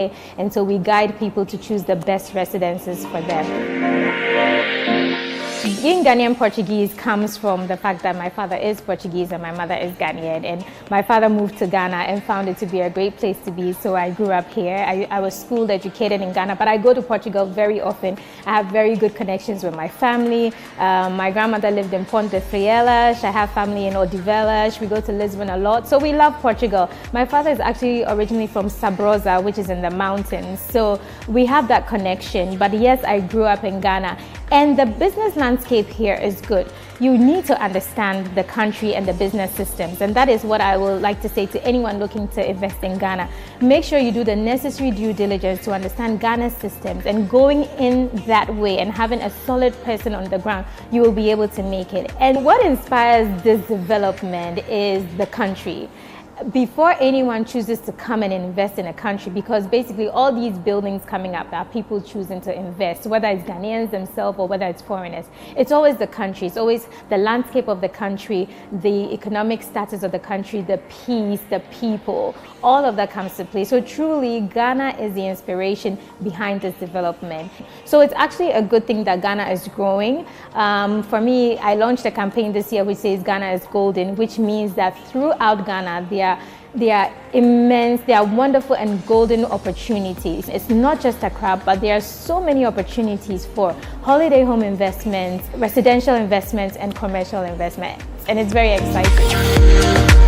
And so we guide people to choose the best residences for them. Being Ghanaian Portuguese comes from the fact that my father is Portuguese and my mother is Ghanaian, and my father moved to Ghana and found it to be a great place to be, so I grew up here. I was schooled, educated in Ghana, but I go to Portugal very often. I have very good connections with my family. My grandmother lived in Ponte de Frielas. I have family in Odivelas. We go to Lisbon a lot, so we love Portugal. My father is actually originally from Sabrosa, which is in the mountains, so we have that connection. But yes, I grew up in Ghana, and the business landscape here is good. You need to understand the country and the business systems, and that is what I would like to say to anyone looking to invest in Ghana. Make sure you do the necessary due diligence to understand Ghana's systems, and going in that way and having a solid person on the ground, you will be able to make it. And what inspires this development is the country. Before anyone chooses to come and invest in a country, because basically all these buildings coming up are people choosing to invest, whether it's Ghanaians themselves or whether it's foreigners. It's always the country, it's always the landscape of the country, the economic status of the country, the peace, the people, all of that comes to play. So truly, Ghana is the inspiration behind this development. So it's actually a good thing that Ghana is growing. For me, I launched a campaign this year which says Ghana is golden, which means that throughout Ghana, there are immense, there are wonderful and golden opportunities. It's not just Accra, but there are so many opportunities for holiday home investments, residential investments, and commercial investments. And it's very exciting.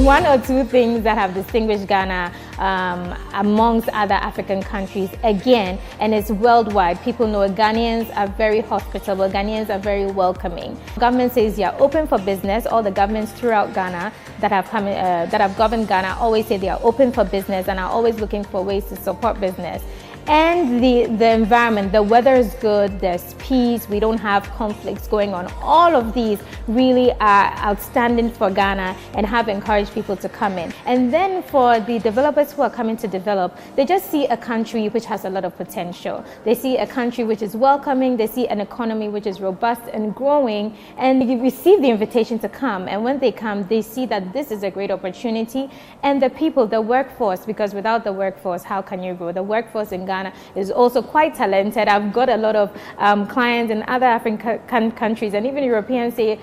One or two things that have distinguished Ghana amongst other African countries, again, and it's worldwide. People know Ghanaians are very hospitable, Ghanaians are very welcoming. Government says they are open for business. All the governments throughout Ghana that have governed Ghana always say they are open for business and are always looking for ways to support business. And the environment, the weather is good, there's peace, we don't have conflicts going on. All of these really are outstanding for Ghana and have encouraged people to come in. And then for the developers who are coming to develop, they just see a country which has a lot of potential. They see a country which is welcoming, they see an economy which is robust and growing, and they receive the invitation to come. And when they come, they see that this is a great opportunity. And the people, the workforce, because without the workforce, how can you grow? The workforce in Ghana is also quite talented. I've got a lot of clients in other African countries and even Europeans say,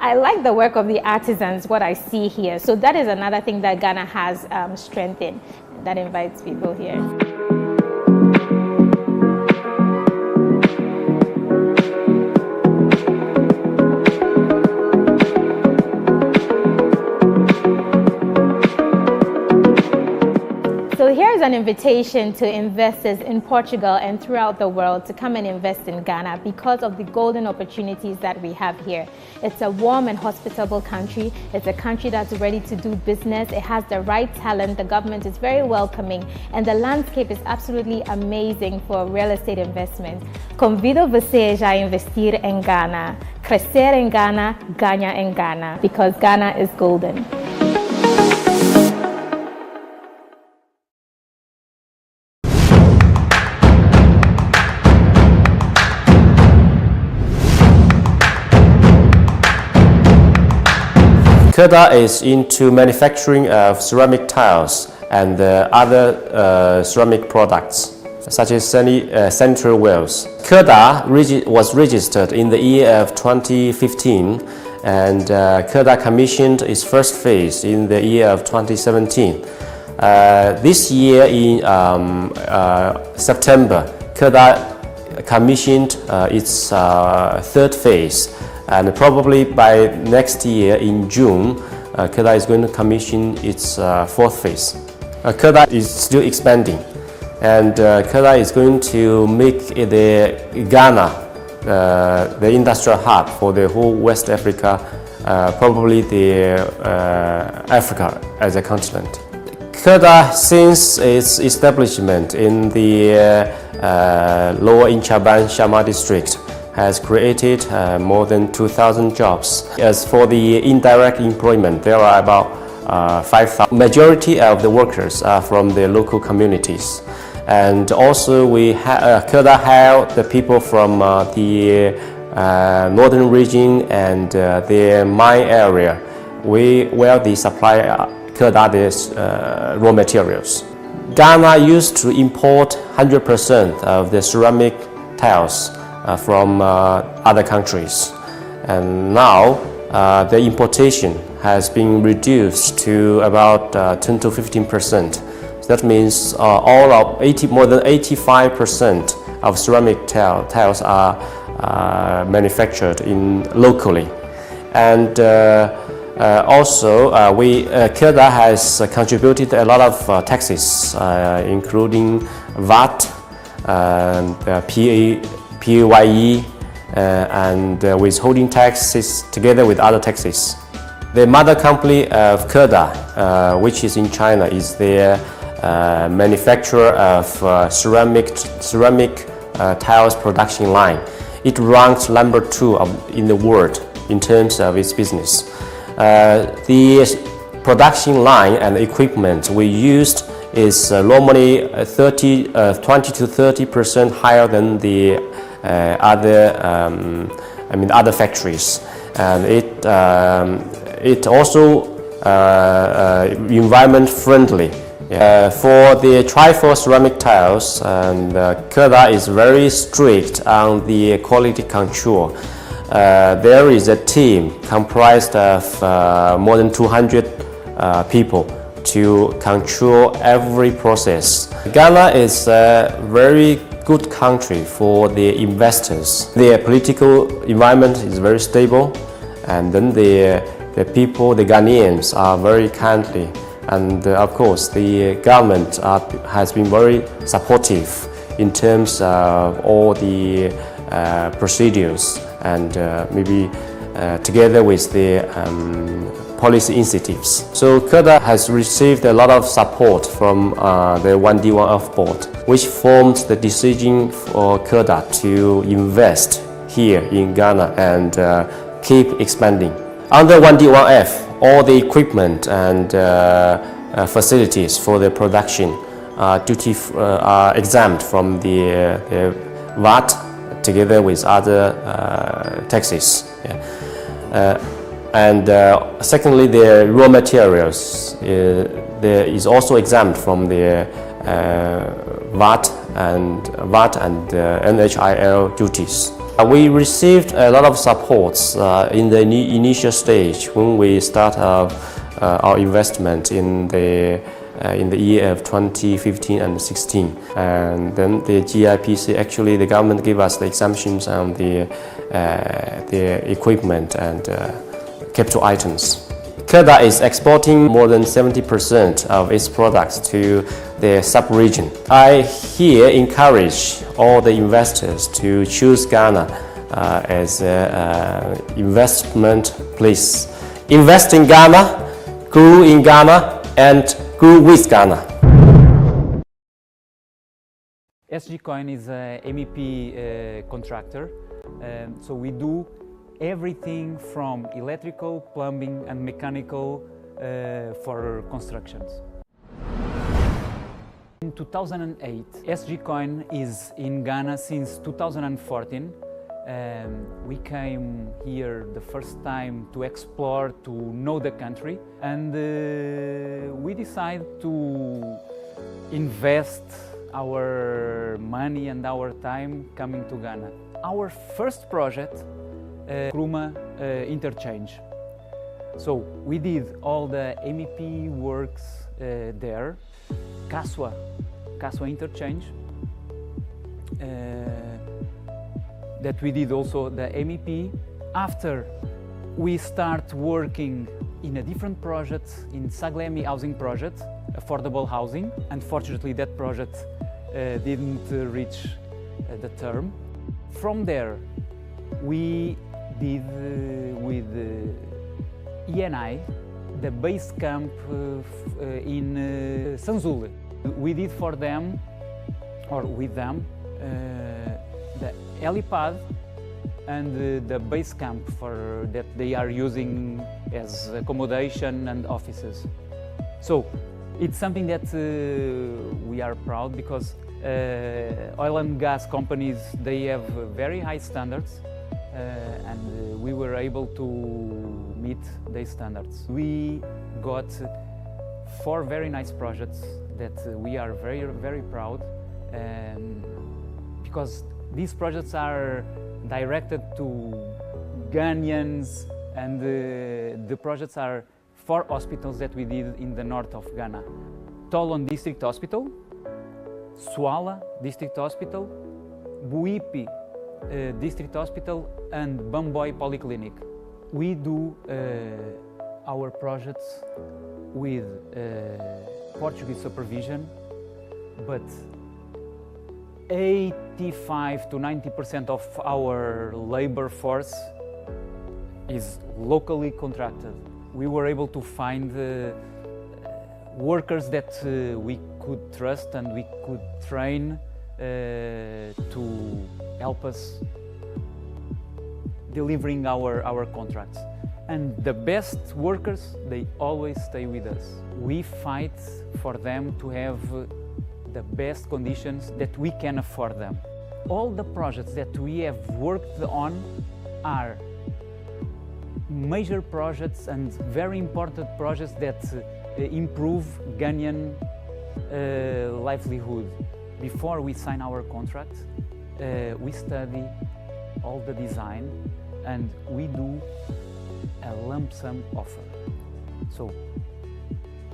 I like the work of the artisans, what I see here. So that is another thing that Ghana has strength in, that invites people here. So here's an invitation to investors in Portugal and throughout the world to come and invest in Ghana because of the golden opportunities that we have here. It's a warm and hospitable country. It's a country that's ready to do business. It has the right talent. The government is very welcoming, and the landscape is absolutely amazing for real estate investments. Convido vocês a investir em Ghana. Crescer em Ghana, ganhar em Ghana, because Ghana is golden. KEDA is into manufacturing of ceramic tiles and other ceramic products, such as sanitary wells. KEDA was registered in the year of 2015, and KEDA commissioned its first phase in the year of 2017. This year in September, KEDA commissioned its third phase. And probably by next year in June, KEDA is going to commission its fourth phase. KEDA is still expanding, and KEDA is going to make the Ghana the industrial hub for the whole West Africa, probably the Africa as a continent. KEDA, since its establishment in the Lower Inchaban Shama district, has created more than 2,000 jobs. As for the indirect employment, there are about 5,000. Majority of the workers are from the local communities. And also KEDA hired the people from the northern region and the mine area where they supply Kedah raw materials. Ghana used to import 100% of the ceramic tiles from other countries, and now the importation has been reduced to about 10 to 15%. So that means more than 85% of ceramic tiles are manufactured locally. And also, Kedah has contributed a lot of taxes, including VAT, PAYE, and withholding taxes together with other taxes. The mother company of Kedah, which is in China, is the manufacturer of ceramic tiles production line. It ranks number 2 in the world in terms of its business. The production line and equipment we used is normally 20 to 30% higher than the other factories, and it also environment friendly. For the Triforce ceramic tiles, and Kedah is very strict on the quality control. There is a team comprised of more than 200 people to control every process. Ghana is a very good country for the investors. The political environment is very stable, and then the people, the Ghanaians, are very kindly. And of course, the government has been very supportive in terms of all the procedures, and maybe together with the policy initiatives. So Kedah has received a lot of support from the 1D1F board, which formed the decision for Kedah to invest here in Ghana and keep expanding. Under 1D1F, all the equipment and facilities for the production are exempt from the VAT together with other taxes. Yeah. Secondly, the raw materials is also exempt from the VAT and NHIL duties. We received a lot of supports in the initial stage when we start our investment in the year of 2015 and 16, and then the GIPC, actually the government gave us the exemptions on the equipment and capital items. Kedah is exporting more than 70% of its products to the sub-region. I here encourage all the investors to choose Ghana as an investment place. Invest in Ghana, grow in Ghana, and grow with Ghana. SG Coin is a MEP contractor, so we do everything from electrical, plumbing and mechanical for constructions. In 2008, SG Coin is in Ghana since 2014. We came here the first time to explore, to know the country, and we decided to invest our money and our time coming to Ghana. Our first project, Kruma interchange. So we did all the MEP works there, Kaswa interchange, that we did also the MEP. After we start working in a different project, in Saglemi housing project, affordable housing. Unfortunately, that project didn't reach the term. From there, we did with ENI the base camp in Sanzule. We did for them, or with them, the helipad and the base camp that they are using as accommodation and offices. So it's something that we are proud, because oil and gas companies, they have very high standards we were able to meet these standards. We got 4 very nice projects that we are very, very proud, because these projects are directed to Ghanaians, and the projects are 4 hospitals that we did in the north of Ghana. Tolon District Hospital, Swala District Hospital, Buipi District Hospital, and Bamboy Polyclinic. We do our projects with Portuguese supervision, but 85 to 90% of our labor force is locally contracted. We were able to find workers that we could trust and we could train to help us delivering our contracts. And the best workers, they always stay with us. We fight for them to have the best conditions that we can afford them. All the projects that we have worked on are major projects and very important projects that improve Ghanaian livelihood. Before we sign our contract, we study all the design and we do a lump sum offer.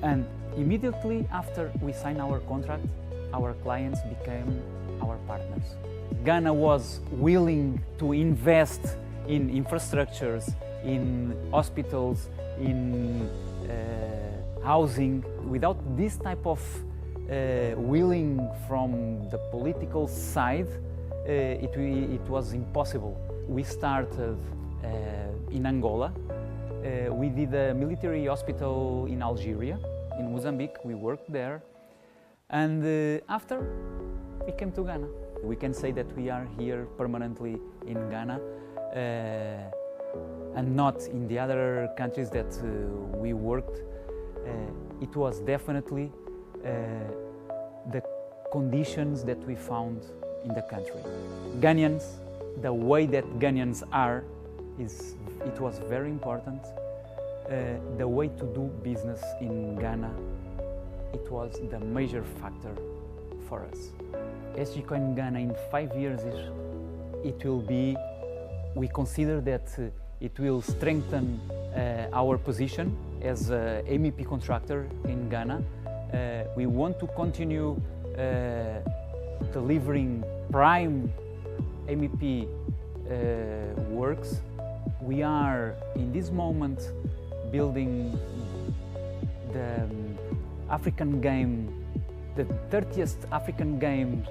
And immediately after we sign our contract, our clients became our partners. Ghana was willing to invest in infrastructures, in hospitals, in housing. Without this type of willing from the political side, it was impossible. We started in Angola. We did a military hospital in Algeria, in Mozambique. We worked there. And after, we came to Ghana. We can say that we are here permanently in Ghana and not in the other countries that we worked. It was definitely the conditions that we found in the country. Ghanaians, the way that Ghanaians are, it was very important. The way to do business in Ghana, it was the major factor for us. SGCoin Ghana in 5 years, it will be, we consider that it will strengthen our position as a MEP contractor in Ghana. We want to continue delivering prime MEP works. We are in this moment building the African game, the 30th African game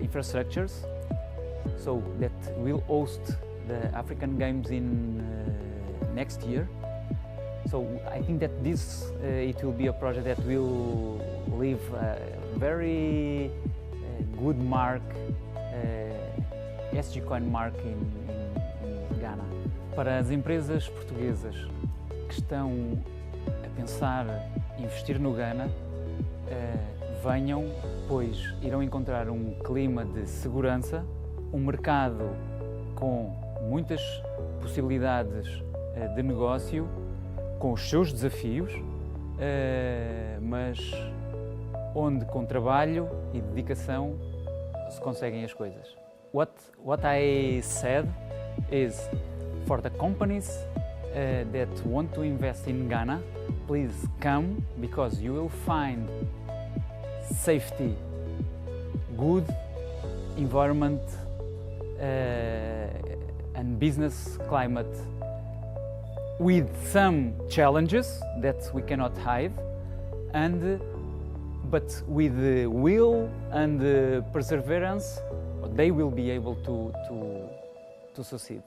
infrastructures, so that will host the African Games in next year. So I think that this it will be a project that will leave a very good mark, SGCoin mark in Ghana. Para as empresas portuguesas que estão a pensar investir no Ghana, venham, pois irão encontrar um clima de segurança, um mercado com muitas possibilidades de negócio, com os seus desafios, mas onde com trabalho e dedicação se conseguem as coisas. What I said is, for the companies that want to invest in Ghana, please come, because you will find safety, good environment and business climate with some challenges that we cannot hide, but with the will and the perseverance, they will be able to succeed.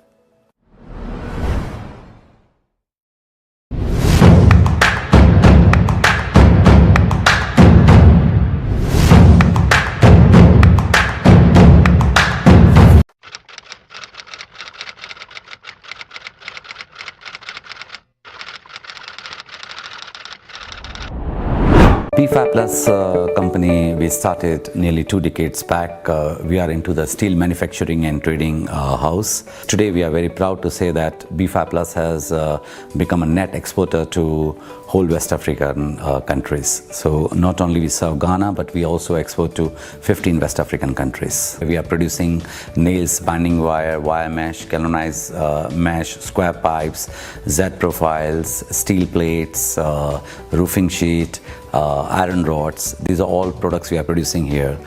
BFAP Plus company we started nearly 2 decades back. We are into the steel manufacturing and trading house. Today we are very proud to say that BFAP Plus has become a net exporter to whole West African countries. So not only we serve Ghana, but we also export to 15 West African countries. We are producing nails, binding wire, wire mesh, galvanized mesh, square pipes, Z profiles, steel plates, roofing sheet, iron rods. These are all products we are producing here.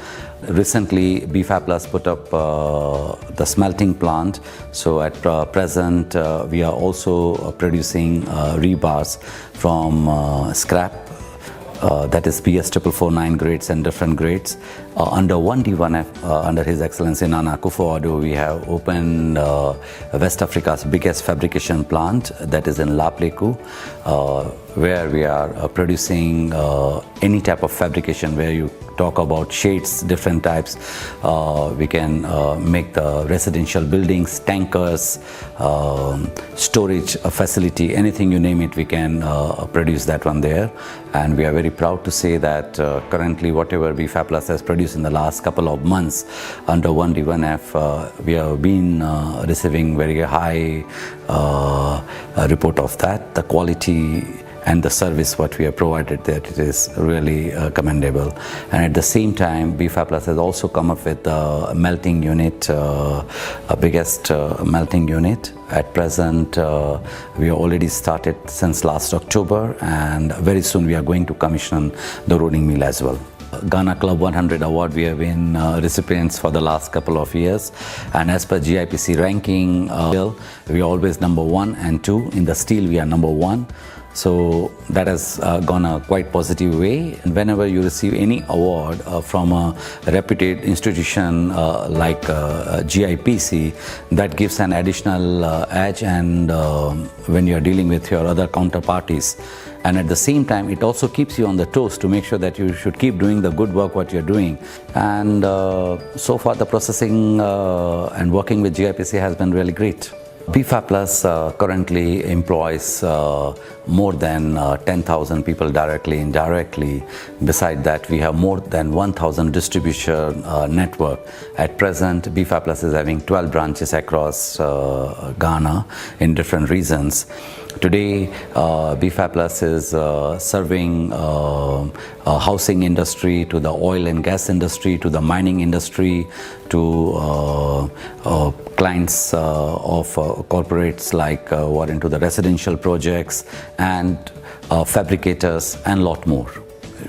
Recently, BFAP Plus put up the smelting plant. So at present, we are also producing rebars from scrap. That is PS 4449 grades and different grades. Under 1D1F, under His Excellency Nana Akufo-Addo, we have opened West Africa's biggest fabrication plant, that is in La Pleku, where we are producing any type of fabrication where you talk about shades, different types. We can make the residential buildings, tankers, storage facility, anything you name it, we can produce that one there. And we are very proud to say that currently whatever BFAP Plus has produced in the last couple of months under 1D1F, we have been receiving very high report of that. The quality and the service what we have provided, that it is really commendable. And at the same time, BFAP Plus has also come up with a melting unit, biggest melting unit. At present, we have already started since last October, and very soon we are going to commission the rolling mill as well. Ghana Club 100 Award, we have been recipients for the last couple of years, and as per GIPC ranking, we are always number 1 and 2. In the steel, we are number 1. So that has gone a quite positive way. And whenever you receive any award from a reputed institution like GIPC, that gives an additional edge, and when you are dealing with your other counterparties. And at the same time, it also keeps you on the toes to make sure that you should keep doing the good work what you're doing. And so far the processing and working with GIPC has been really great. BFAP Plus currently employs more than 10,000 people directly, indirectly. Beside that, we have more than 1,000 distribution network. At present, BFAP Plus is having 12 branches across Ghana in different regions. Today, BFAP Plus is serving housing industry, to the oil and gas industry, to the mining industry, to clients of corporates like who are into the residential projects, and fabricators, and lot more.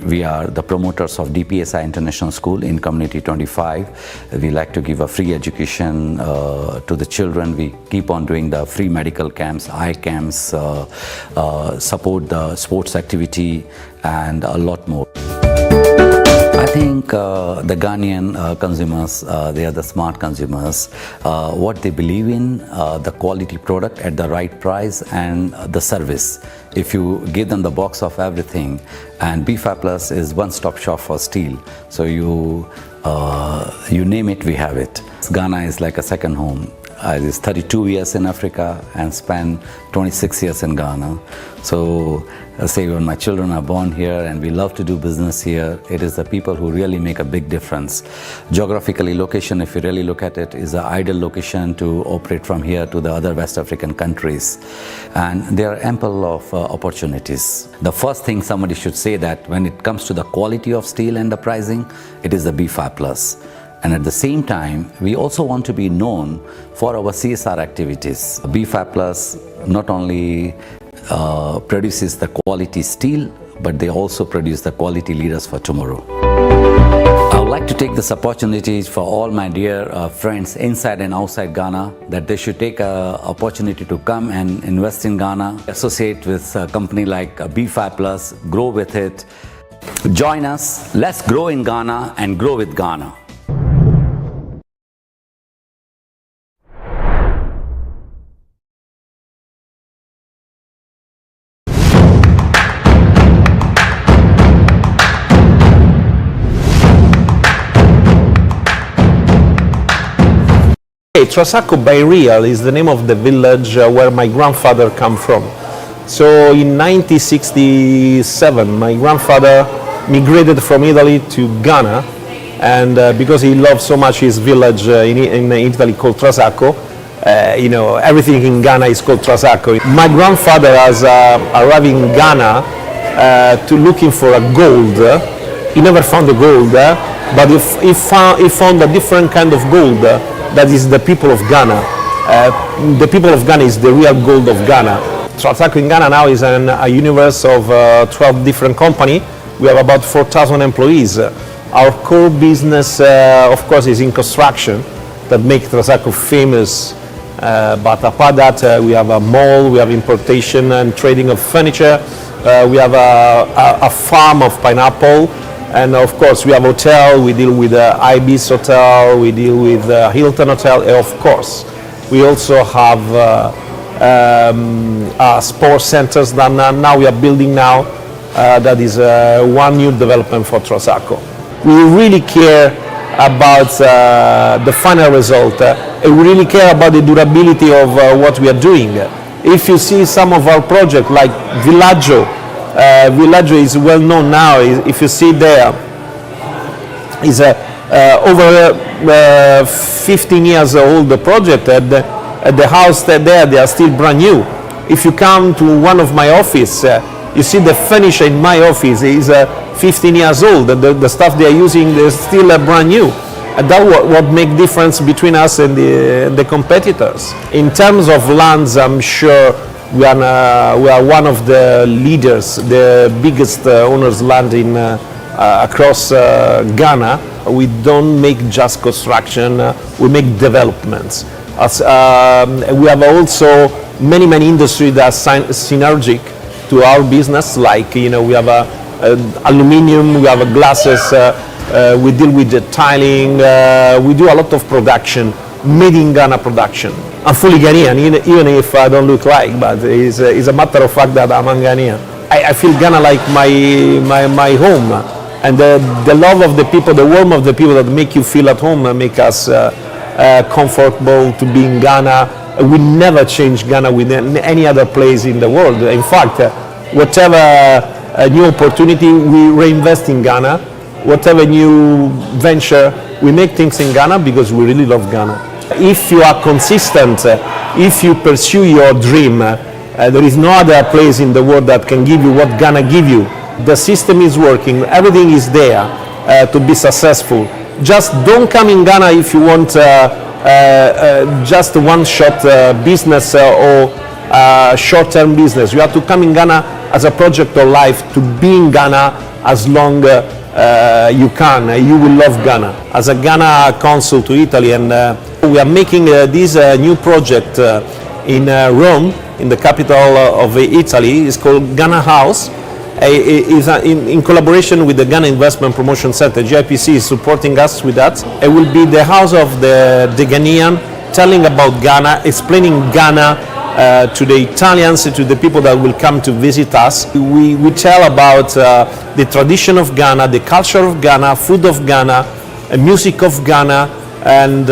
We are the promoters of DPSI International School in Community 25. We like to give a free education to the children. We keep on doing the free medical camps, eye camps, support the sports activity, and a lot more. I think the Ghanaian consumers, they are the smart consumers. What they believe in, the quality product at the right price, and the service. If you give them the box of everything, and BFAP Plus is one-stop shop for steel. So you name it, we have it. Ghana is like a second home. I was 32 years in Africa and spent 26 years in Ghana. So I say when my children are born here and we love to do business here, it is the people who really make a big difference. Geographically, location, if you really look at it, is an ideal location to operate from here to the other West African countries. And there are ample of opportunities. The first thing somebody should say that when it comes to the quality of steel and the pricing, it is the BFAP Plus. And at the same time, we also want to be known for our CSR activities. BFAP Plus not only produces the quality steel, but they also produce the quality leaders for tomorrow. I would like to take this opportunity for all my dear friends inside and outside Ghana, that they should take an opportunity to come and invest in Ghana, associate with a company like BFAP Plus, grow with it. Join us, let's grow in Ghana and grow with Ghana. Trasacco by Real is the name of the village where my grandfather come from. So in 1967, my grandfather migrated from Italy to Ghana, and because he loves so much his village in Italy called Trasacco, everything in Ghana is called Trasacco. My grandfather has arrived in Ghana to looking for a gold. He never found the gold, but he found a different kind of gold that is the people of Ghana. The people of Ghana is the real gold of Ghana. Trasacco in Ghana now is a universe of 12 different companies. We have about 4,000 employees. Our core business, of course, is in construction that makes Trasacco famous. But apart that, we have a mall, we have importation and trading of furniture, we have a farm of pineapple, and of course we have hotel. We deal with Ibis Hotel, we deal with Hilton Hotel, and of course we also have sports centers that now we are building now. That is one new development for Trasacco. We really care about the final result. We really care about the durability of what we are doing. If you see some of our projects like Villaggio, Villaggio is well known now. If you see there, is over 15 years old the project. At the house there, they are still brand new. If you come to one of my office, you see the furniture in my office is 15 years old. The stuff they are using is still brand new. And that's what makes difference between us and the competitors. In terms of lands, I'm sure we are one of the leaders, the biggest owners land in across Ghana. We don't make just construction, we make developments. We have also many industries that are synergic to our business, like we have aluminium, we have glasses, we deal with the tiling, we do a lot of production, made in Ghana production. I'm fully Ghanaian, even if I don't look like, but it's a matter of fact that I'm a Ghanaian. I feel Ghana like my home, and the love of the people, the warmth of the people that make you feel at home make us comfortable to be in Ghana. We never change Ghana with any other place in the world. In fact, whatever new opportunity, we reinvest in Ghana. Whatever new venture, we make things in Ghana because we really love Ghana. If you are consistent, if you pursue your dream, there is no other place in the world that can give you what Ghana give you. The system is working, everything is there to be successful. Just don't come in Ghana if you want just one-shot business or short-term business. You have to come in Ghana as a project of life, to be in Ghana as long you can. You will love Ghana. As a Ghana consul to Italy, and we are making this new project in Rome, in the capital of Italy. It's called Ghana House. Is in collaboration with the Ghana Investment Promotion Center. GIPC is supporting us with that. It will be the house of the Ghanaian, telling about Ghana, explaining Ghana to the Italians, to the people that will come to visit us. We tell about the tradition of Ghana, the culture of Ghana, food of Ghana, music of Ghana, and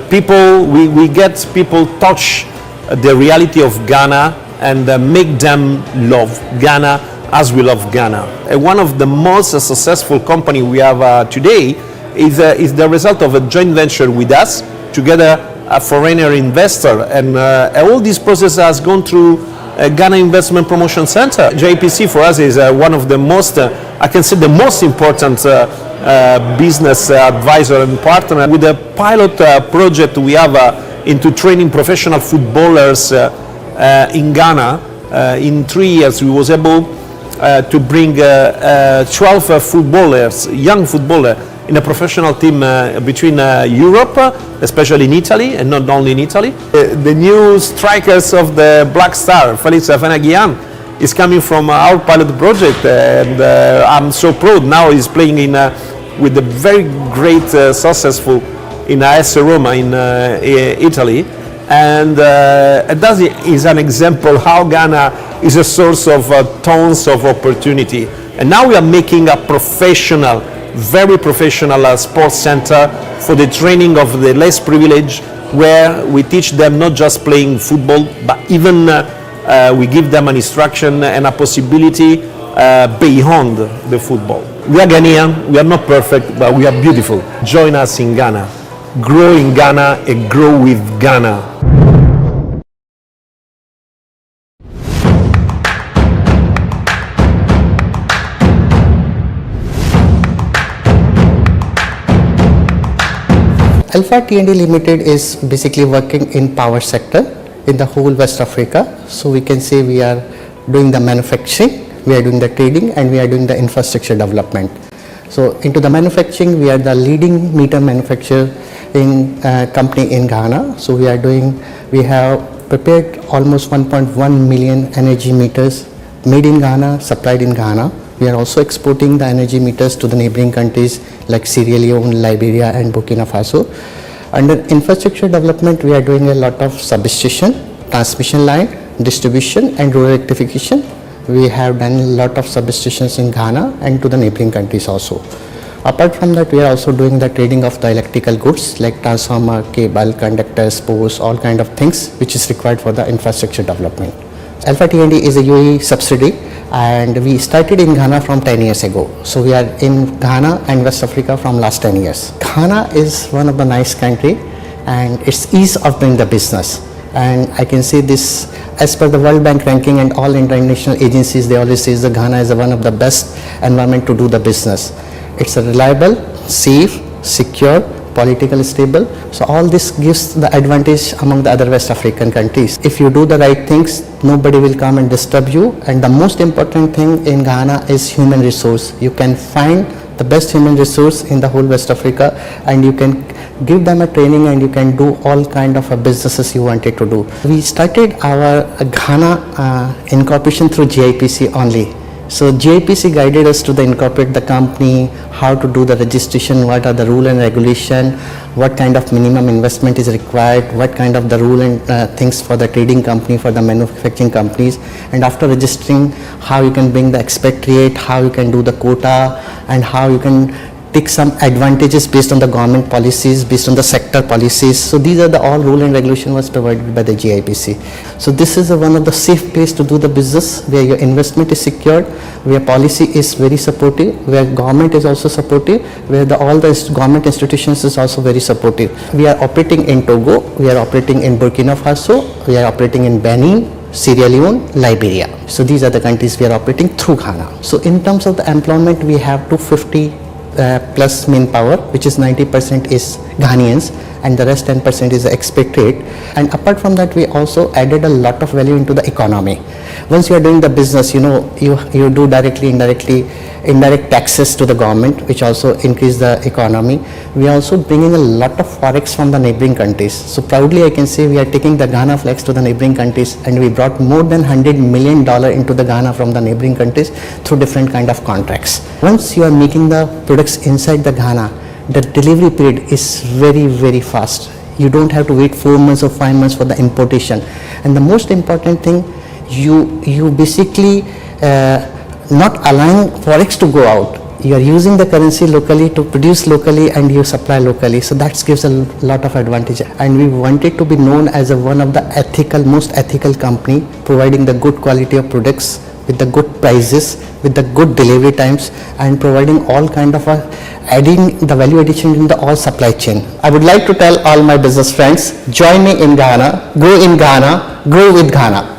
people. We get people touch the reality of Ghana and make them love Ghana as we love Ghana. One of the most successful company we have today is the result of a joint venture with us, together a foreigner investor, and all this process has gone through Ghana Investment Promotion Center. GIPC for us is one of the most, I can say the most important business advisor and partner. With the pilot project we have into training professional footballers in Ghana, in 3 years we was able to bring 12 footballers, young footballers, in a professional team between Europe, especially in Italy, and not only in Italy. The new strikers of the Black Star, Felix Afena-Guillan, is coming from our pilot project, and I'm so proud. Now he's playing in with the very great successful in AS Roma in Italy. And that is an example how Ghana is a source of tons of opportunity. And now we are making a professional, very professional sports center for the training of the less privileged, where we teach them not just playing football, but even we give them an instruction and a possibility beyond the football. We are Ghanaian, we are not perfect, but we are beautiful. Join us in Ghana. Grow in Ghana and grow with Ghana. Alpha T&D Limited is basically working in power sector in the whole West Africa. So we can say we are doing the manufacturing, we are doing the trading, and we are doing the infrastructure development. So into the manufacturing, we are the leading meter manufacturing company in Ghana. So we have prepared almost 1.1 million energy meters made in Ghana, supplied in Ghana. We are also exporting the energy meters to the neighboring countries like Sierra Leone, Liberia and Burkina Faso. Under infrastructure development, we are doing a lot of substation, transmission line, distribution and rural electrification. We have done a lot of substations in Ghana and to the neighboring countries also. Apart from that, we are also doing the trading of the electrical goods like transformer, cable, conductors, posts, all kind of things which is required for the infrastructure development. Alpha T&D is a UAE subsidiary and we started in Ghana from 10 years ago. So we are in Ghana and West Africa from last 10 years. Ghana is one of the nice country and it's ease of doing the business. And I can say this as per the World Bank ranking and all international agencies, they always say that Ghana is one of the best environment to do the business. It's a reliable, safe, secure, politically stable. So all this gives the advantage among the other West African countries. If you do the right things, nobody will come and disturb you. And the most important thing in Ghana is human resource. You can find the best human resource in the whole West Africa and you can give them a training and you can do all kind of businesses you wanted to do. We started our Ghana incorporation through GIPC only. So GIPC guided us to incorporate the company, how to do the registration, what are the rule and regulation, what kind of minimum investment is required, what kind of the rule and things for the trading company, for the manufacturing companies, and after registering, how you can bring the expatriate, how you can do the quota, and how you can take some advantages based on the government policies, based on the sector policies. So these are the all rule and regulation was provided by the GIPC. So this is one of the safe place to do the business where your investment is secured, where policy is very supportive, where government is also supportive, where all the government institutions is also very supportive. We are operating in Togo, we are operating in Burkina Faso, we are operating in Benin, Sierra Leone, Liberia. So these are the countries we are operating through Ghana. So in terms of the employment, we have 250 plus manpower, which is 90% is Ghanaians and the rest 10% is the expatriate. And apart from that, we also added a lot of value into the economy. Once you are doing the business, you do directly, indirectly, indirect taxes to the government, which also increase the economy. We are also bringing a lot of forex from the neighboring countries. So proudly I can say we are taking the Ghana flags to the neighboring countries and we brought more than $100 million into the Ghana from the neighboring countries through different kind of contracts. Once you are making the products inside the Ghana, the delivery period is very, very fast. You don't have to wait 4 months or 5 months for the importation. And the most important thing, you basically not allowing forex to go out. You are using the currency locally to produce locally and you supply locally. So that gives a lot of advantage. And we wanted to be known as one of the most ethical company, providing the good quality of products with the good prices, with the good delivery times, and providing all kind of adding the value addition in the all supply chain. I would like to tell all my business friends, join me in Ghana, grow with Ghana.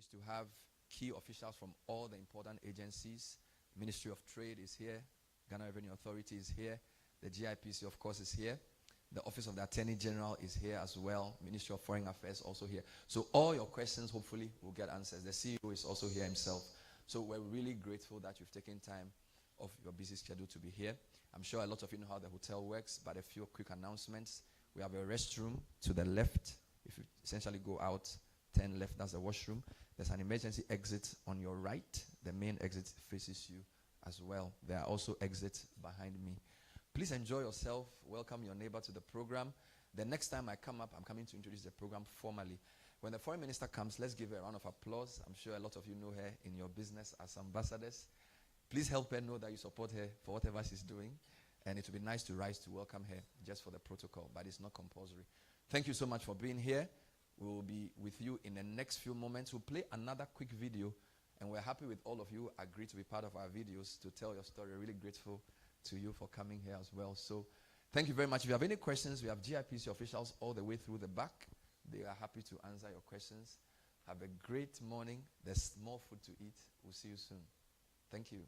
privileged to have key officials from all the important agencies. Ministry of Trade is here. Ghana Revenue Authority is here. The GIPC, of course, is here. The Office of the Attorney General is here as well. Ministry of Foreign Affairs also here. So all your questions, hopefully, will get answers. The CEO is also here himself. So we're really grateful that you've taken time off your busy schedule to be here. I'm sure a lot of you know how the hotel works, but a few quick announcements. We have a restroom to the left. If you essentially go out, 10 left, that's the washroom. There's an emergency exit on your right. The main exit faces you as well. There are also exits behind me. Please enjoy yourself. Welcome your neighbor to the program. The next time I come up, I'm coming to introduce the program formally. When the foreign minister comes, let's give her a round of applause. I'm sure a lot of you know her in your business as ambassadors. Please help her know that you support her for whatever she's doing. And it would be nice to rise to welcome her just for the protocol, but it's not compulsory. Thank you so much for being here. We will be with you in the next few moments. We'll play another quick video, and we're happy with all of you who agreed to be part of our videos to tell your story. Really grateful to you for coming here as well. So thank you very much. If you have any questions, we have GIPC officials all the way through the back. They are happy to answer your questions. Have a great morning. There's more food to eat. We'll see you soon. Thank you.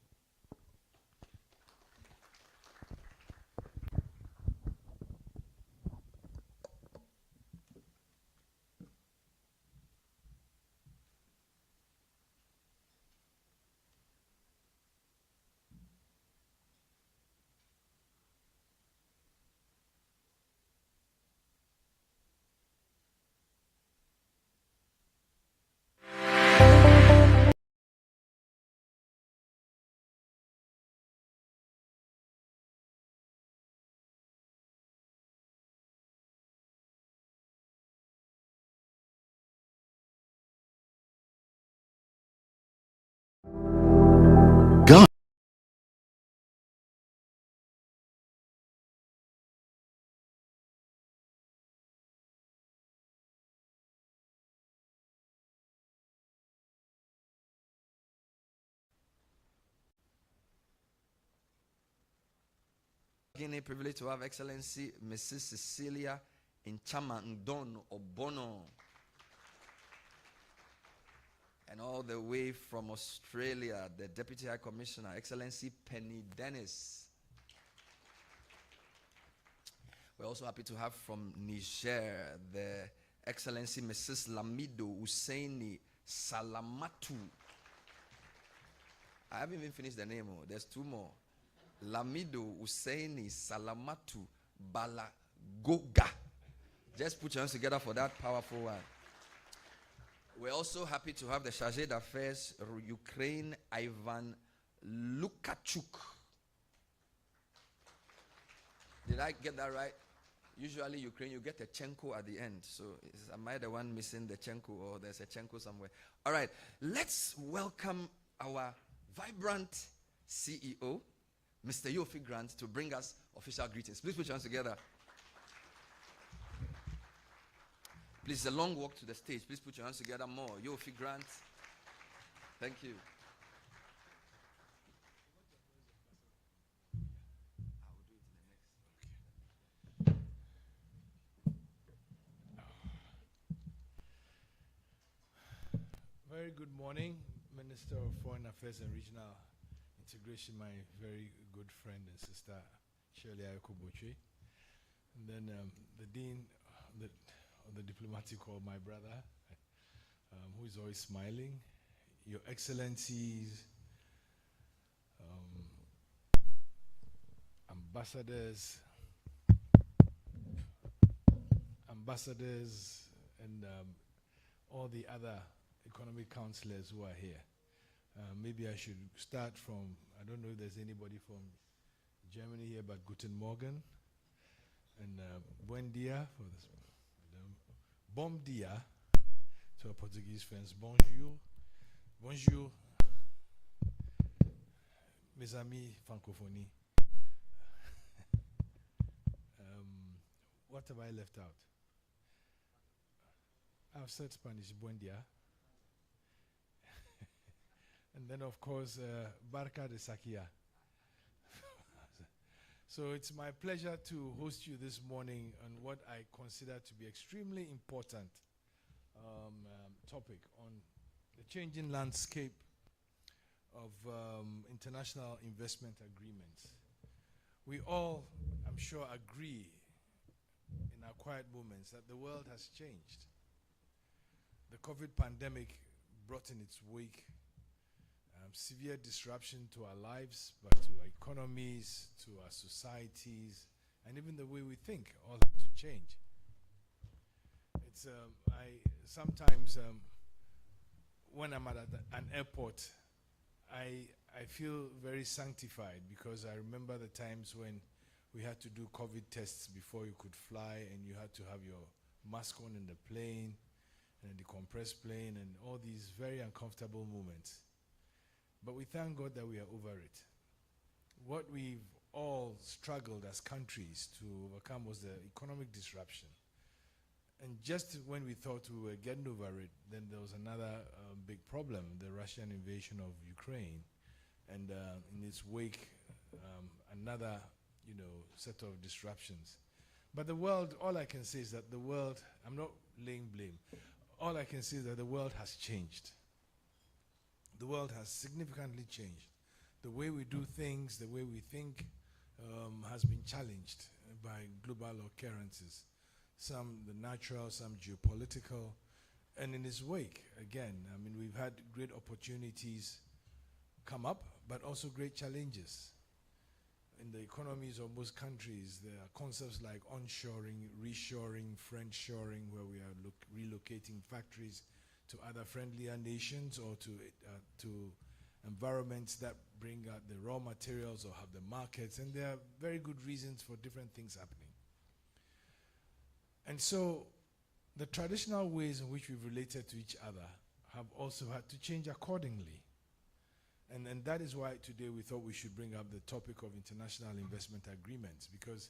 Guinea, privileged to have Excellency Mrs. Cecilia Inchama Ndon Obono. And all the way from Australia, the Deputy High Commissioner, Excellency Penny Dennis. We're also happy to have from Niger, the Excellency Mrs. Lamido Husseini Salamatu. I haven't even finished the name. There's two more. Lamido Husseini Salamatu Balagoga. Just put your hands together for that powerful one. We're also happy to have the Chargé d'Affaires Ukraine, Ivan Lukachuk. Did I get that right? Usually Ukraine, you get a Chenko at the end. So am I the one missing the Chenko, or there's a Chenko somewhere? All right, let's welcome our vibrant CEO, Mr. Yofi Grant, to bring us official greetings. Please put your hands together. Please, it's a long walk to the stage. Please put your hands together more. Yofi Grant. Thank you. Very good morning, Minister of Foreign Affairs and Regional Integration, my very good friend and sister, Shirley Ayokoboche. And then the Dean of the Diplomatic Corps, my brother, who is always smiling, Your Excellencies, ambassadors, and all the other economic counselors who are here. Maybe I should start from, I don't know if there's anybody from Germany here, but Guten Morgen and Buen Dia for this. Bom dia to our Portuguese friends. Bonjour. Bonjour, mes amis francophonie. What have I left out? I've said Spanish, buen dia. And then, of course, Barca de Sakia. So it's my pleasure to host you this morning on what I consider to be extremely important topic on the changing landscape of international investment agreements. We all, I'm sure, agree in our quiet moments that the world has changed. The COVID pandemic brought in its wake severe disruption to our lives, but to our economies, to our societies, and even the way we think all have to change. It's I sometimes when I'm at an airport, I feel very sanctified because I remember the times when we had to do COVID tests before you could fly, and you had to have your mask on in the plane and the compressed plane and all these very uncomfortable moments. But we thank God that we are over it. What we've all struggled as countries to overcome was the economic disruption. And just when we thought we were getting over it, then there was another big problem, the Russian invasion of Ukraine. And in its wake, another, set of disruptions. But the world, all I can say is that the world, I'm not laying blame, all I can say is that the world has changed. The world has significantly changed. The way we do things, the way we think, has been challenged by global occurrences. Some the natural, some geopolitical. And in its wake, again, we've had great opportunities come up, but also great challenges. In the economies of most countries, there are concepts like onshoring, reshoring, friendshoring, where we are relocating factories to other friendlier nations or to environments that bring out the raw materials or have the markets, and there are very good reasons for different things happening. And so the traditional ways in which we've related to each other have also had to change accordingly. And that is why today we thought we should bring up the topic of international investment agreements, because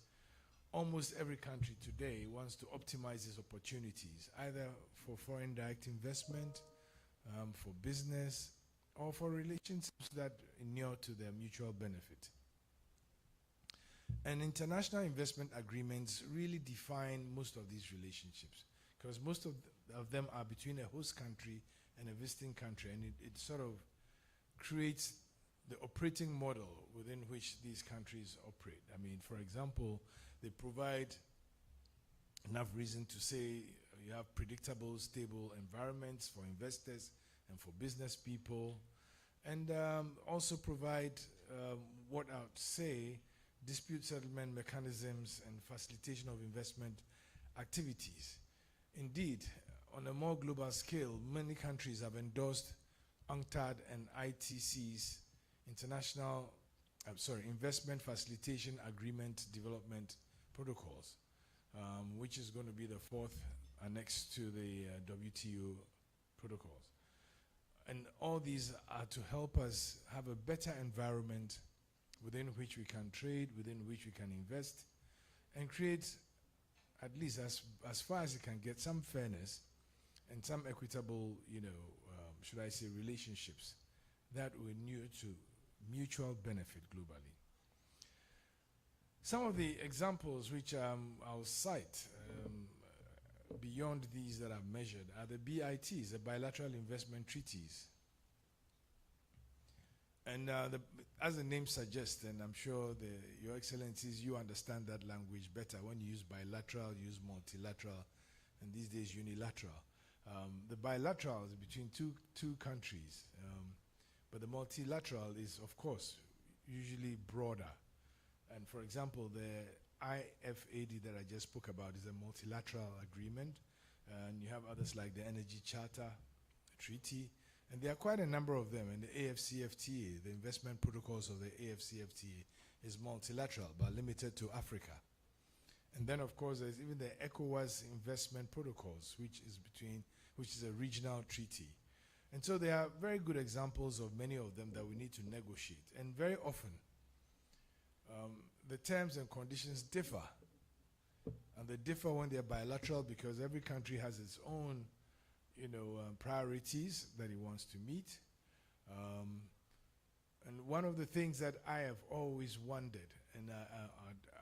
almost every country today wants to optimize its opportunities, either for foreign direct investment, for business, or for relationships that inure to their mutual benefit. And international investment agreements really define most of these relationships, because most of them are between a host country and a visiting country, and it sort of creates the operating model within which these countries operate. For example, they provide enough reason to say you have predictable, stable environments for investors and for business people, and also provide what I would say dispute settlement mechanisms and facilitation of investment activities. Indeed, on a more global scale, many countries have endorsed UNCTAD and ITC's Investment Facilitation Agreement Development Protocols, which is going to be the fourth annex to the WTO protocols. And all these are to help us have a better environment within which we can trade, within which we can invest, and create, at least as far as it can get, some fairness and some equitable, should I say, relationships that will inure to mutual benefit globally. Some of the examples which I'll cite beyond these that I've measured are the BITs, the bilateral investment treaties. And as the name suggests, and I'm sure Your Excellencies, you understand that language better. When you use bilateral, you use multilateral, and these days unilateral. The bilateral is between two countries, but the multilateral is, of course, usually broader. And for example, the IFAD that I just spoke about is a multilateral agreement, and you have others like the Energy Charter Treaty, and there are quite a number of them. And the AFCFTA, the investment protocols of the AFCFTA, is multilateral but limited to Africa. And then, of course, there's even the ECOWAS investment protocols, which is a regional treaty. And so there are very good examples of many of them that we need to negotiate. And very often, the terms and conditions differ. And they differ when they're bilateral because every country has its own, priorities that it wants to meet. And one of the things that I have always wondered, and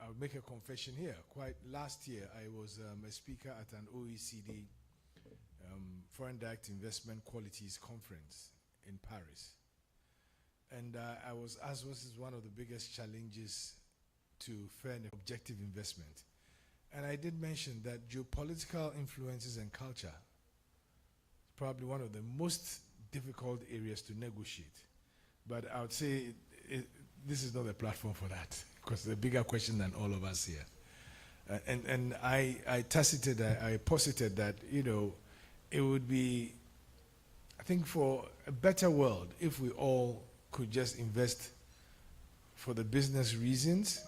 I'll make a confession here. Quite last year, I was a speaker at an OECD Foreign Direct Investment Qualities Conference in Paris. And I was asked what is one of the biggest challenges to fair and objective investment. And I did mention that geopolitical influences and culture is probably one of the most difficult areas to negotiate. But I would say this is not a platform for that, because it's a bigger question than all of us here. And I posited that, you know, it would be, I think, for a better world if we all could just invest for the business reasons,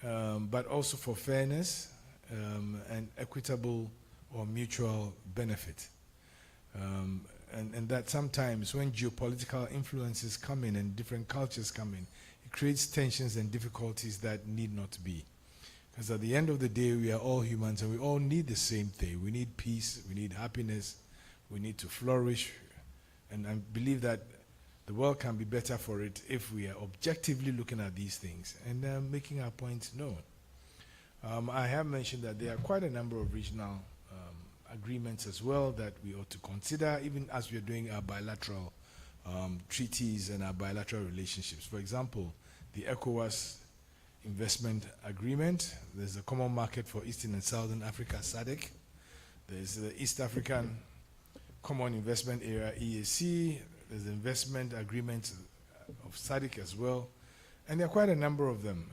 but also for fairness and equitable or mutual benefit. And that sometimes when geopolitical influences come in and different cultures come in, it creates tensions and difficulties that need not be. Because at the end of the day, we are all humans and we all need the same thing. We need peace, we need happiness, we need to flourish. And I believe that the world can be better for it if we are objectively looking at these things and making our points known. I have mentioned that there are quite a number of regional agreements as well that we ought to consider, even as we are doing our bilateral treaties and our bilateral relationships. For example, the ECOWAS Investment Agreement. There's the Common Market for Eastern and Southern Africa, SADC. There's the East African Common Investment Area, EAC. There's the Investment Agreement of SADC as well. And there are quite a number of them.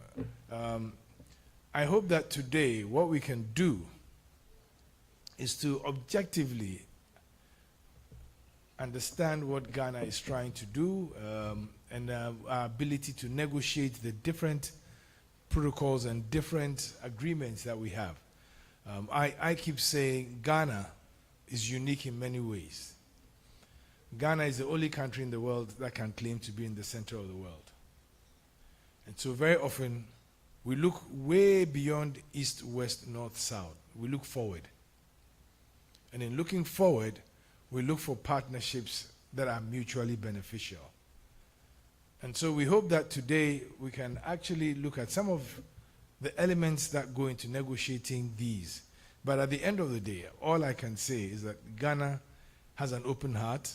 I hope that today what we can do is to objectively understand what Ghana is trying to do and our ability to negotiate the different protocols and different agreements that we have. I keep saying Ghana is unique in many ways. Ghana is the only country in the world that can claim to be in the center of the world. And so very often we look way beyond east, west, north, south. We look forward. And in looking forward, we look for partnerships that are mutually beneficial. And so we hope that today we can actually look at some of the elements that go into negotiating these. But at the end of the day, all I can say is that Ghana has an open heart.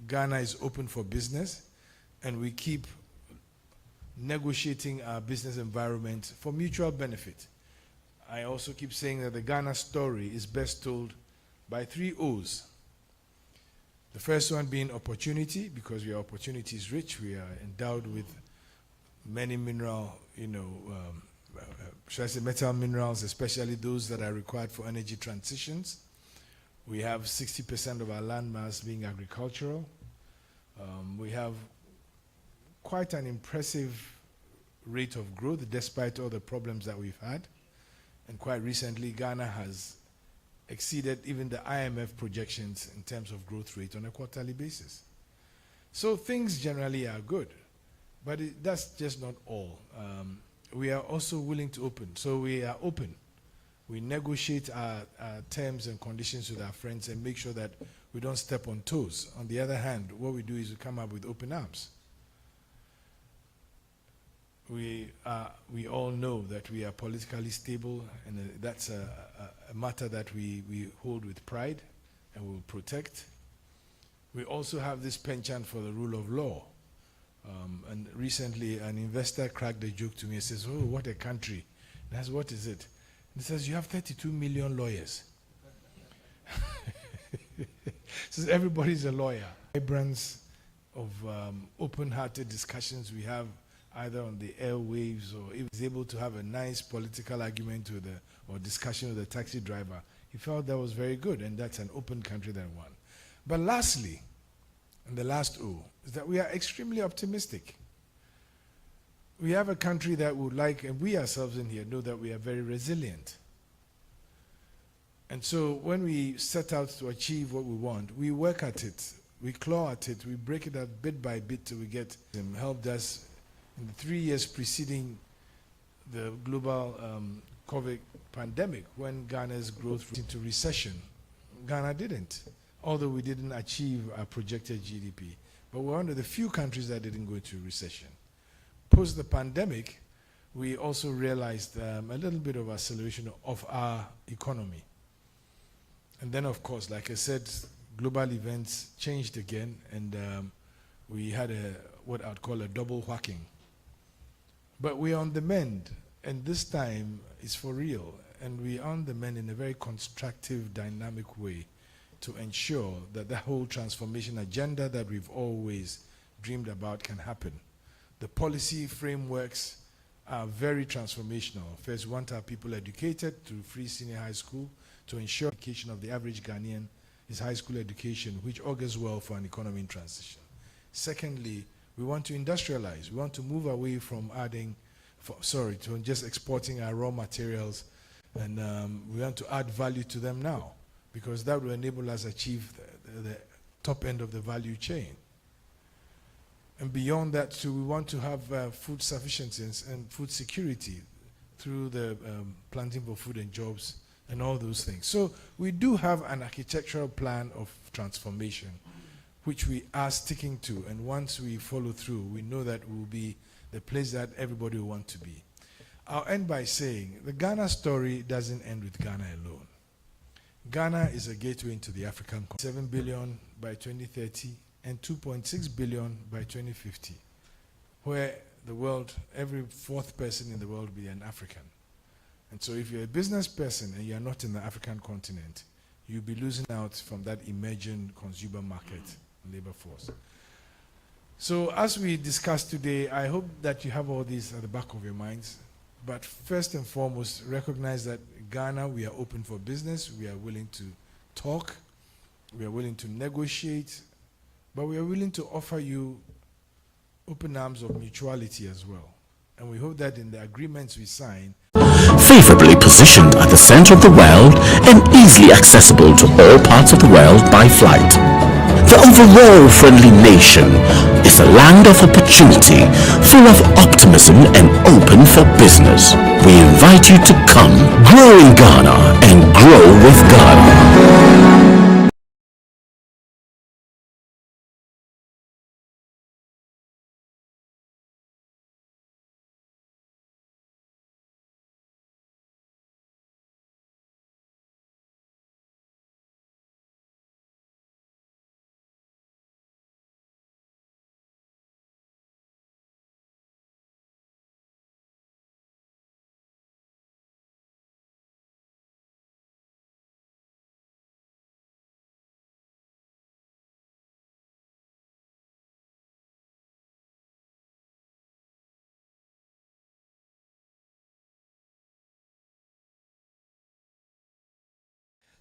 Ghana is open for business, and we keep negotiating our business environment for mutual benefit. I also keep saying that the Ghana story is best told by 3 O's. The first one being opportunity, because we are opportunities rich. We are endowed with many mineral, should I say metal minerals, especially those that are required for energy transitions. We have 60% of our land mass being agricultural. We have quite an impressive rate of growth despite all the problems that we've had. And quite recently, Ghana has exceeded even the IMF projections in terms of growth rate on a quarterly basis. So things generally are good, but that's just not all. We are also willing to open. So we are open. We negotiate our terms and conditions with our friends and make sure that we don't step on toes. On the other hand, what we do is we come up with open arms. We all know that we are politically stable, and that's a matter that we hold with pride and will protect. We also have this penchant for the rule of law. And recently, an investor cracked a joke to me and says, "Oh, what a country." And I said, "What is it?" And he says, "You have 32 million lawyers." Says everybody's a lawyer. Vibrance of open-hearted discussions we have either on the airwaves, or if he's able to have a nice political argument with or discussion with a taxi driver, he felt that was very good, and that's an open country that won. But lastly, and the last O, is that we are extremely optimistic. We have a country that would like, and we ourselves in here know that we are very resilient. And so when we set out to achieve what we want, we work at it, we claw at it, we break it up bit by bit till we get them. Helped us in the 3 years preceding the global COVID pandemic, when Ghana's growth went into recession. Ghana didn't, although we didn't achieve our projected GDP. But we're one of the few countries that didn't go into recession. Post the pandemic, we also realized a little bit of acceleration of our economy. And then, of course, like I said, global events changed again, and we had what I'd call a double whacking. But we're on the mend, and this time it's for real, and we're on the mend in a very constructive, dynamic way to ensure that the whole transformation agenda that we've always dreamed about can happen. The policy frameworks are very transformational. First, we want our people educated through free senior high school to ensure education of the average Ghanaian is high school education, which augurs well for an economy in transition. Secondly, we want to industrialize. We want to move away from to just exporting our raw materials, and we want to add value to them now, because that will enable us to achieve the top end of the value chain. And beyond that, too, we want to have food sufficiency and food security through the planting for food and jobs and all those things. So we do have an architectural plan of transformation, which we are sticking to. And once we follow through, we know that we'll be the place that everybody will want to be. I'll end by saying the Ghana story doesn't end with Ghana alone. Ghana is a gateway into the African continent. 7 billion by 2030 and 2.6 billion by 2050, where the world, every fourth person in the world will be an African. And so if you're a business person and you're not in the African continent, you'll be losing out from that emerging consumer market labor force. So as we discussed today, I hope that you have all these at the back of your minds. But first and foremost, recognize that Ghana, we are open for business. We are willing to talk. We are willing to negotiate. But we are willing to offer you open arms of mutuality as well. And we hope that in the agreements we sign, favorably positioned at the center of the world and easily accessible to all parts of the world by flight. The overall friendly nation is a land of opportunity, full of optimism and open for business. We invite you to come, grow in Ghana and grow with Ghana.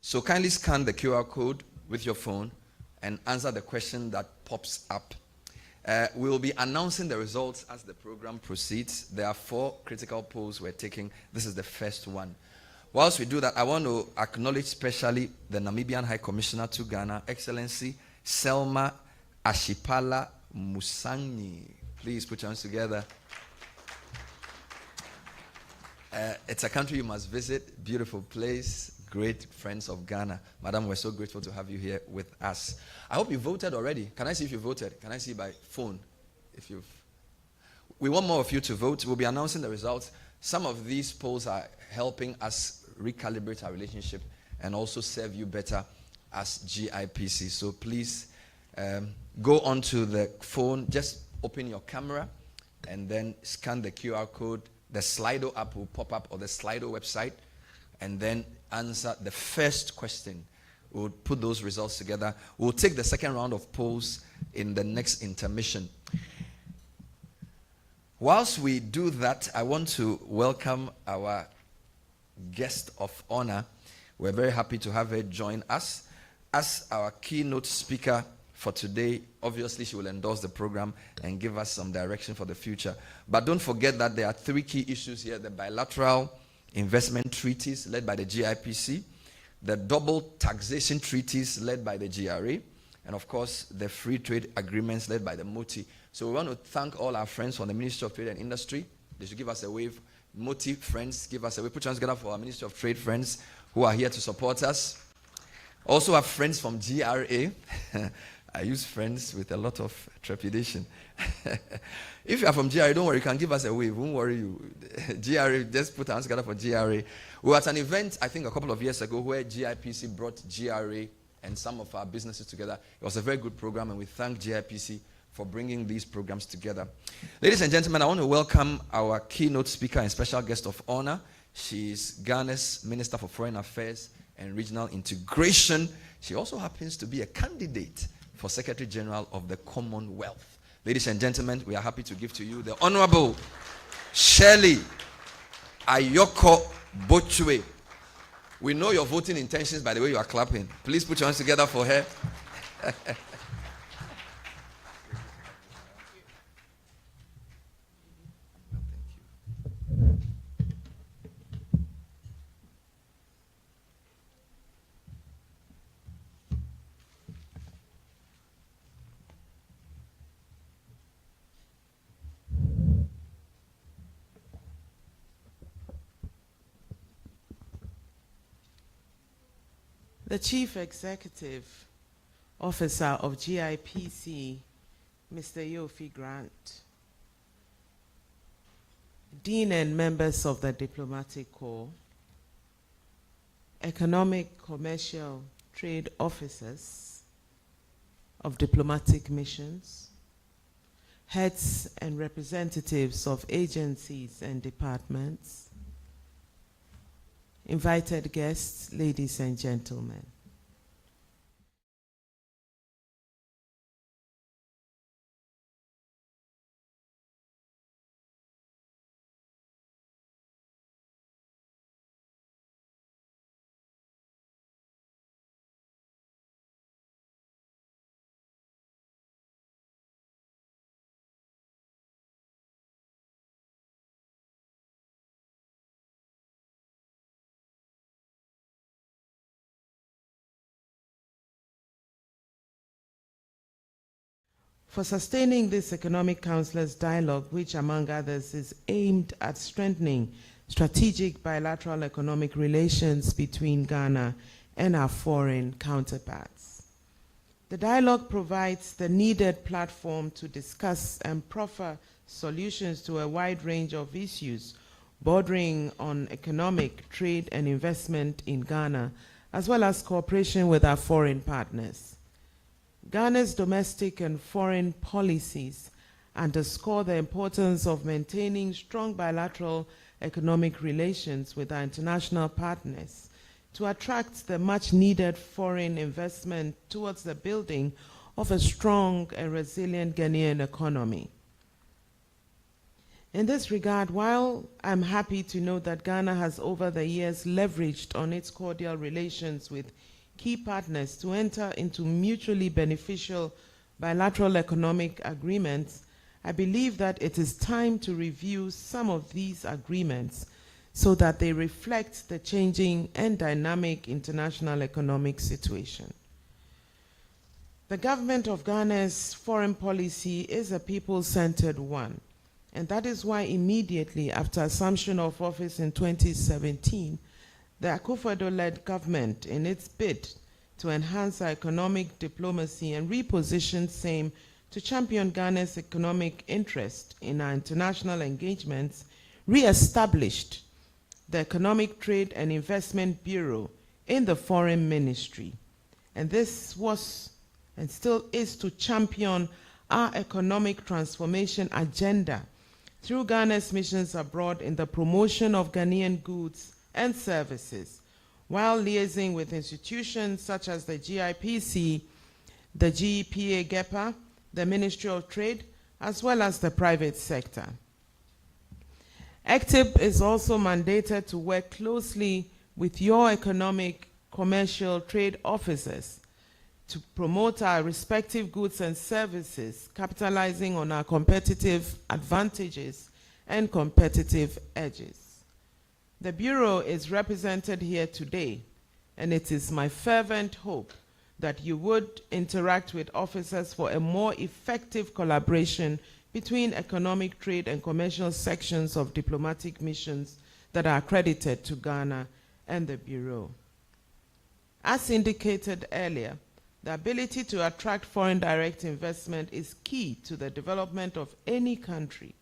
So kindly scan the QR code with your phone and answer the question that pops up. We will be announcing the results as the program proceeds. There are 4 critical polls we're taking. This is the first one. Whilst we do that, I want to acknowledge specially the Namibian High Commissioner to Ghana, Excellency Selma Ashipala Musanyi. Please put your hands together. It's a country you must visit. Beautiful place. Great friends of Ghana. Madam, we're so grateful to have you here with us. I hope you voted already. Can I see if you voted? Can I see by phone? We want more of you to vote. We'll be announcing the results. Some of these polls are helping us recalibrate our relationship and also serve you better as GIPC. So please go onto the phone, just open your camera and then scan the QR code. The Slido app will pop up, or the Slido website, and then answer the first question. We'll put those results together. We'll take the second round of polls in the next intermission. Whilst we do that, I want to welcome our guest of honor. We're very happy to have her join us as our keynote speaker for today. Obviously, she will endorse the program and give us some direction for the future. But don't forget that there are 3 key issues here: the bilateral investment treaties led by the GIPC, the double taxation treaties led by the GRA, and of course the free trade agreements led by the MOTI. So we want to thank all our friends from the Ministry of Trade and Industry. They should give us a wave. MOTI friends, give us a wave. Put your hands together for our Ministry of Trade friends who are here to support us. Also our friends from GRA. I use friends with a lot of trepidation. If you are from GRA, don't worry, you can give us a wave. Won't worry you. GRA, just put our hands together for GRA. We were at an event, I think a couple of years ago, where GIPC brought GRA and some of our businesses together. It was a very good program, and we thank GIPC for bringing these programs together. Ladies and gentlemen, I want to welcome our keynote speaker and special guest of honor. She is Ghana's Minister for Foreign Affairs and Regional Integration. She also happens to be a candidate for Secretary General of the Commonwealth. Ladies and gentlemen, we are happy to give to you the Honorable Shirley Ayoko Bochwe. We know your voting intentions by the way you are clapping. Please put your hands together for her. The Chief Executive Officer of GIPC, Mr. Yofi Grant, Dean and members of the Diplomatic Corps, Economic, Commercial, Trade Officers of diplomatic missions, heads and representatives of agencies and departments, invited guests, ladies and gentlemen. For sustaining this Economic Counsellors Dialogue, which among others is aimed at strengthening strategic bilateral economic relations between Ghana and our foreign counterparts. The dialogue provides the needed platform to discuss and proffer solutions to a wide range of issues bordering on economic, trade and investment in Ghana, as well as cooperation with our foreign partners. Ghana's domestic and foreign policies underscore the importance of maintaining strong bilateral economic relations with our international partners to attract the much-needed foreign investment towards the building of a strong and resilient Ghanaian economy. In this regard, while I'm happy to note that Ghana has over the years leveraged on its cordial relations with key partners to enter into mutually beneficial bilateral economic agreements, I believe that it is time to review some of these agreements so that they reflect the changing and dynamic international economic situation. The government of Ghana's foreign policy is a people-centered one, and that is why immediately after assumption of office in 2017, the Akufo-Addo-led government, in its bid to enhance our economic diplomacy and reposition same to champion Ghana's economic interest in our international engagements, re-established the Economic Trade and Investment Bureau in the Foreign Ministry. And this was and still is to champion our economic transformation agenda through Ghana's missions abroad in the promotion of Ghanaian goods and services, while liaising with institutions such as the GIPC, the GEPA, the Ministry of Trade, as well as the private sector. ECTIB is also mandated to work closely with your economic, commercial, trade officers to promote our respective goods and services, capitalizing on our competitive advantages and competitive edges. The Bureau is represented here today, and it is my fervent hope that you would interact with officers for a more effective collaboration between economic, trade, and commercial sections of diplomatic missions that are accredited to Ghana and the Bureau. As indicated earlier, the ability to attract foreign direct investment is key to the development of any country,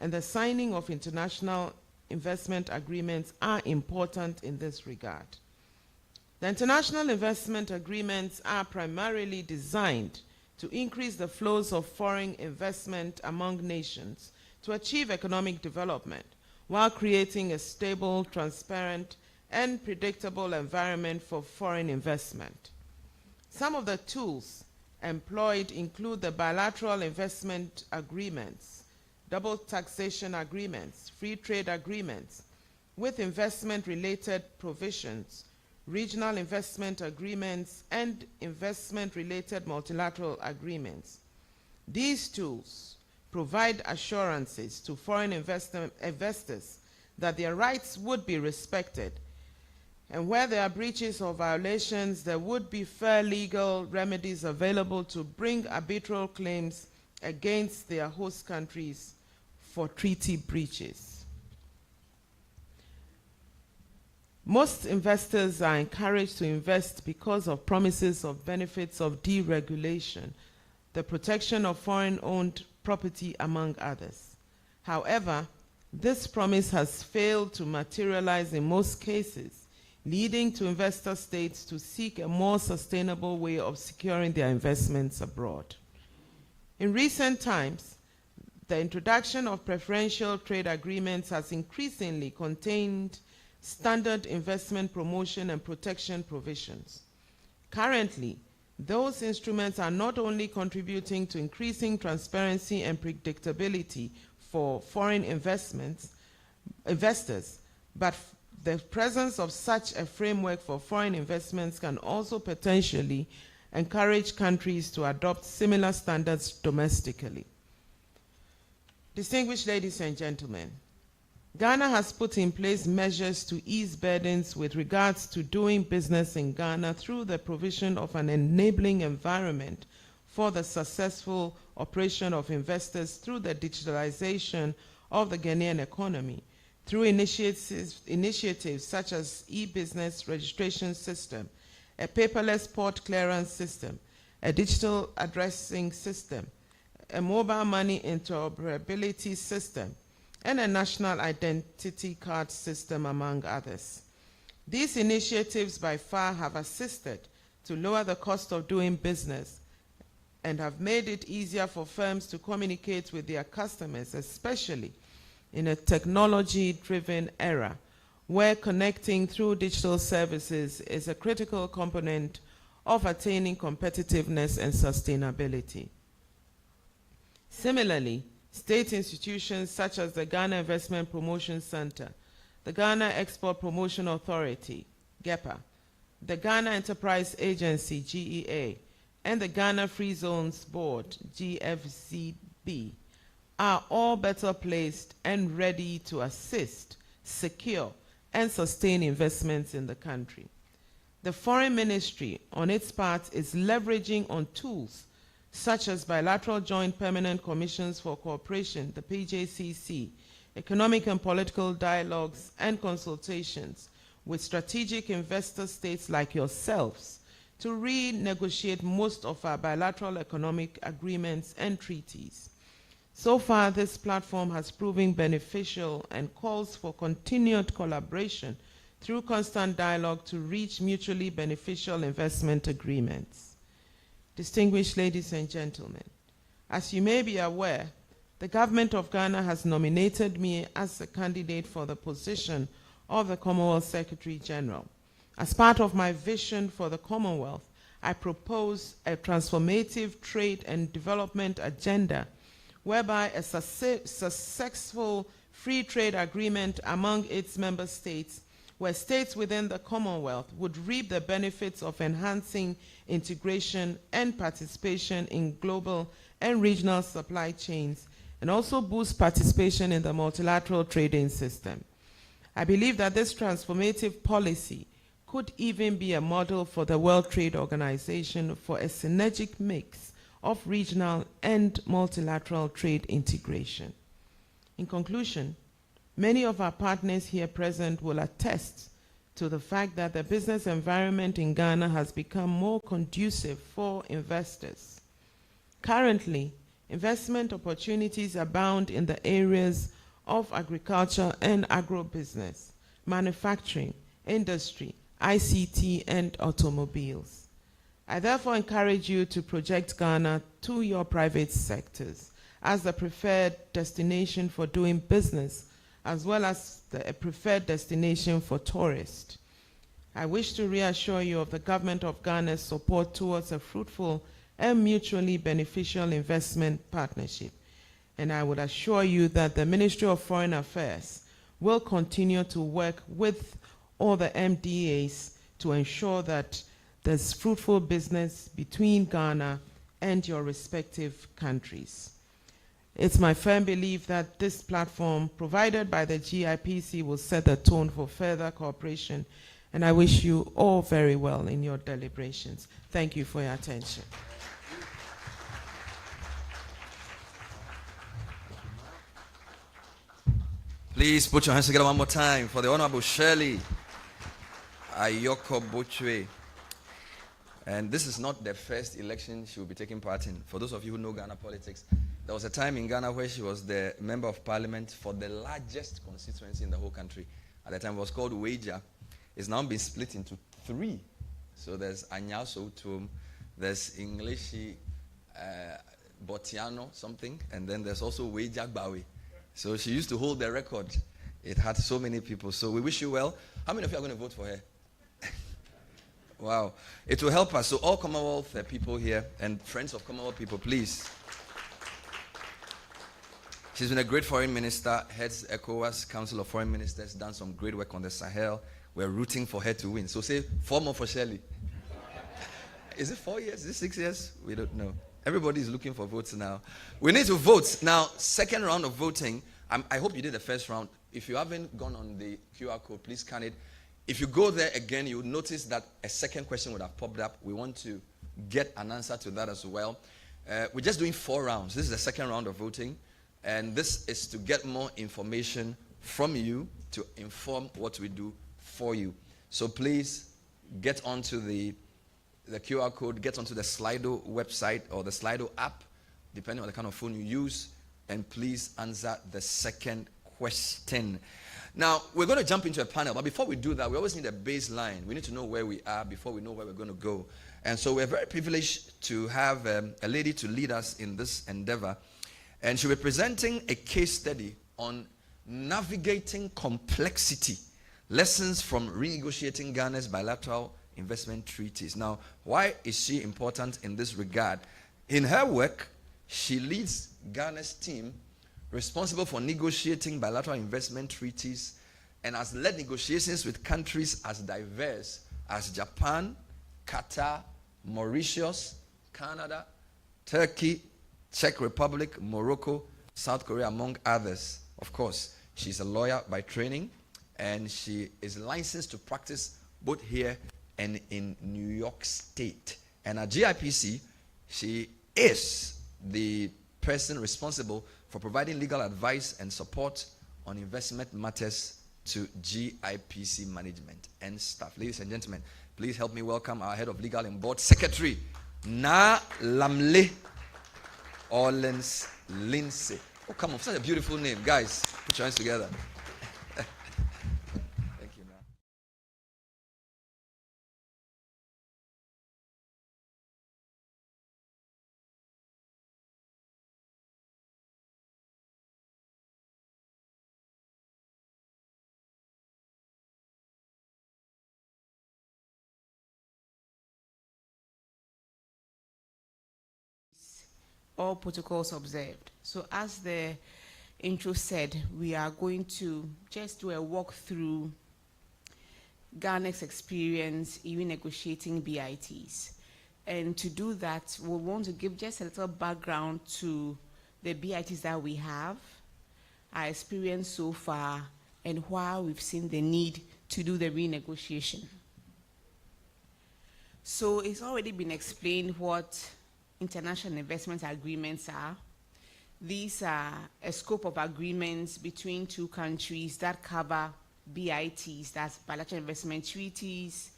and the signing of international investment agreements are important in this regard. The international investment agreements are primarily designed to increase the flows of foreign investment among nations to achieve economic development while creating a stable, transparent, and predictable environment for foreign investment. Some of the tools employed include the bilateral investment agreements, double taxation agreements, free trade agreements with investment-related provisions, regional investment agreements, and investment-related multilateral agreements. These tools provide assurances to foreign investors that their rights would be respected, and where there are breaches or violations, there would be fair legal remedies available to bring arbitral claims against their host countries for treaty breaches. Most investors are encouraged to invest because of promises of benefits of deregulation, the protection of foreign-owned property, among others. However, this promise has failed to materialize in most cases, leading to investor states to seek a more sustainable way of securing their investments abroad. In recent times, the introduction of preferential trade agreements has increasingly contained standard investment promotion and protection provisions. Currently, those instruments are not only contributing to increasing transparency and predictability for foreign investors, but the presence of such a framework for foreign investments can also potentially encourage countries to adopt similar standards domestically. Distinguished ladies and gentlemen, Ghana has put in place measures to ease burdens with regards to doing business in Ghana through the provision of an enabling environment for the successful operation of investors through the digitalization of the Ghanaian economy, through initiatives such as e-business registration system, a paperless port clearance system, a digital addressing system, a mobile money interoperability system, and a national identity card system, among others. These initiatives by far have assisted to lower the cost of doing business and have made it easier for firms to communicate with their customers, especially in a technology-driven era where connecting through digital services is a critical component of attaining competitiveness and sustainability. Similarly, state institutions such as the Ghana Investment Promotion Center, the Ghana Export Promotion Authority, GEPA, the Ghana Enterprise Agency, GEA, and the Ghana Free Zones Board, GFZB, are all better placed and ready to assist, secure, and sustain investments in the country. The Foreign Ministry, on its part, is leveraging on tools such as bilateral joint permanent commissions for cooperation, the PJCC, economic and political dialogues and consultations with strategic investor states like yourselves to renegotiate most of our bilateral economic agreements and treaties. So far, this platform has proven beneficial and calls for continued collaboration through constant dialogue to reach mutually beneficial investment agreements. Distinguished ladies and gentlemen, as you may be aware, the government of Ghana has nominated me as a candidate for the position of the Commonwealth Secretary General. As part of my vision for the Commonwealth, I propose a transformative trade and development agenda whereby a successful free trade agreement among its member states, where states within the Commonwealth would reap the benefits of enhancing integration and participation in global and regional supply chains, and also boost participation in the multilateral trading system. I believe that this transformative policy could even be a model for the World Trade Organization for a synergic mix of regional and multilateral trade integration. In conclusion, many of our partners here present will attest to the fact that the business environment in Ghana has become more conducive for investors. Currently, investment opportunities abound in the areas of agriculture and agribusiness, manufacturing, industry, ICT, and automobiles. I therefore encourage you to project Ghana to your private sectors as the preferred destination for doing business, as well as a preferred destination for tourists. I wish to reassure you of the government of Ghana's support towards a fruitful and mutually beneficial investment partnership. And I would assure you that the Ministry of Foreign Affairs will continue to work with all the MDAs to ensure that there's fruitful business between Ghana and your respective countries. It's my firm belief that this platform provided by the GIPC will set the tone for further cooperation, and I wish you all very well in your deliberations. Thank you for your attention. Please put your hands together one more time for the Honorable Shirley Ayoko Bochwe. And this is not the first election she will be taking part in. For those of you who know Ghana politics, there was a time in Ghana where she was the member of parliament for the largest constituency in the whole country. At the time, it was called Wager. It's now been split into 3. So there's Anyaso Tum, there's Englishi Botiano something, and then there's also Wager Bawe. So she used to hold the record. It had so many people. So we wish you well. How many of you are going to vote for her? Wow. It will help us. So all Commonwealth people here and friends of Commonwealth people, please. She's been a great foreign minister, heads ECOWAS, Council of Foreign Ministers, done some great work on the Sahel. We're rooting for her to win. So say 4 more for Shirley. Is it 4 years? Is it 6 years? We don't know. Everybody is looking for votes now. We need to vote. Now, second round of voting. I hope you did the first round. If you haven't gone on the QR code, please scan it. If you go there again, you'll notice that a second question would have popped up. We want to get an answer to that as well. We're just doing 4 rounds. This is the second round of voting. And this is to get more information from you to inform what we do for you. So please get onto the QR code, get onto the Slido website or the Slido app, depending on the kind of phone you use, and please answer the second question. Now, we're going to jump into a panel, but before we do that, we always need a baseline. We need to know where we are before we know where we're going to go. And so we're very privileged to have a lady to lead us in this endeavor. And she'll be presenting a case study on navigating complexity, lessons from renegotiating Ghana's bilateral investment treaties. Now, why is she important in this regard? In her work, she leads Ghana's team responsible for negotiating bilateral investment treaties and has led negotiations with countries as diverse as Japan, Qatar, Mauritius, Canada, Turkey, Czech Republic, Morocco, South Korea, among others. Of course, she's a lawyer by training, and she is licensed to practice both here and in New York State. And at GIPC, she is the person responsible for providing legal advice and support on investment matters to GIPC management and staff. Ladies and gentlemen, please help me welcome our head of legal and board secretary, Na Lamle Orleans Lindsay. Oh, come on, such a beautiful name. Guys, put your hands together. Thank you, Na. All protocols observed. So as the intro said, we are going to just do a walk through Ghana's experience in renegotiating BITs. And to do that, we want to give just a little background to the BITs that we have, our experience so far, and why we've seen the need to do the renegotiation. So it's already been explained what international investment agreements are. These are a scope of agreements between 2 countries that cover BITs, that's bilateral investment treaties,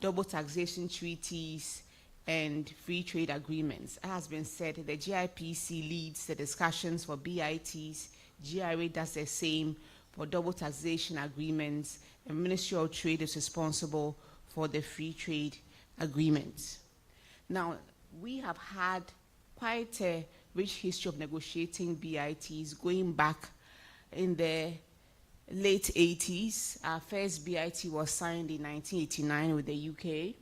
double taxation treaties, and free trade agreements. As has been said, the GIPC leads the discussions for BITs, GRA does the same for double taxation agreements, and Ministry of Trade is responsible for the free trade agreement. Now, we have had quite a rich history of negotiating BITs going back in the late 80s. Our first BIT was signed in 1989 with the UK,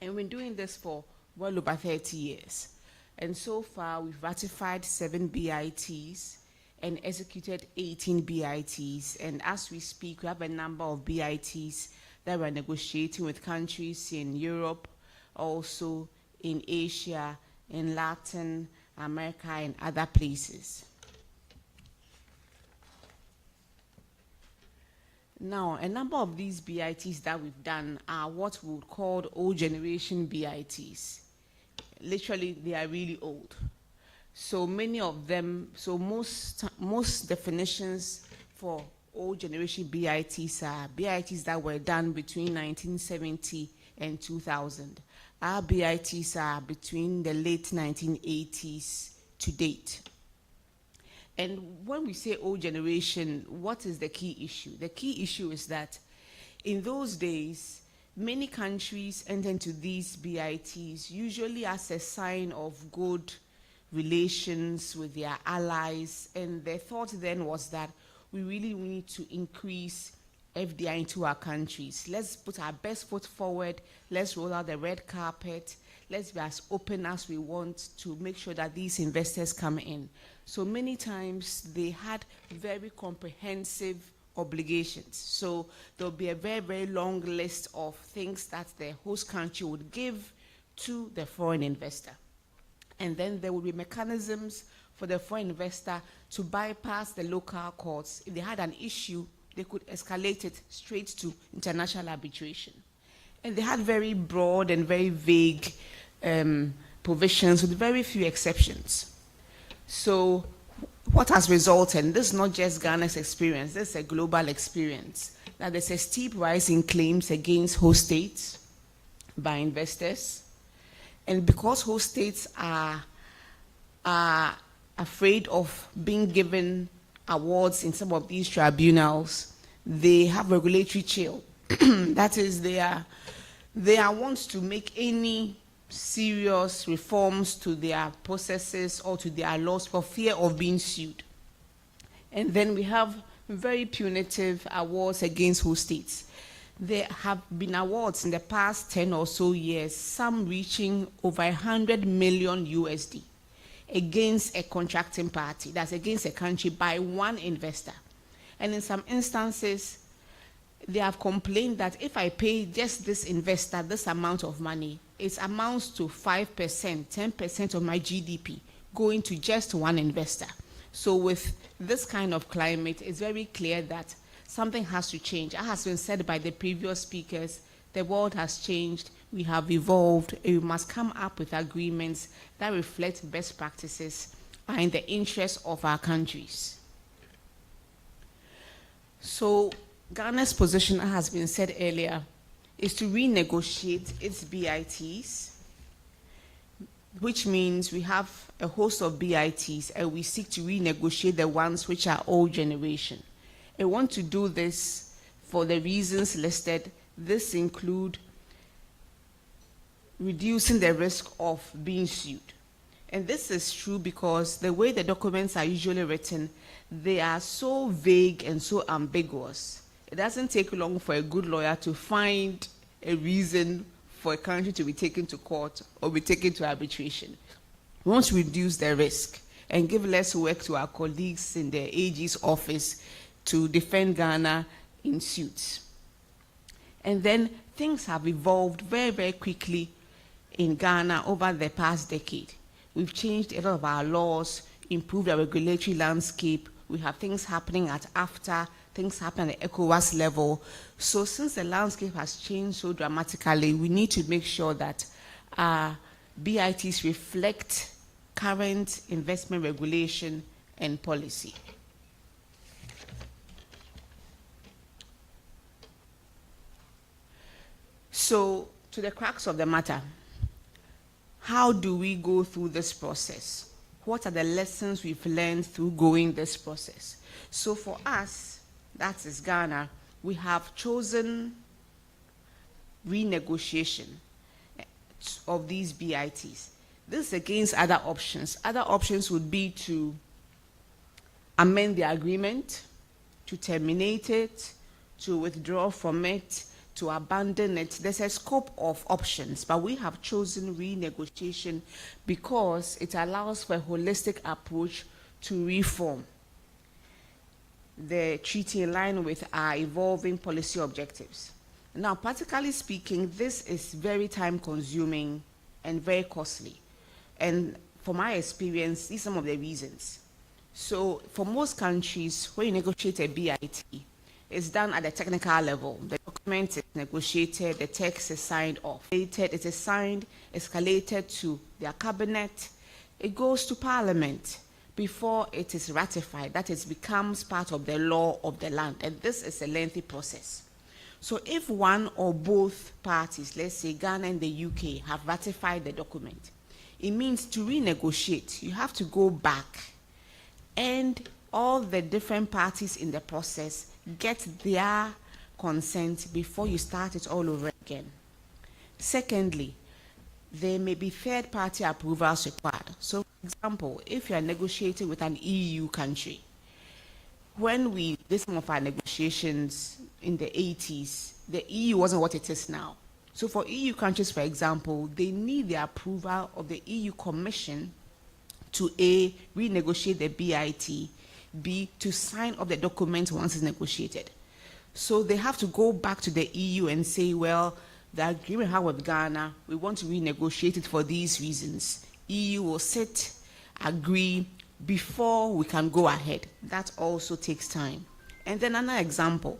and we've been doing this for well over 30 years. And so far, we've ratified 7 BITs and executed 18 BITs. And as we speak, we have a number of BITs that we're negotiating with countries in Europe, also in Asia, in Latin America, and other places. Now, a number of these BITs that we've done are what we would call old generation BITs. Literally, they are really old. So many of them, so most definitions for old generation BITs are BITs that were done between 1970 and 2000. Our BITs are between the late 1980s to date. And when we say old generation, what is the key issue? The key issue is that in those days, many countries enter into these BITs usually as a sign of good relations with their allies, and the thought then was that we really need to increase FDI into our countries. Let's put our best foot forward, let's roll out the red carpet, let's be as open as we want to make sure that these investors come in. So many times they had very comprehensive obligations. So there'll be a very, very long list of things that the host country would give to the foreign investor. And then there will be mechanisms for the foreign investor to bypass the local courts. If they had an issue, they could escalate it straight to international arbitration. And they had very broad and very vague provisions with very few exceptions. So what has resulted, and this is not just Ghana's experience, this is a global experience, that there's a steep rise in claims against host states by investors. And because host states are afraid of being given awards in some of these tribunals, they have regulatory chill. That is, they are want to make any serious reforms to their processes or to their laws for fear of being sued. And then we have very punitive awards against host states. There have been awards in the past 10 or so years, some reaching over 100 million USD against a contracting party, that's against a country, by one investor. And in some instances, they have complained that if I pay just this investor this amount of money, it amounts to 5%, 10% of my GDP going to just one investor. So with this kind of climate, it's very clear that something has to change. As has been said by the previous speakers, the world has changed, we have evolved, and we must come up with agreements that reflect best practices and in the interest of our countries. So Ghana's position, as has been said earlier, is to renegotiate its BITs, which means we have a host of BITs and we seek to renegotiate the ones which are old generation. I want to do this for the reasons listed. This include reducing the risk of being sued. And this is true because the way the documents are usually written, they are so vague and so ambiguous. It doesn't take long for a good lawyer to find a reason for a country to be taken to court or be taken to arbitration. We want to reduce the risk and give less work to our colleagues in the AG's office to defend Ghana in suits. And then things have evolved very, very quickly in Ghana over the past decade. We've changed a lot of our laws, improved our regulatory landscape. We have things happening at AFTA, things happen at the ECOWAS level. So since the landscape has changed so dramatically, we need to make sure that our BITs reflect current investment regulation and policy. So, to the crux of the matter, how do we go through this process? What are the lessons we've learned through going this process? So for us, that is Ghana, we have chosen renegotiation of these BITs. This is against other options. Other options would be to amend the agreement, to terminate it, to withdraw from it, to abandon it. There's a scope of options, but we have chosen renegotiation because it allows for a holistic approach to reform the treaty in line with our evolving policy objectives. Now, practically speaking, this is very time-consuming and very costly. And from my experience, these are some of the reasons. So, for most countries, when you negotiate a BIT, it's done at the technical level. The document is negotiated, the text is signed off. It is signed, escalated to their cabinet, it goes to Parliament before it is ratified. That is, becomes part of the law of the land. And this is a lengthy process. So if one or both parties, let's say Ghana and the UK, have ratified the document, it means to renegotiate, you have to go back and all the different parties in the process get their consent before you start it all over again. Secondly, there may be third-party approvals required. So, for example, if you are negotiating with an EU country, when we did some of our negotiations in the 80s, the EU wasn't what it is now. So for EU countries, for example, they need the approval of the EU Commission to A, renegotiate the BIT, B, to sign up the document once it's negotiated. So they have to go back to the EU and say, well, the agreement we have with Ghana, we want to renegotiate it for these reasons. EU will sit, agree, before we can go ahead. That also takes time. And then another example,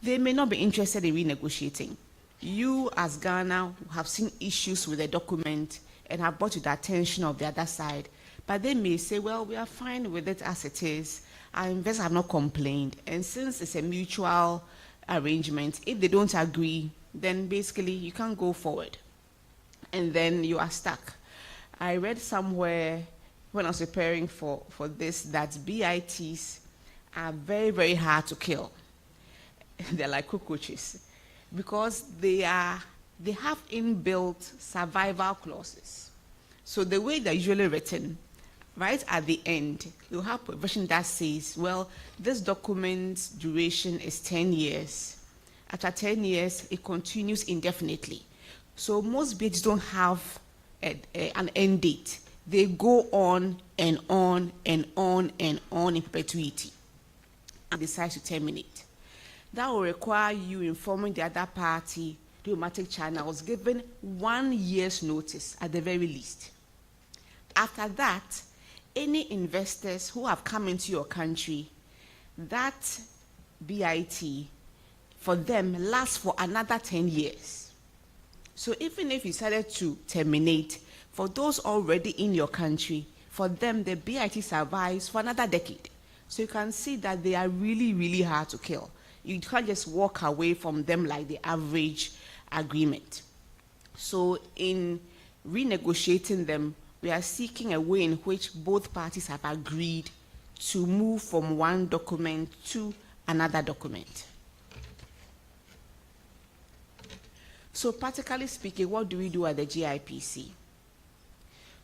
they may not be interested in renegotiating. You, as Ghana, have seen issues with the document and have brought to the attention of the other side, but they may say, well, we are fine with it as it is. Our investors have not complained. And since it's a mutual arrangement, if they don't agree, then basically you can't go forward. And then you are stuck. I read somewhere when I was preparing for this that BITs are very, very hard to kill. They're like cockroaches because they have inbuilt survival clauses. So the way they're usually written, right at the end, you'll have a provision that says, well, this document's duration is 10 years. After 10 years, it continues indefinitely. So most BITs don't have an end date. They go on and on and on and on in perpetuity and decide to terminate. That will require you informing the other party, diplomatic channels, given 1 year's notice at the very least. After that, any investors who have come into your country, that BIT for them lasts for another 10 years. So even if you decided to terminate, for those already in your country, for them the BIT survives for another decade. So you can see that they are really, really hard to kill. You can't just walk away from them like the average agreement. So in renegotiating them, we are seeking a way in which both parties have agreed to move from one document to another document. So practically speaking, what do we do at the GIPC?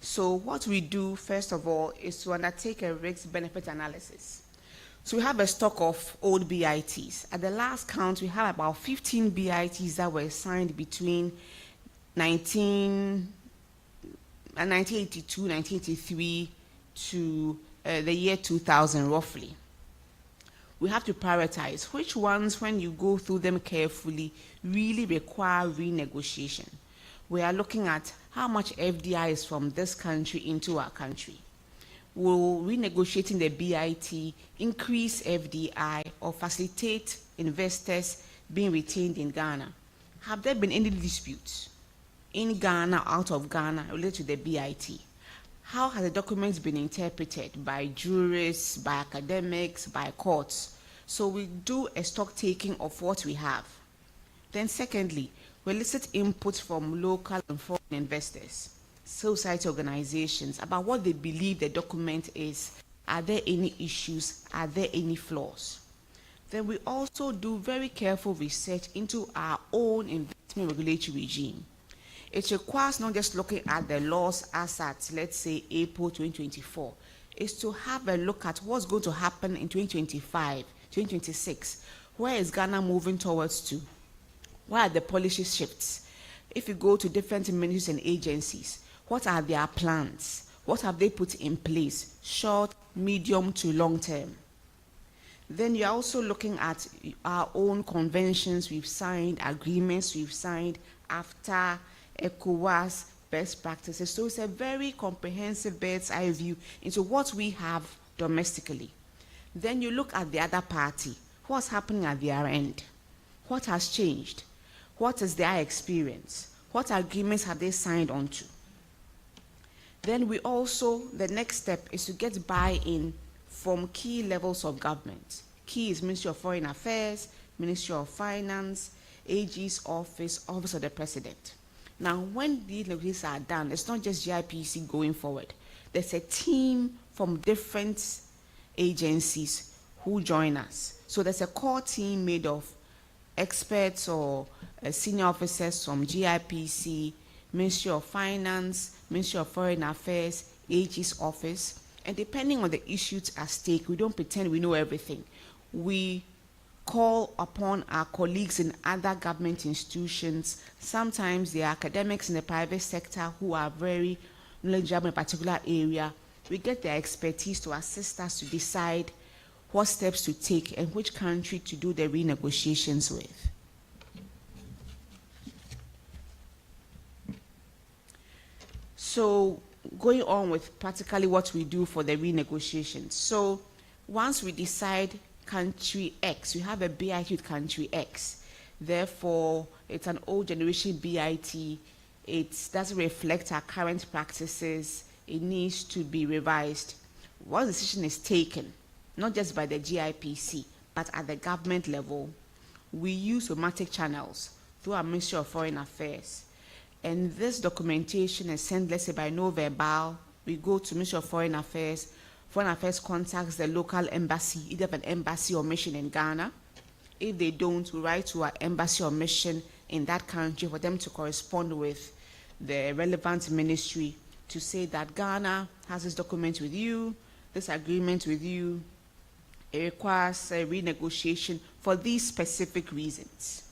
So what we do, first of all, is to undertake a risk-benefit analysis. So we have a stock of old BITs. At the last count, we have about 15 BITs that were signed between 1982, 1983 to the year 2000, roughly. We have to prioritize which ones, when you go through them carefully, really require renegotiation. We are looking at how much FDI is from this country into our country. Will renegotiating the BIT increase FDI or facilitate investors being retained in Ghana? Have there been any disputes in Ghana, out of Ghana, related to the BIT? How has the documents been interpreted by jurists, by academics, by courts? So we do a stock taking of what we have. Then secondly, we elicit input from local and foreign investors, society organizations, about what they believe the document is. Are there any issues? Are there any flaws? Then we also do very careful research into our own investment new regulatory regime. It requires not just looking at the laws as at, let's say, April 2024. It's to have a look at what's going to happen in 2025, 2026. Where is Ghana moving towards to? What are the policy shifts? If you go to different ministries and agencies, what are their plans? What have they put in place, short, medium to long term? Then you're also looking at our own conventions we've signed, agreements we've signed after ECOWAS, best practices. So it's a very comprehensive bird's eye view into what we have domestically. Then you look at the other party. What's happening at their end? What has changed? What is their experience? What agreements have they signed on to? Then we also, the next step is to get buy-in from key levels of government. Key is Ministry of Foreign Affairs, Ministry of Finance, AG's office, Office of the President. Now, when these negotiations are done, it's not just GIPC going forward. There's a team from different agencies who join us. So there's a core team made of experts or senior officers from GIPC, Ministry of Finance, Ministry of Foreign Affairs, AG's office. And depending on the issues at stake, we don't pretend we know everything. We call upon our colleagues in other government institutions. Sometimes they are academics in the private sector who are very knowledgeable in a particular area. We get their expertise to assist us to decide what steps to take and which country to do the renegotiations with. So going on with practically what we do for the renegotiations. So once we decide country X, we have a BIT with country X. Therefore, it's an old generation BIT. It doesn't reflect our current practices. It needs to be revised. Once the decision is taken, not just by the GIPC, but at the government level, we use diplomatic channels through our Ministry of Foreign Affairs. And this documentation is sent, let's say, by no verbal. We go to Ministry of Foreign Affairs. Foreign Affairs contacts the local embassy, either an embassy or mission in Ghana. If they don't, we write to our embassy or mission in that country for them to correspond with the relevant ministry to say that Ghana has this document with you, this agreement with you. It requires a renegotiation for these specific reasons.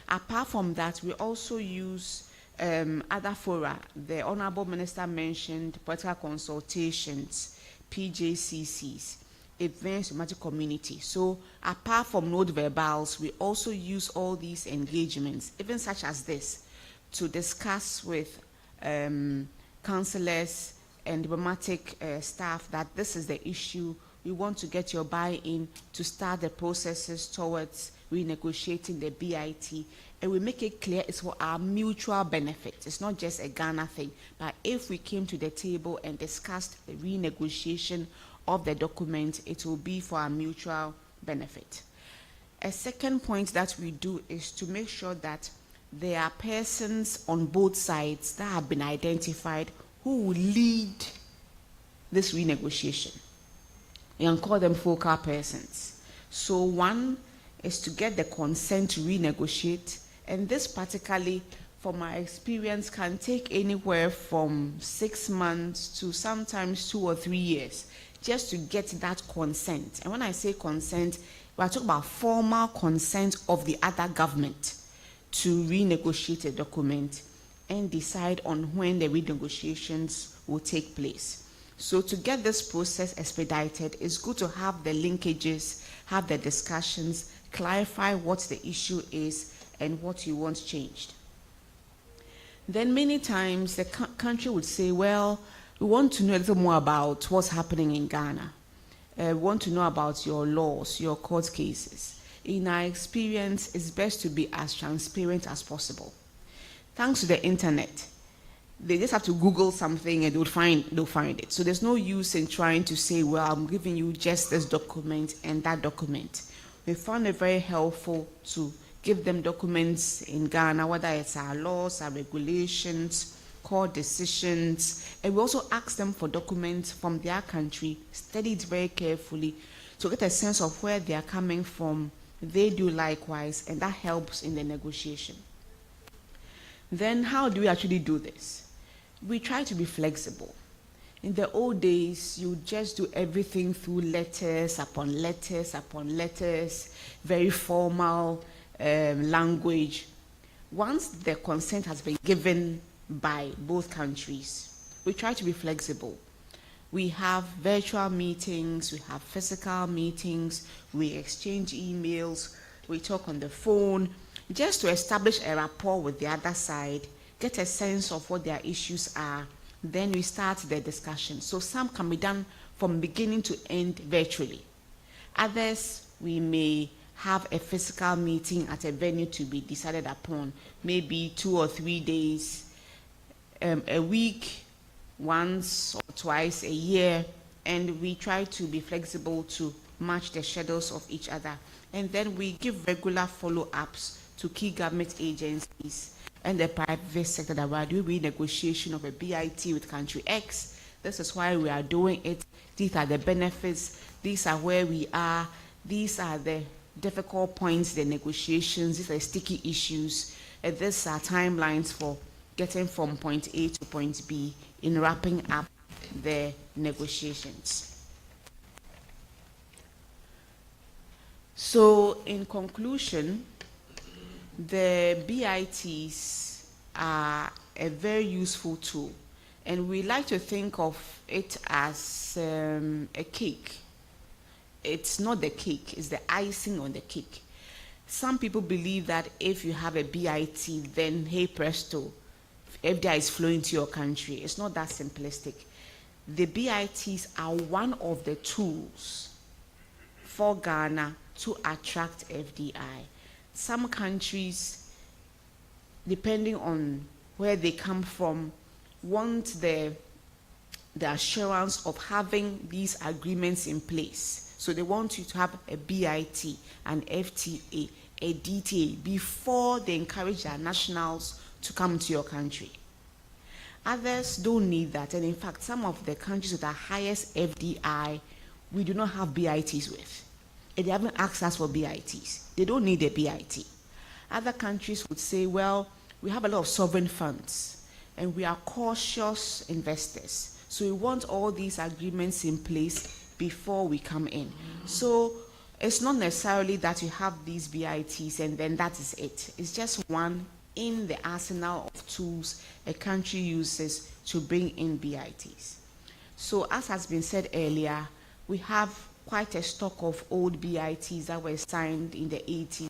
Apart from that, we also use other fora. The Honorable Minister mentioned political consultations, PJCCs, events, diplomatic community. So apart from note verbals, we also use all these engagements, even such as this, to discuss with councillors and diplomatic staff that this is the issue. We want to get your buy-in to start the processes towards renegotiating the BIT. And we make it clear it's for our mutual benefit. It's not just a Ghana thing. But if we came to the table and discussed the renegotiation of the document, it will be for our mutual benefit. A second point that we do is to make sure that there are persons on both sides that have been identified who will lead this renegotiation. You can call them focal persons. So one is to get the consent to renegotiate, and this particularly, from my experience, can take anywhere from 6 months to sometimes 2 or 3 years just to get that consent. And when I say consent, we're talking about formal consent of the other government to renegotiate a document and decide on when the renegotiations will take place. So to get this process expedited, it's good to have the linkages, have the discussions, clarify what the issue is and what you want changed. Then many times the country would say, well, we want to know a little more about what's happening in Ghana. We want to know about your laws, your court cases. In our experience, it's best to be as transparent as possible. Thanks to the internet, they just have to Google something and they'll find it. So there's no use in trying to say, well, I'm giving you just this document and that document. We found it very helpful to give them documents in Ghana, whether it's our laws, our regulations, court decisions, and we also ask them for documents from their country, study it very carefully to get a sense of where they are coming from. They do likewise, and that helps in the negotiation. Then how do we actually do this? We try to be flexible. In the old days, you just do everything through letters upon letters upon letters, very formal language. Once the consent has been given by both countries, we try to be flexible. We have virtual meetings, we have physical meetings, we exchange emails, we talk on the phone, just to establish a rapport with the other side, get a sense of what their issues are, then we start the discussion. So some can be done from beginning to end virtually. Others, we may have a physical meeting at a venue to be decided upon, maybe 2 or 3 days, a week, once or twice a year, and we try to be flexible to match the schedules of each other. And then we give regular follow-ups to key government agencies and the private sector that we are doing renegotiation of a BIT with country X. This is why we are doing it. These are the benefits. These are where we are. These are the difficult points, the negotiations. These are the sticky issues. And these are timelines for getting from point A to point B in wrapping up the negotiations. So in conclusion, the BITs are a very useful tool, and we like to think of it as a cake. It's not the cake, it's the icing on the cake. Some people believe that if you have a BIT, then hey presto, FDI is flowing to your country. It's not that simplistic. The BITs are one of the tools for Ghana to attract FDI. Some countries, depending on where they come from, want the assurance of having these agreements in place. So they want you to have a BIT, an FTA, a DTA before they encourage their nationals to come to your country. Others don't need that, and in fact, some of the countries with the highest FDI, we do not have BITs with. And they haven't asked us for BITs. They don't need a BIT. Other countries would say, well, we have a lot of sovereign funds, and we are cautious investors. So we want all these agreements in place before we come in. So it's not necessarily that you have these BITs and then that is it. It's just one in the arsenal of tools a country uses to bring in BITs. So as has been said earlier, we have quite a stock of old BITs that were signed in the 80s.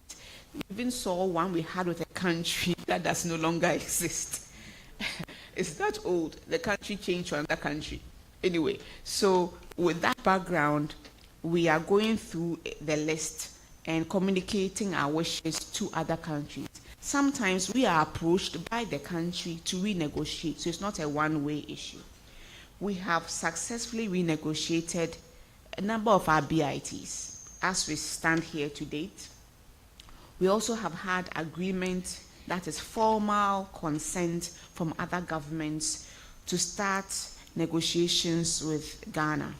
We even saw one we had with a country that does no longer exist. It's that old. The country changed to another country. Anyway, so with that background, we are going through the list and communicating our wishes to other countries. Sometimes we are approached by the country to renegotiate, so it's not a one-way issue. We have successfully renegotiated a number of our BITs as we stand here to date. We also have had agreement, that is formal consent from other governments to start negotiations with Ghana.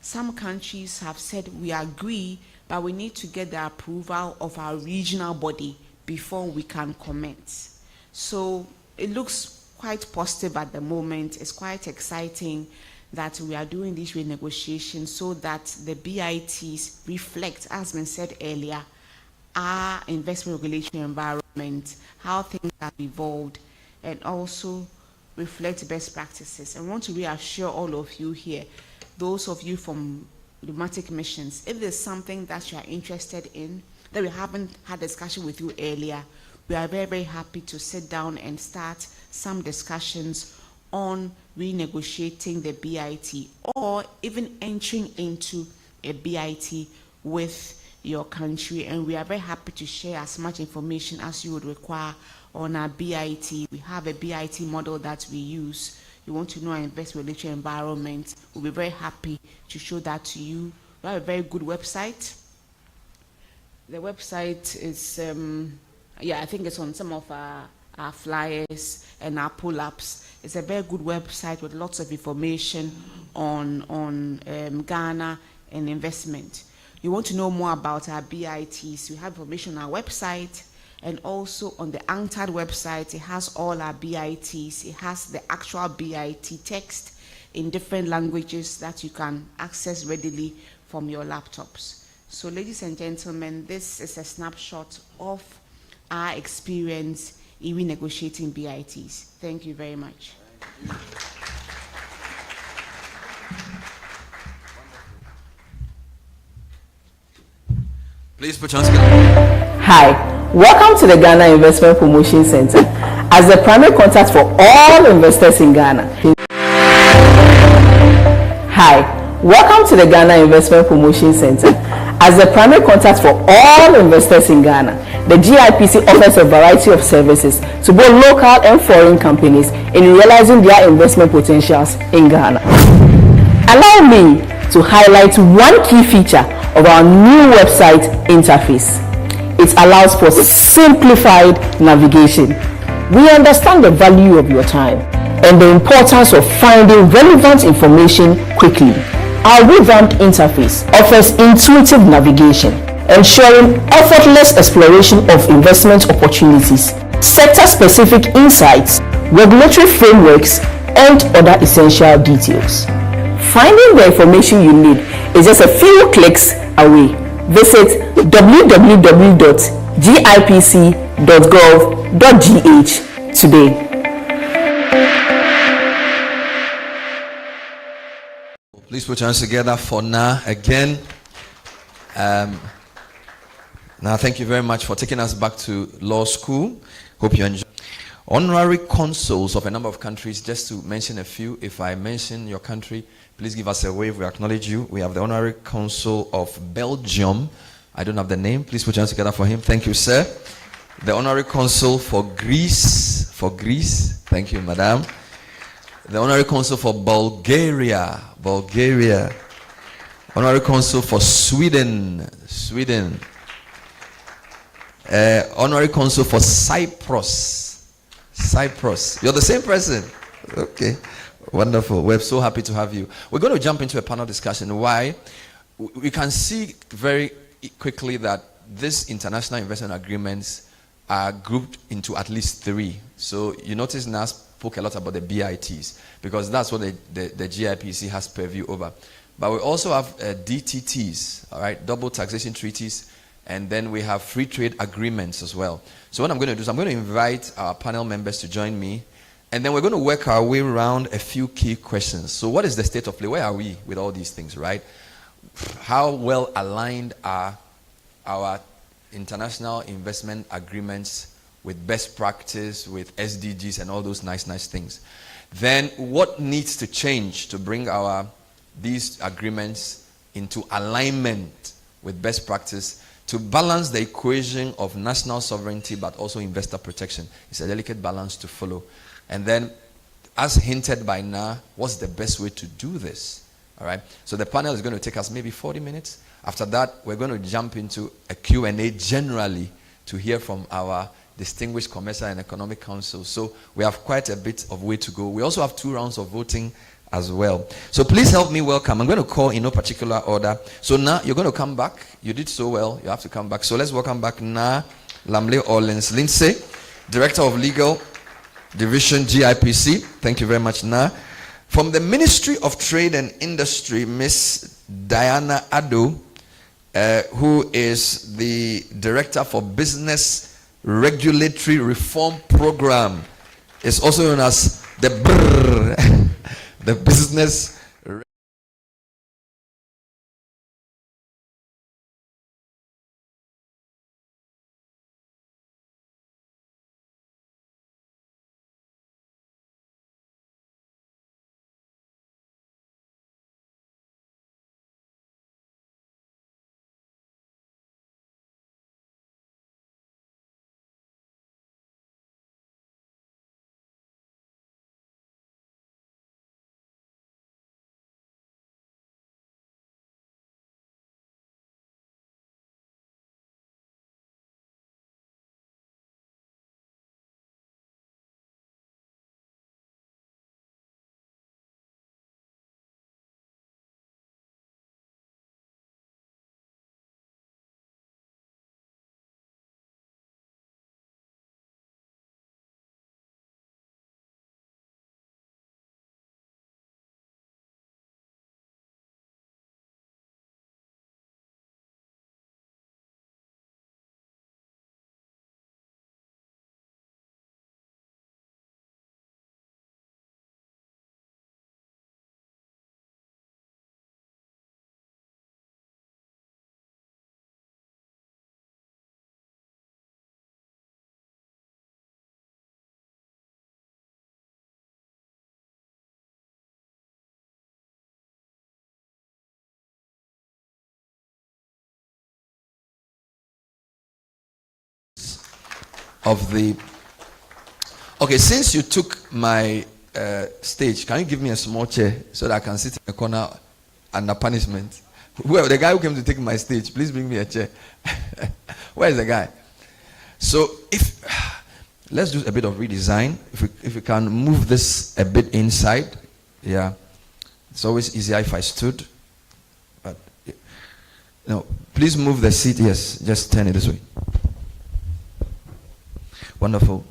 Some countries have said we agree, but we need to get the approval of our regional body before we can commence. So it looks quite positive at the moment. It's quite exciting that we are doing these renegotiations so that the BITs reflect, as been said earlier, our investment regulatory environment, how things have evolved, and also reflect best practices. I want to reassure all of you here, those of you from diplomatic missions, if there's something that you are interested in that we haven't had discussion with you earlier, we are very, very happy to sit down and start some discussions on renegotiating the BIT or even entering into a BIT with your country. And we are very happy to share as much information as you would require on our BIT. We have a BIT model that we use. You want to know our investment regulatory environment, we'll be very happy to show that to you. We have a very good website. The website is, I think it's on some of our flyers and our pull-ups. It's a very good website with lots of information on Ghana and investment. You want to know more about our BITs, we have information on our website, And also on the UNCTAD website, it has all our BITs. It has the actual BIT text in different languages that you can access readily from your laptops. So ladies and gentlemen, this is a snapshot of our experience in renegotiating BITs. Thank you very much. Please put your hands together. Hi, welcome to the Ghana Investment Promotion Center as the primary contact for all investors in Ghana. Hi, welcome to the Ghana Investment Promotion Center as the primary contact for all investors in Ghana. The GIPC offers a variety of services to both local and foreign companies in realizing their investment potentials in Ghana. Allow me to highlight one key feature of our new website interface. It allows for simplified navigation. We understand the value of your time and the importance of finding relevant information quickly. Our revamped interface offers intuitive navigation, ensuring effortless exploration of investment opportunities, sector-specific insights, regulatory frameworks, and other essential details. Finding the information you need is just a few clicks away. Visit www.gipc.gov.gh today. Please put your hands together for Na again. Now, thank you very much for taking us back to law school. Hope you enjoy. Honorary consuls of a number of countries, just to mention a few. If I mention your country, please give us a wave. We acknowledge you. We have the Honorary Consul of Belgium. I don't have the name. Please put your hands together for him. Thank you, sir. The Honorary Consul for Greece. Thank you, madam. The Honorary Consul for Bulgaria. Honorary Consul for Sweden. Honorary Consul for Cyprus. You're the same person. Okay. Wonderful. We're so happy to have you. We're going to jump into a panel discussion. Why? We can see very quickly that these international investment agreements are grouped into at least three. So you notice Nas spoke a lot about the BITs because that's what the GIPC has purview over. But we also have DTTs, all right, double taxation treaties, and then we have free trade agreements as well. So what I'm going to do is I'm going to invite our panel members to join me, and then we're going to work our way around a few key questions. So what is the state of play? Where are we with all these things, right? How well aligned are our international investment agreements with best practice, with SDGs and all those nice things? Then what needs to change to bring these agreements into alignment with best practice to balance the equation of national sovereignty but also investor protection? It's a delicate balance to follow. And then, as hinted by Na, what's the best way to do this? All right. So the panel is going to take us maybe 40 minutes. After that, we're going to jump into a Q&A generally to hear from our distinguished commercial and economic counsel. So we have quite a bit of way to go. We also have 2 rounds of voting as well. So please help me welcome. I'm going to call in no particular order. So Na, you're going to come back. You did so well. You have to come back. So let's welcome back Na Lamle Orleans Lindsay, Director of Legal Division, GIPC. Thank you very much, Na. From the Ministry of Trade and Industry, Miss Diana Addo, who is the Director for Business Regulatory Reform Program, is also known as the BRRR, the Business of the... Okay, since you took my stage, can you give me a small chair so that I can sit in the corner under punishment? Well, the guy who came to take my stage, please bring me a chair. Where is the guy? So let's do a bit of redesign. If we can move this a bit inside. Yeah. It's always easier if I stood. But no, please move the seat. Yes, just turn it this way. Wonderful.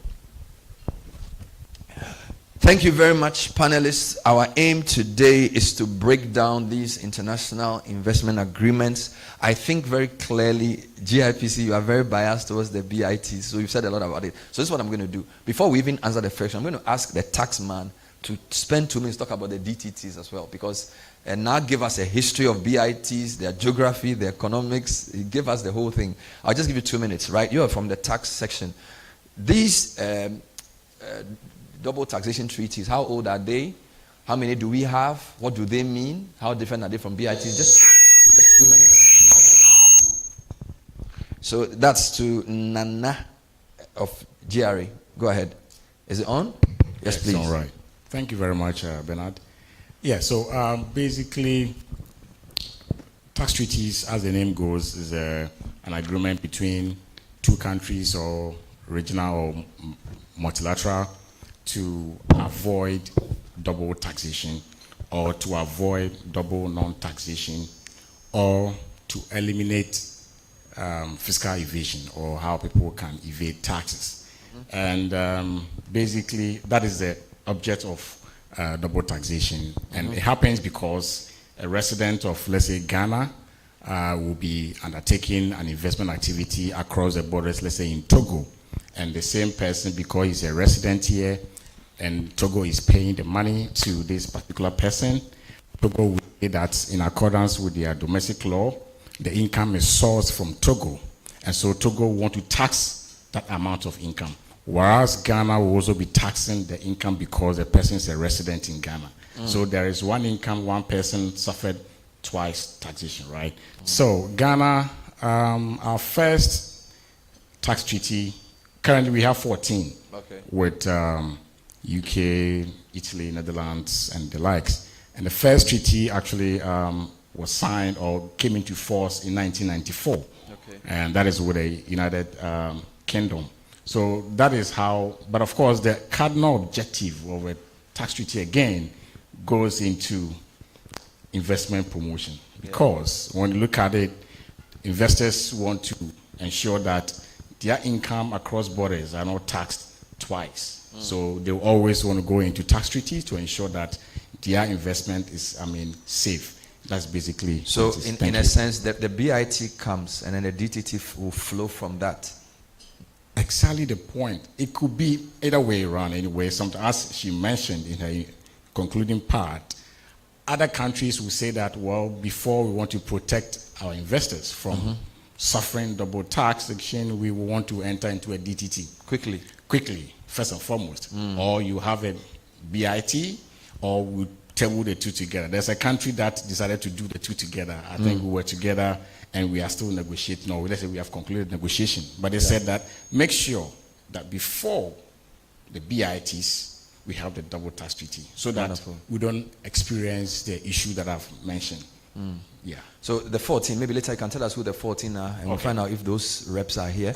Thank you very much, panelists. Our aim today is to break down these international investment agreements. I think very clearly, GIPC, you are very biased towards the BITs, so you've said a lot about it. So this is what I'm going to do. Before we even answer the first question, I'm going to ask the tax man to spend 2 minutes talk about the DTTs as well, because now give us a history of BITs, their geography, their economics. He gave us the whole thing. I'll just give you 2 minutes, right? You are from the tax section. These double taxation treaties, how old are they? How many do we have? What do they mean? How different are they from BITs? Just 2 minutes. So that's to Nana of GRA. Go ahead. Is it on? Yes, please. All right. Thank you very much, Bernard. Yeah, so basically, tax treaties, as the name goes, is an agreement between two countries or regional or multilateral to avoid double taxation or to avoid double non-taxation or to eliminate fiscal evasion or how people can evade taxes. And basically, that is the object of double taxation. And it happens because a resident of, let's say, Ghana will be undertaking an investment activity across the borders, let's say in Togo. And the same person, because he's a resident here, and Togo is paying the money to this particular person, Togo will say that in accordance with their domestic law, the income is sourced from Togo. And so Togo want to tax that amount of income. Whereas Ghana will also be taxing the income because the person is a resident in Ghana. So there is one income, one person suffered twice taxation, right? So Ghana, our first tax treaty, currently we have 14 with UK, Italy, Netherlands, and the likes. And the first treaty actually was signed or came into force in 1994. And that is with the United Kingdom. So that is how, but of course the cardinal objective of a tax treaty again goes into investment promotion. Because when you look at it, investors want to ensure that their income across borders are not taxed twice. So they always want to go into tax treaties to ensure that their investment is, safe. That's basically. So in a sense, the BIT comes and then the DTT will flow from that. Exactly the point. It could be either way around anyway. As she mentioned in her concluding part, other countries will say that, well, before we want to protect our investors from suffering double taxation, we want to enter into a DTT. Quickly, first and foremost. Or you have a BIT, or we table the two together. There's a country that decided to do the two together. I think we were together and we are still negotiating, or let's say we have concluded negotiation. But they said that make sure that before the BITs, we have the double tax treaty so that we don't experience the issue that I've mentioned. Yeah. So the 14, maybe later you can tell us who the 14 are and we'll find out if those reps are here.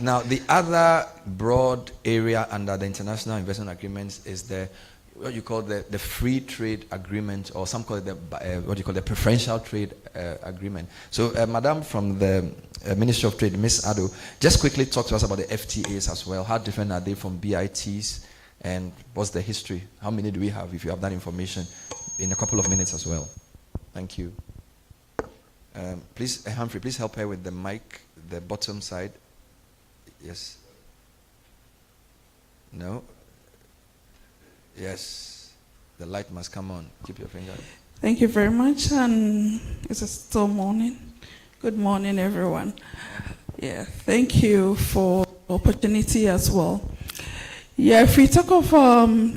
Now, the other broad area under the international investment agreements is the what you call the free trade agreement, or some call it the preferential trade agreement. So, Madam from the Ministry of Trade, Ms. Ado, just quickly talk to us about the FTAs as well. How different are they from BITs, and what's the history? How many do we have, if you have that information, in a couple of minutes as well? Thank you. Please, Humphrey, please help her with the mic, the bottom side. Yes. No. Yes. The light must come on. Keep your finger. Thank you very much. And it's still morning. Good morning, everyone. Yeah, thank you for the opportunity as well. Yeah, if we talk of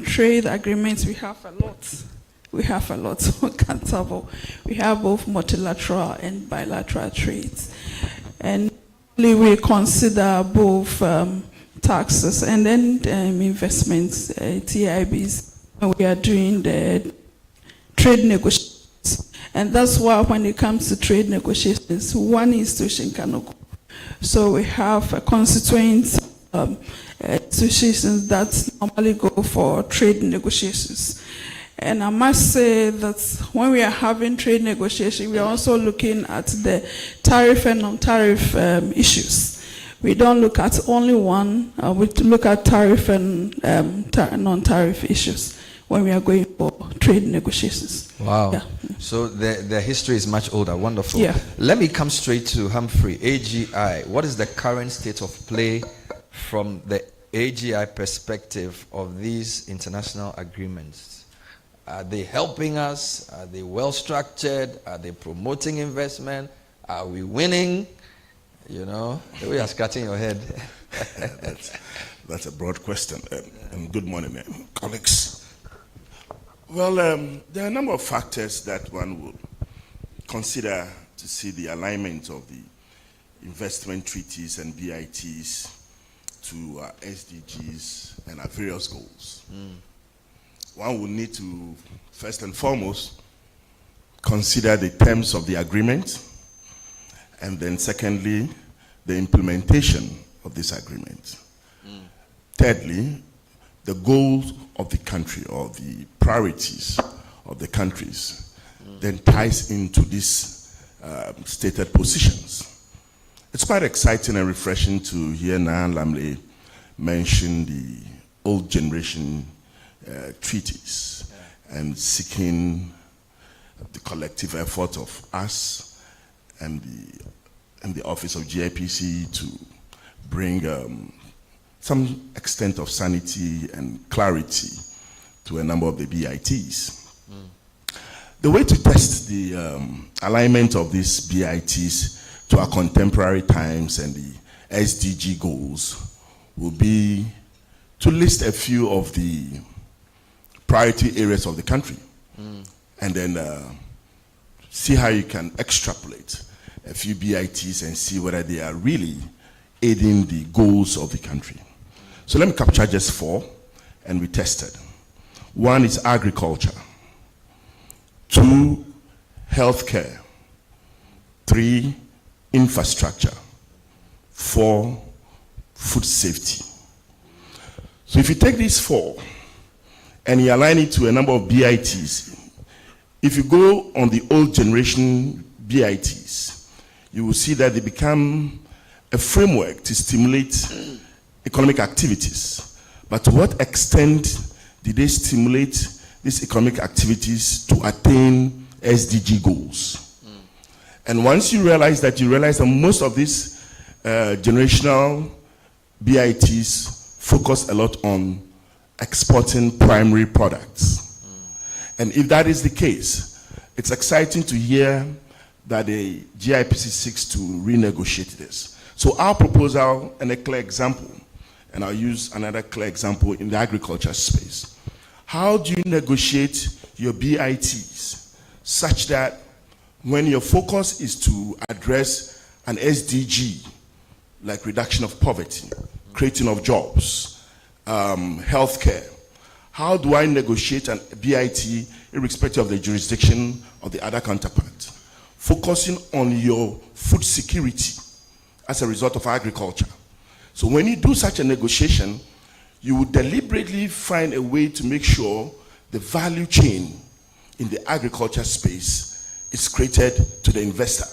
trade agreements, we have a lot. We have a lot, so countable. We have both multilateral and bilateral trades. And we consider both taxes, and then investments, TIBs. We are doing the trade negotiations. And that's why when it comes to trade negotiations, one institution cannot go. So we have a constituent institutions that normally go for trade negotiations. And I must say that when we are having trade negotiations, we are also looking at the tariff and non-tariff issues. We don't look at only one, we look at tariff and non-tariff issues when we are going for trade negotiations. Wow. Yeah. So the history is much older. Wonderful. Yeah. Let me come straight to Humphrey. AGI, what is the current state of play from the AGI perspective of these international agreements? Are they helping us? Are they well structured? Are they promoting investment? Are we winning? You know, the way you're scratching your head. That's a broad question. And good morning, colleagues. Well, there are a number of factors that one would consider to see the alignment of the investment treaties and BITs to our SDGs and our various goals. One would need to, first and foremost, consider the terms of the agreement, and then secondly, the implementation of this agreement. Thirdly, the goals of the country or the priorities of the countries then ties into these stated positions. It's quite exciting and refreshing to hear Nan Lamle mention the old generation treaties and seeking the collective effort of us and the Office of GIPC to bring some extent of sanity and clarity to a number of the BITs. The way to test the alignment of these BITs to our contemporary times and the SDG goals will be to list a few of the priority areas of the country and then see how you can extrapolate a few BITs and see whether they are really aiding the goals of the country. So let me capture just 4, and we tested. 1 is agriculture. 2, healthcare. 3, infrastructure. 4, food safety. So if you take these 4 and you align it to a number of BITs, if you go on the old generation BITs, you will see that they become a framework to stimulate economic activities. But to what extent did they stimulate these economic activities to attain SDG goals? And once you realize that most of these generational BITs focus a lot on exporting primary products. And if that is the case, it's exciting to hear that the GIPC seeks to renegotiate this. So our proposal, and a clear example, and I'll use another clear example in the agriculture space. How do you negotiate your BITs such that when your focus is to address an SDG, like reduction of poverty, creating of jobs, healthcare, how do I negotiate a BIT irrespective of the jurisdiction of the other counterpart? Focusing on your food security as a result of agriculture. So when you do such a negotiation, you would deliberately find a way to make sure the value chain in the agriculture space is created to the investor,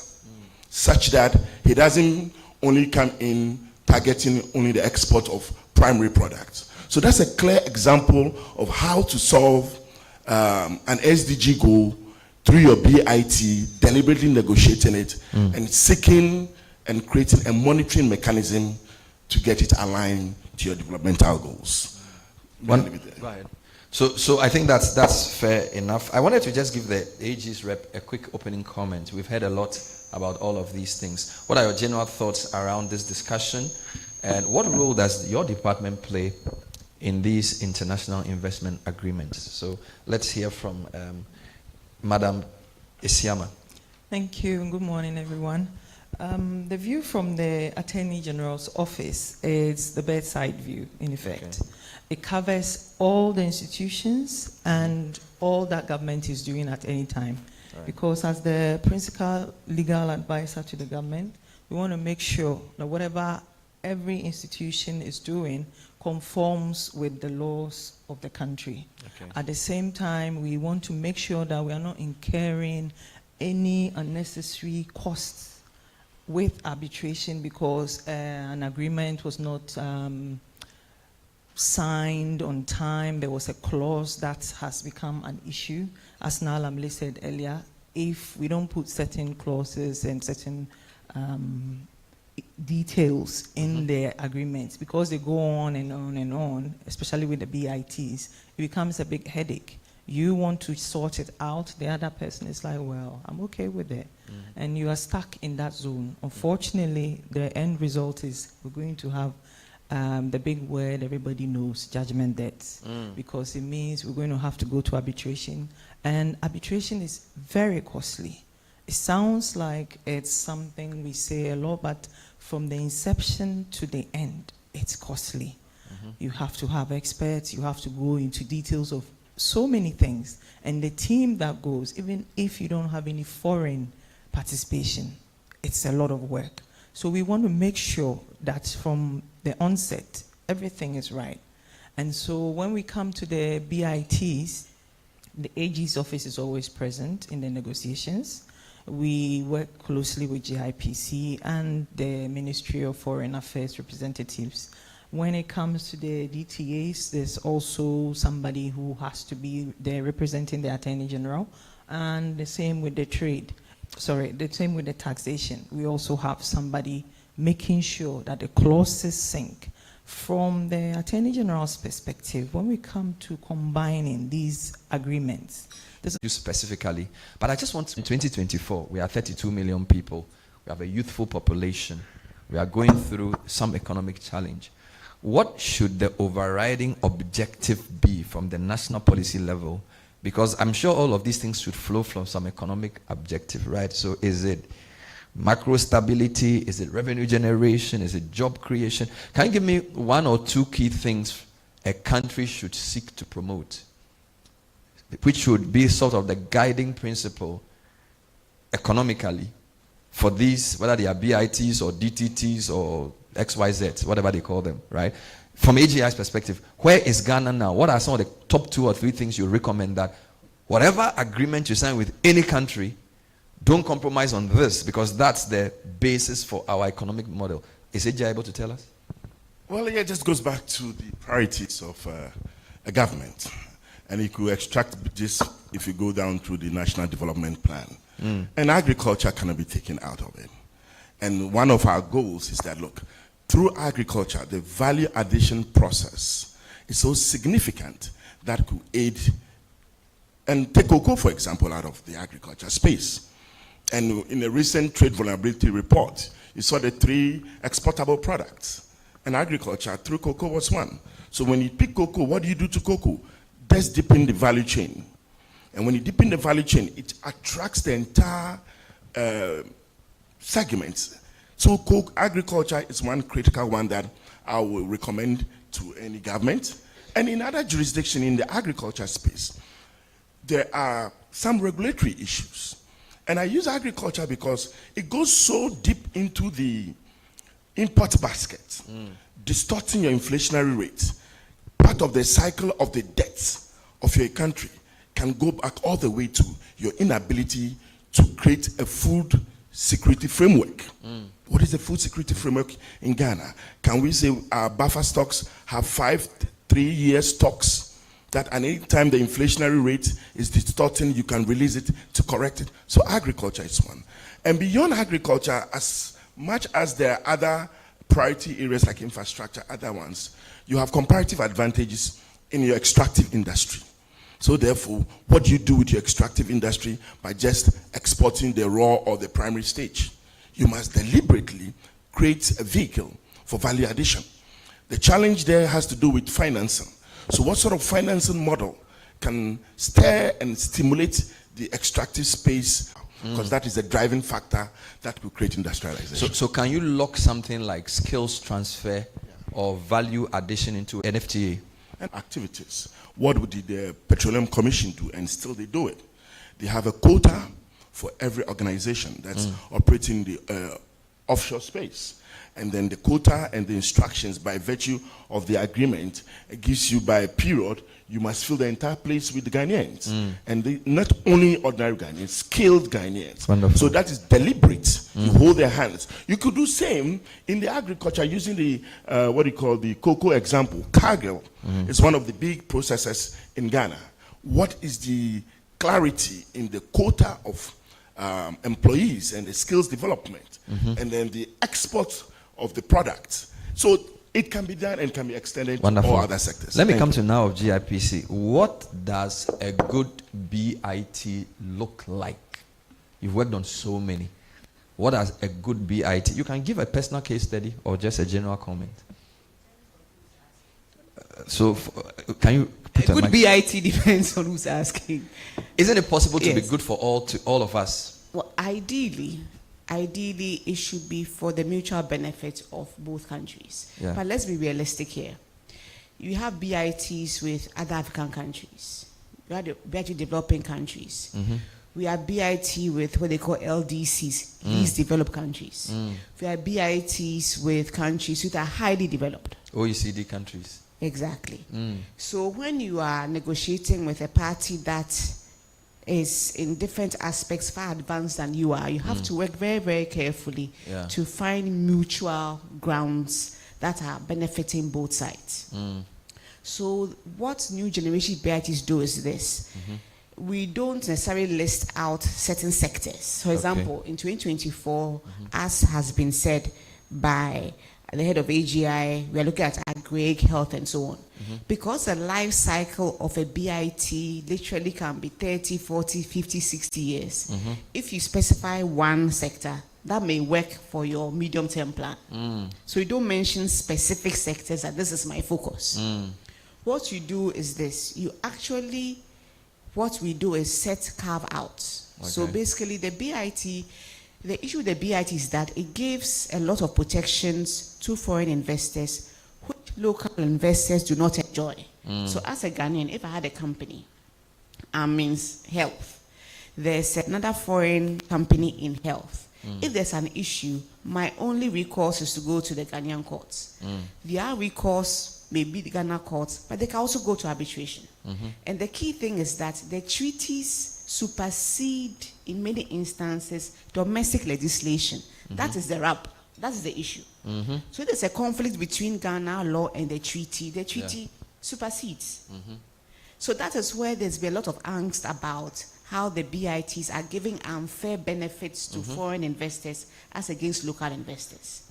such that he doesn't only come in targeting only the export of primary products. So that's a clear example of how to solve an SDG goal through your BIT, deliberately negotiating it and seeking and creating a monitoring mechanism to get it aligned to your developmental goals. Go ahead. So I think that's fair enough. I wanted to just give the AG's rep a quick opening comment. We've heard a lot about all of these things. What are your general thoughts around this discussion? And what role does your department play in these international investment agreements? So let's hear from Madam Isiama. Thank you. Good morning, everyone. The view from the Attorney General's office is the bedside view, in effect. Okay. It covers all the institutions and all that government is doing at any time. Right. Because as the principal legal advisor to the government, we want to make sure that whatever every institution is doing conforms with the laws of the country. Okay. At the same time, we want to make sure that we are not incurring any unnecessary costs with arbitration because an agreement was not signed on time. There was a clause that has become an issue. As Nalamli said earlier, if we don't put certain clauses and certain details in the agreements, because they go on and on and on, especially with the BITs, it becomes a big headache. You want to sort it out, the other person is like, well, I'm okay with it. And you are stuck in that zone. Unfortunately, the end result is we're going to have the big word everybody knows, judgment debts, because it means we're going to have to go to arbitration. And arbitration is very costly. It sounds like it's something we say a lot, but from the inception to the end, it's costly. You have to have experts, you have to go into details of so many things. And the team that goes, even if you don't have any foreign participation, it's a lot of work. So we want to make sure that from the onset, everything is right. And so when we come to the BITs, the AG's office is always present in the negotiations. We work closely with GIPC and the Ministry of Foreign Affairs representatives. When it comes to the DTAs, there's also somebody who has to be there representing the Attorney General, and the same with the trade. Sorry, the same with the taxation. We also have somebody making sure that the clauses sync. From the Attorney General's perspective, when we come to combining these agreements, you specifically, but I just want, in 2024, we are 32 million people. We have a youthful population. We are going through some economic challenge. What should the overriding objective be from the national policy level? Because I'm sure all of these things should flow from some economic objective, right? So is it macro stability? Is it revenue generation? Is it job creation? Can you give me one or two key things a country should seek to promote, which should be sort of the guiding principle economically for these, whether they are BITs or DTTs or XYZ, whatever they call them, right? From AGI's perspective, where is Ghana now? What are some of the top 2 or 3 things you recommend that whatever agreement you sign with any country, don't compromise on this, because that's the basis for our economic model? Is AGI able to tell us? Well, yeah, it just goes back to the priorities of a government. And you could extract this if you go down to the National Development Plan. And agriculture cannot be taken out of it. And one of our goals is that, look, through agriculture, the value addition process is so significant that could aid, and take cocoa, for example, out of the agriculture space. And in a recent trade vulnerability report, you saw the 3 exportable products. And agriculture, through cocoa, was one. So when you pick cocoa, what do you do to cocoa? That's deepen the value chain. And when you deepen the value chain, it attracts the entire segments. So agriculture is one critical one that I will recommend to any government. And in other jurisdictions in the agriculture space, there are some regulatory issues. And I use agriculture because it goes so deep into the import basket, distorting your inflationary rate. Part of the cycle of the debts of your country can go back all the way to your inability to create a food security framework. What is the food security framework in Ghana? Can we say our buffer stocks have 5 3-year stocks that at any time the inflationary rate is distorting, you can release it to correct it? So agriculture is one. And beyond agriculture, as much as there are other priority areas like infrastructure, other ones, you have comparative advantages in your extractive industry. So therefore, what do you do with your extractive industry by just exporting the raw or the primary stage? You must deliberately create a vehicle for value addition. The challenge there has to do with financing. So what sort of financing model can stir and stimulate the extractive space? because that is the driving factor that will create industrialization. So can you lock something like skills transfer or value addition into an FTA? And activities. What would the Petroleum Commission do? And still they do it. They have a quota for every organization that's operating the offshore space. And then the quota and the instructions by virtue of the agreement gives you by a period, you must fill the entire place with the Ghanaians. And not only ordinary Ghanaians, skilled Ghanaians. Wonderful. So that is deliberate. You hold their hands. You could do same in the agriculture using the, what do you call the cocoa example. Cargill is one of the big processors in Ghana. What is the clarity in the quota of employees and the skills development and then the export of the product? So it can be done and can be extended to all other sectors. Let me come to now of GIPC. What does a good BIT look like? You've worked on so many. What does a good BIT? You can give a personal case study or just a general comment. Can you put a good BIT depends on who's asking. Isn't it possible to be good for all of us? Well, ideally, it should be for the mutual benefit of both countries. Yeah. But let's be realistic here. You have BITs with other African countries. You have the BIT developing countries. We have BIT with what they call LDCs, least developed countries. We have BITs with countries which are highly developed. OECD countries. Exactly. So when you are negotiating with a party that is in different aspects far advanced than you are, you have to work very, very carefully to find mutual grounds that are benefiting both sides. So what new generation BITs do is this. We don't necessarily list out certain sectors. For example, in 2024, as has been said by the head of AGI, we are looking at agri, health, and so on. Because the life cycle of a BIT literally can be 30, 40, 50, 60 years. If you specify one sector, that may work for your medium-term plan. So you don't mention specific sectors that this is my focus. What you do is this. What we do is set carve-outs. So basically the BIT, the issue with the BIT is that it gives a lot of protections to foreign investors, which local investors do not enjoy. So as a Ghanaian, if I had a company, means health, there's another foreign company in health. If there's an issue, my only recourse is to go to the Ghanaian courts. Their recourse may be the Ghana courts, but they can also go to arbitration. And the key thing is that the treaties supersede, in many instances, domestic legislation. That is the rub. That is the issue. So there's a conflict between Ghana law and the treaty supersedes. So that is where there's been a lot of angst about how the BITs are giving unfair benefits to foreign investors as against local investors.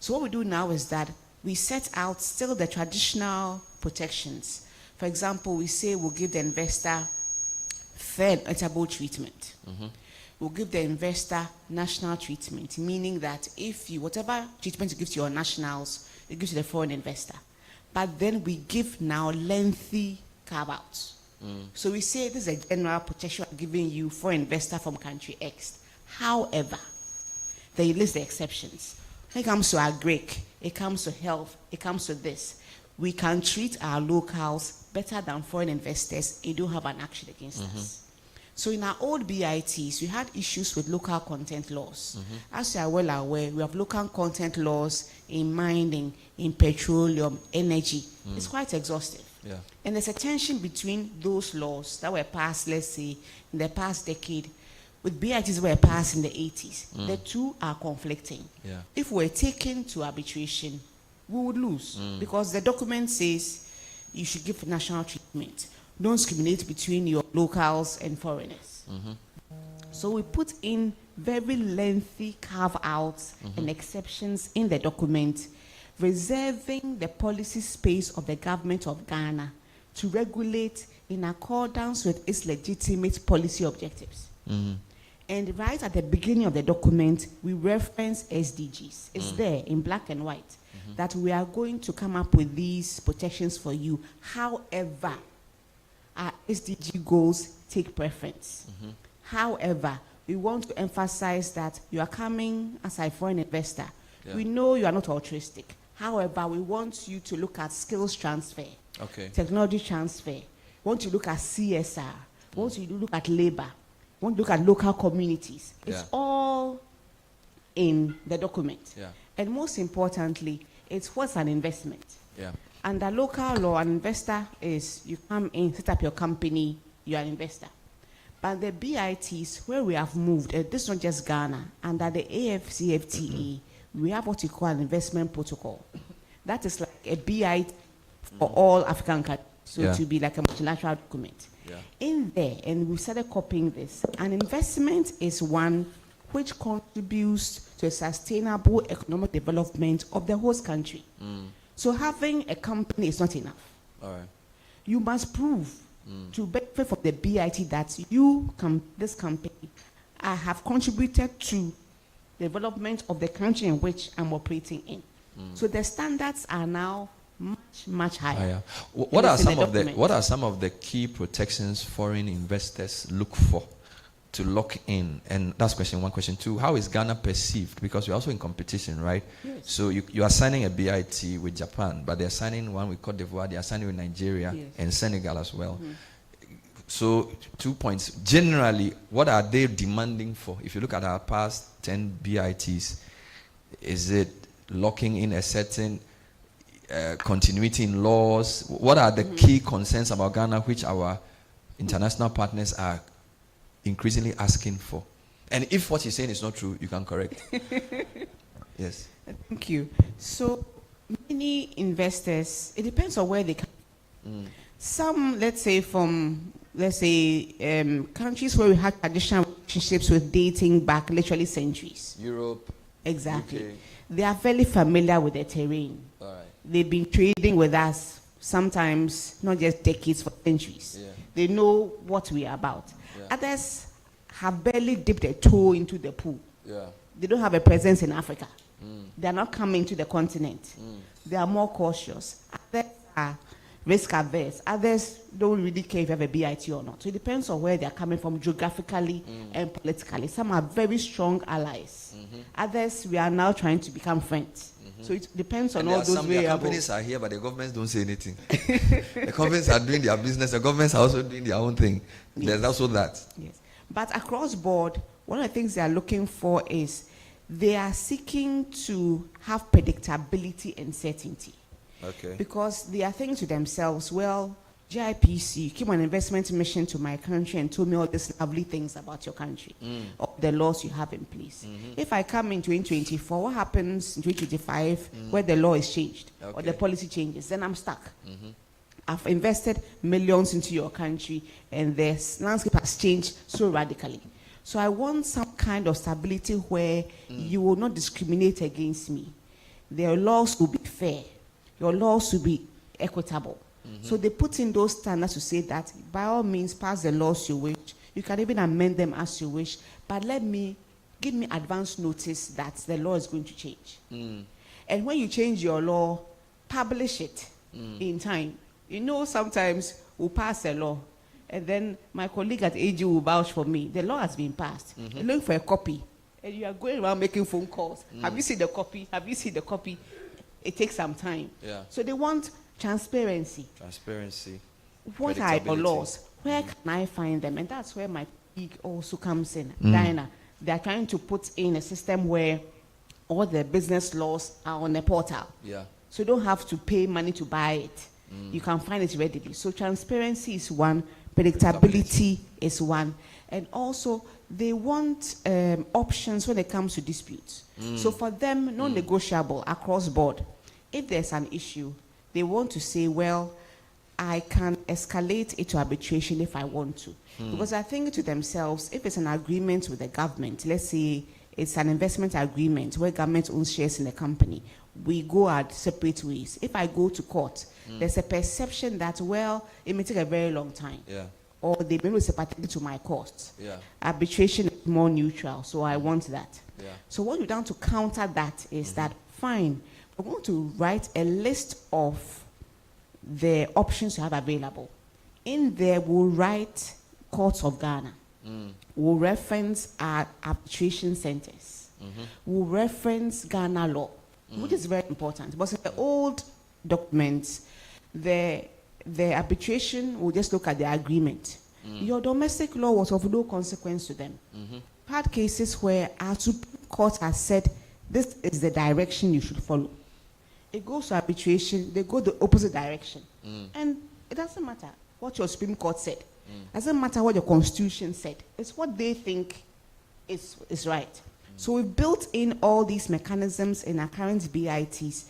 So what we do now is that we set out still the traditional protections. For example, we say we'll give the investor fair and equitable treatment. We'll give the investor national treatment, meaning that whatever treatment you give to your nationals, you give to the foreign investor. But then we give now lengthy carve-outs. So we say this is a general protection I'm giving you for investor from country X. However, they list the exceptions. When it comes to agri, it comes to health, it comes to this. We can treat our locals better than foreign investors. They don't have an action against us. So in our old BITs, we had issues with local content laws. As you are well aware, we have local content laws in mining, in petroleum, energy. It's quite exhaustive. And there's a tension between those laws that were passed, let's say, in the past decade, with BITs that were passed in the 80s. The two are conflicting. If we're taken to arbitration, we would lose because the document says you should give national treatment. Don't discriminate between your locals and foreigners. So we put in very lengthy carve-outs and exceptions in the document, reserving the policy space of the government of Ghana to regulate in accordance with its legitimate policy objectives. And right at the beginning of the document, we reference SDGs. It's there in black and white that we are going to come up with these protections for you. However, our SDG goals take preference. However, we want to emphasize that you are coming as a foreign investor. Yeah. We know you are not altruistic. However, we want you to look at skills transfer, technology transfer. We want you to look at CSR. We want you to look at labor. We want to look at local communities. It's all in the document. Yeah. And most importantly, it's what's an investment. Yeah. Under local law, an investor is you come in, set up your company, you're an investor. But the BITs, where we have moved, this is not just Ghana, under the AFCFTA, we have what you call an investment protocol. That is like a BIT for all African countries, so to be like a multilateral document. Yeah. In there, and we started copying this, an investment is one which contributes to a sustainable economic development of the host country. So having a company is not enough. All right. You must prove to benefit from the BIT that you, this company, have contributed to the development of the country in which I'm operating in. So the standards are now much, much higher. What are some of the key protections foreign investors look for to lock in? And that's question one. Question two, how is Ghana perceived? Because we're also in competition, right? Yes. So you are signing a BIT with Japan, but they're signing one with Cote d'Ivoire, they are signing with Nigeria and Senegal as well. So 2 points. Generally, what are they demanding for? If you look at our past 10 BITs, is it locking in a certain continuity in laws? What are the key concerns about Ghana which our international partners are increasingly asking for? And if what you're saying is not true, you can correct. Yes. Thank you. So many investors, it depends on where they come. Some, let's say countries where we had traditional relationships with dating back literally centuries. Europe. Exactly. UK. They are very familiar with the terrain. All right. They've been trading with us sometimes not just decades, for centuries. Yeah. They know what we are about. Yeah. Others have barely dipped a toe into the pool. Yeah. They don't have a presence in Africa. They are not coming to the continent. They are more cautious. Others are risk averse. Others don't really care if you have a BIT or not. So it depends on where they are coming from geographically and politically. Some are very strong allies. Others, we are now trying to become friends. So it depends on all those variables. The companies are here, but the governments don't say anything. The companies are doing their business. The governments are also doing their own thing. Yes. There's also that. Yes. But across board, one of the things they are looking for is they are seeking to have predictability and certainty. Okay. Because they are thinking to themselves, well, GIPC came on an investment mission to my country and told me all these lovely things about your country, or the laws you have in place. If I come in 2024, what happens in 2025 where the law is changed or the policy changes? Then I'm stuck. I've invested millions into your country and the landscape has changed so radically. So I want some kind of stability where you will not discriminate against me. Their laws will be fair. Your laws will be equitable. So they put in those standards to say that by all means pass the laws you wish. You can even amend them as you wish. But give me advance notice that the law is going to change. And when you change your law, publish it in time. You know, sometimes we'll pass a law and then my colleague at AG will vouch for me. The law has been passed. You're looking for a copy. And you are going around making phone calls. Have you seen the copy? Have you seen the copy? It takes some time. Yeah. So they want transparency. Transparency. What are your laws? Where can I find them? And that's where my colleague also comes in. Diana, they are trying to put in a system where all the business laws are on a portal. Yeah. So you don't have to pay money to buy it. You can find it readily. So transparency is one, predictability is one. And also, they want options when it comes to disputes. So for them, non-negotiable across board. If there's an issue, they want to say, well, I can escalate it to arbitration if I want to. Because I think to themselves, if it's an agreement with the government, let's say it's an investment agreement where government owns shares in the company, we go our separate ways. If I go to court, there's a perception that, well, it may take a very long time. Yeah. Or they may be sympathetic to my costs. Yeah. Arbitration is more neutral, so I want that. Yeah. So what we've done to counter that is that, fine, we're going to write a list of the options you have available. In there, we'll write Courts of Ghana. We'll reference our arbitration centers. We'll reference Ghana law, which is very important. But in the old documents, the arbitration will just look at the agreement. Your domestic law was of no consequence to them. Had cases where our Supreme Court has said, this is the direction you should follow. It goes to arbitration, they go the opposite direction. And it doesn't matter what your Supreme Court said. It doesn't matter what your Constitution said. It's what they think is right. So we've built in all these mechanisms in our current BITs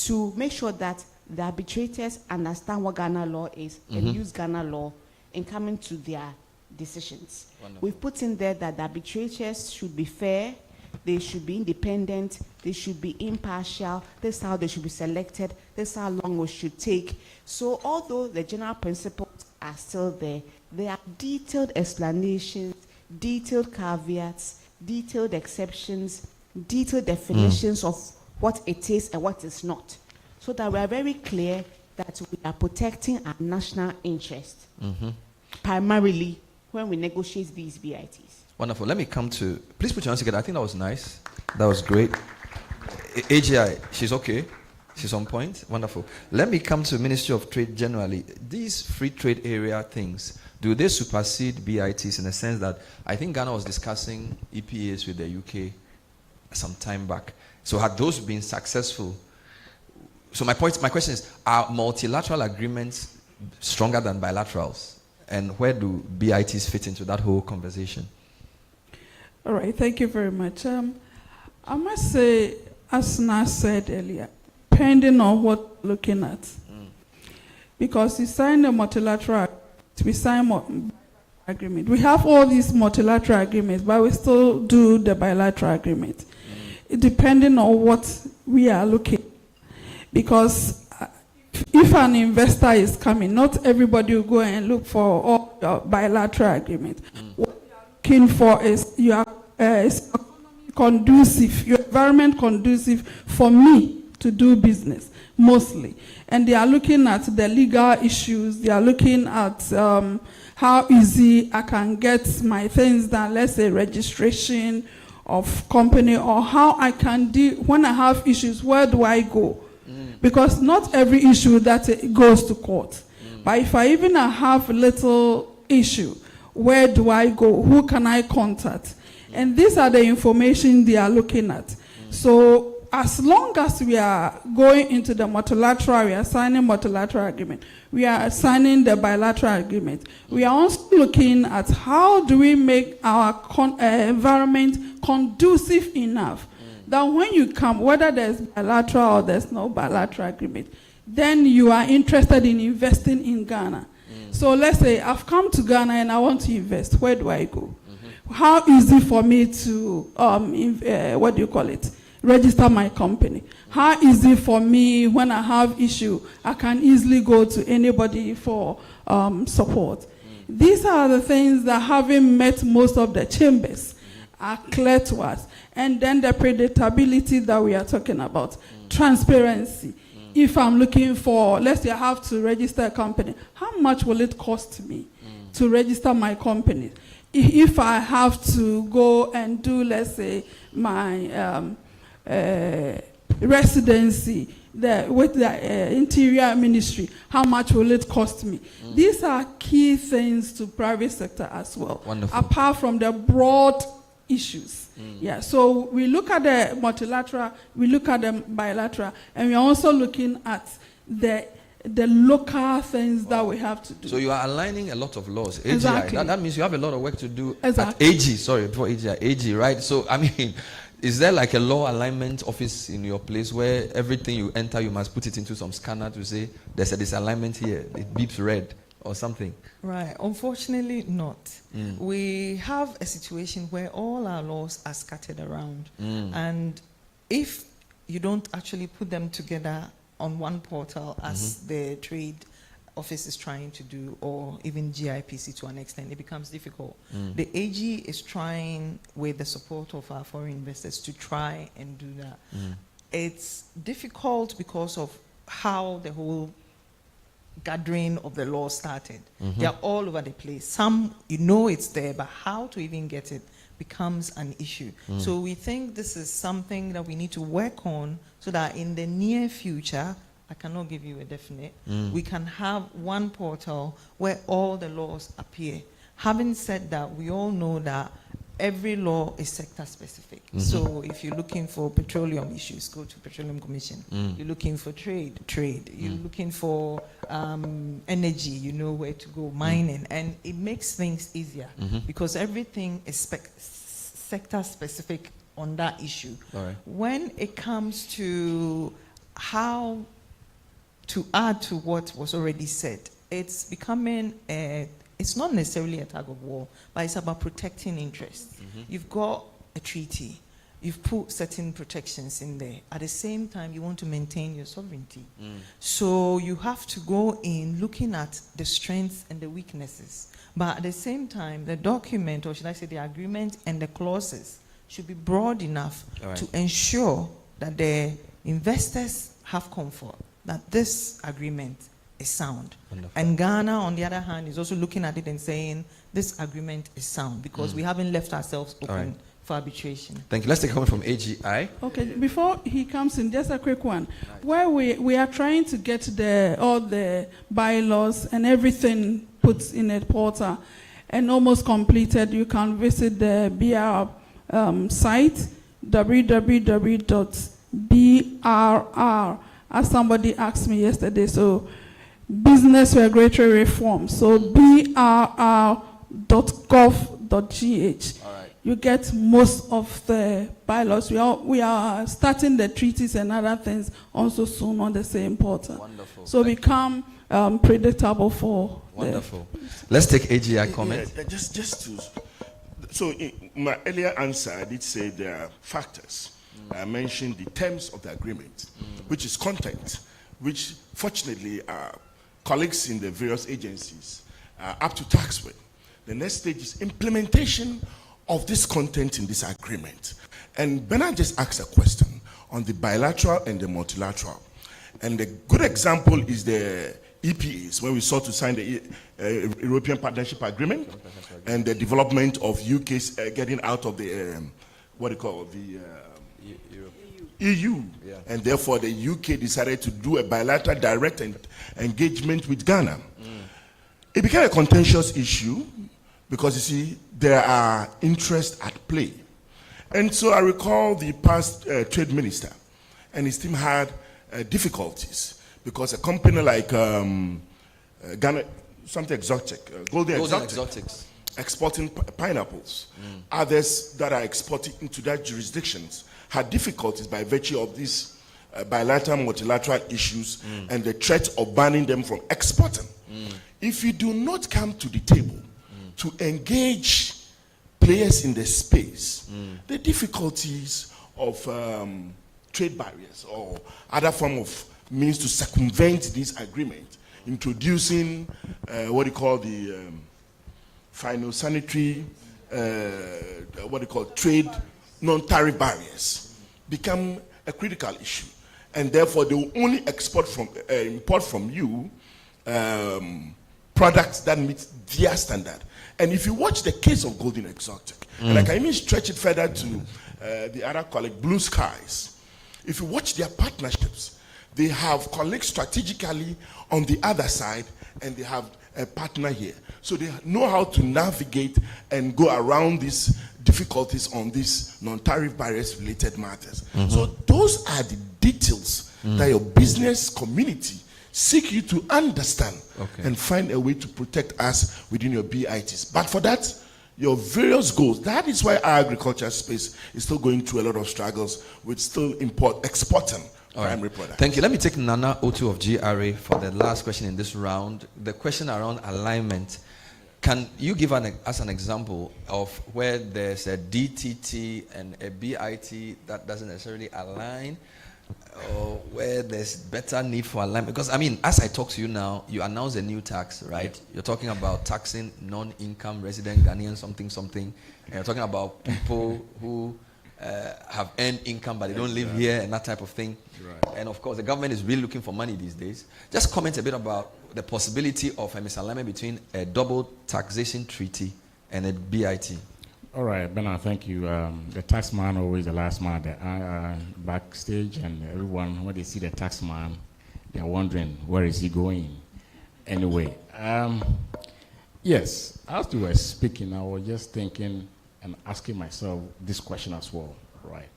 to make sure that the arbitrators understand what Ghana law is and use Ghana law in coming to their decisions. Wonderful. We've put in there that the arbitrators should be fair, they should be independent, they should be impartial, this is how they should be selected, this is how long we should take. So although the general principles are still there, there are detailed explanations, detailed caveats, detailed exceptions, detailed definitions of what it is and what is not, so that we are very clear that we are protecting our national interest, primarily when we negotiate these BITs. Wonderful. Let me come to, please put your hands together. I think that was nice. That was great. AGI, she's okay. She's on point. Wonderful. Let me come to Ministry of Trade generally. These free trade area things, do they supersede BITs in the sense that I think Ghana was discussing EPAs with the UK some time back. So had those been successful? So my question is, are multilateral agreements stronger than bilaterals? And where do BITs fit into that whole conversation? All right, thank you very much. I must say, as Nas said earlier, depending on what we're looking at. Because you sign a multilateral, we sign agreement. We have all these multilateral agreements, but we still do the bilateral agreement. Depending on what we are looking. Because if an investor is coming, not everybody will go and look for all your bilateral agreement. What you are looking for is your conducive, your environment conducive for me to do business, mostly. And they are looking at the legal issues. They are looking at how easy I can get my things done, let's say registration of company, or how I can deal when I have issues, where do I go? Because not every issue that goes to court. But if I even have a little issue, where do I go? Who can I contact? And these are the information they are looking at. So as long as we are going into the multilateral, we are signing multilateral agreement, we are signing the bilateral agreement, we are also looking at how do we make our environment conducive enough that when you come, whether there's bilateral or there's no bilateral agreement, then you are interested in investing in Ghana. So let's say I've come to Ghana and I want to invest. Where do I go? How easy for me to, register my company? How easy for me when I have issue, I can easily go to anybody for support. These are the things that, having met most of the chambers, are clear to us. And then the predictability that we are talking about, transparency. If I'm looking for, let's say I have to register a company, how much will it cost me to register my company? If I have to go and do, let's say, my residency with the Interior Ministry, how much will it cost me? These are key things to private sector as well. Wonderful. Apart from the broad issues. Yeah, so we look at the multilateral, we look at the bilateral, and we're also looking at the local things that we have to do. So you are aligning a lot of laws. AGI, Exactly. that means you have a lot of work to do Exactly. at AG, sorry, before AGI, AG, right? So, I mean, is there like a law alignment office in your place where everything you enter, you must put it into some scanner to say, there's a disalignment here, it beeps red or something? Right. Unfortunately, not. We have a situation where all our laws are scattered around. And if you don't actually put them together on one portal, as the trade office is trying to do, or even GIPC to an extent, it becomes difficult. The AG is trying, with the support of our foreign investors, to try and do that. It's difficult because of how the whole gathering of the law started. They are all over the place. Some, you know it's there, but how to even get it becomes an issue. So we think this is something that we need to work on so that in the near future, I cannot give you a definite, we can have one portal where all the laws appear. Having said that, we all know that every law is sector specific. So if you're looking for petroleum issues, go to Petroleum Commission. You're looking for trade. You're looking for energy, you know where to go, mining. And it makes things easier because everything is sector specific on that issue. When it comes to how to add to what was already said, it's becoming it's not necessarily a tug of war, but it's about protecting interests. You've got a treaty, you've put certain protections in there. At the same time, you want to maintain your sovereignty. So you have to go in looking at the strengths and the weaknesses. But at the same time, the document, or should I say the agreement and the clauses, should be broad enough to ensure that the investors have comfort that this agreement is sound. Wonderful. And Ghana, on the other hand, is also looking at it and saying this agreement is sound because we haven't left ourselves open for arbitration. Thank you. Let's take a comment from AGI. Okay, before he comes in, just a quick one. Where we are trying to get all the bylaws and everything put in a portal and almost completed, you can visit the BR site, www.brr, as somebody asked me yesterday, so business regulatory reform, so brr.gov.gh. You get most of the bylaws. We are starting the treaties and other things also soon on the same portal. Wonderful. So become predictable for. Wonderful. Let's take AGI comment. Yeah, just to. So in my earlier answer, I did say there are factors. I mentioned the terms of the agreement, which is content, which fortunately colleagues in the various agencies are up to task with. The next stage is implementation of this content in this agreement. And Bernard just asked a question on the bilateral and the multilateral. And a good example is the EPAs, when we sought to sign the European Partnership Agreement and the development of UK's getting out of the, what do you call the EU. Yeah. And therefore the UK decided to do a bilateral direct engagement with Ghana. It became a contentious issue because you see, there are interests at play. And so I recall the past trade minister and his team had difficulties because a company like Ghana, something exotic, Golden Exotics, exporting pineapples. Others that are exporting into that jurisdictions had difficulties by virtue of these bilateral, multilateral issues and the threat of banning them from exporting. If you do not come to the table to engage players in the space, the difficulties of trade barriers or other form of means to circumvent this agreement, introducing what you call the phytosanitary, what you call trade non-tariff barriers, become a critical issue. And therefore, they will only import from you products that meet their standard. And if you watch the case of Golden Exotic, and I can even stretch it further to the other colleague, Blue Skies, if you watch their partnerships, they have colleagues strategically on the other side, and they have a partner here. So they know how to navigate and go around these difficulties on these non-tariff barriers related matters. So those are the details that your business community seek you to understand and find a way to protect us within your BITs. But for that, your various goals, that is why our agriculture space is still going through a lot of struggles with still exporting primary products. Thank you. Let me take Nana Otu of GRA for the last question in this round. The question around alignment. Can you give us an example of where there's a DTT and a BIT that doesn't necessarily align, or where there's better need for alignment? Because, I mean, as I talk to you now, you announce a new tax, right? Yeah. You're talking about taxing non-income resident Ghanaians, something. And you're talking about people who have earned income, but they don't live here and that type of thing. Right. And of course, the government is really looking for money these days. Just comment a bit about the possibility of a misalignment between a double taxation treaty and a BIT. All right, Bernard, thank you. The tax man always the last man backstage, and everyone, when they see the tax man, they're wondering, where is he going? Anyway, yes, as you were speaking, I was just thinking and asking myself this question as well, right?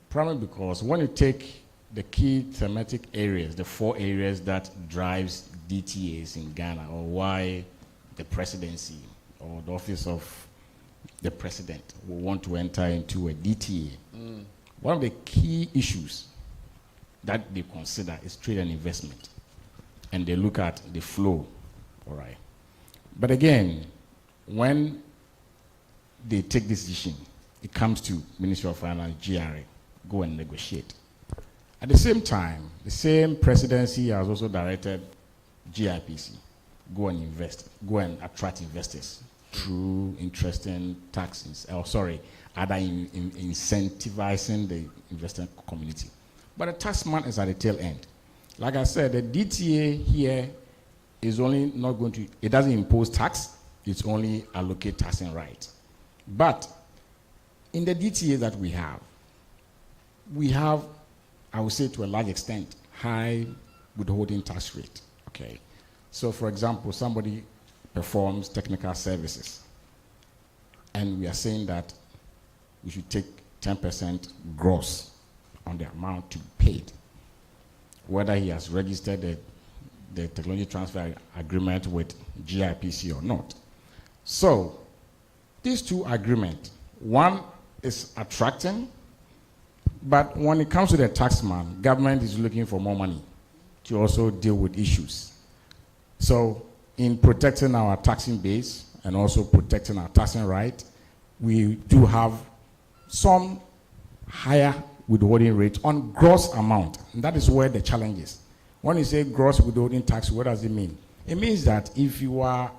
Primarily because when you take the key thematic areas, the 4 areas that drives DTAs in Ghana, or why the presidency or the office of the president will want to enter into a DTA, one of the key issues that they consider is trade and investment. And they look at the flow, all right? But again, when they take this decision, it comes to Ministry of Finance, GRA, go and negotiate. At the same time, the same presidency has also directed GIPC, go and invest, go and attract investors through interesting taxes, other incentivizing the investor community. But the tax man is at the tail end. Like I said, the DTA here is only not going to, it doesn't impose tax, it's only allocate taxing rights. But in the DTA that we have, I would say to a large extent, high withholding tax rate, okay? So for example, somebody performs technical services, and we are saying that we should take 10% gross on the amount to be paid, whether he has registered the technology transfer agreement with GIPC or not. So these 2 agreements, one is attracting, but when it comes to the taxman, government is looking for more money to also deal with issues. So in protecting our taxing base and also protecting our taxing right, we do have some higher withholding rate on gross amount. And that is where the challenge is. When you say gross withholding tax, what does it mean? It means that if you are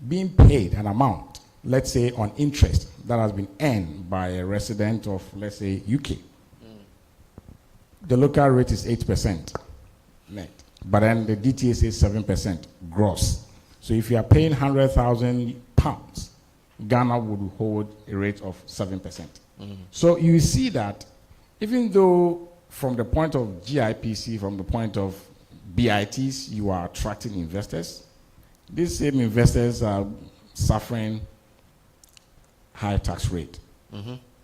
being paid an amount, let's say on interest that has been earned by a resident of, let's say, UK, the local rate is 8% net, but then the DTA says 7% gross. So if you are paying £100,000, Ghana would hold a rate of 7%. So you see that even though from the point of GIPC, from the point of BITs, you are attracting investors, these same investors are suffering high tax rate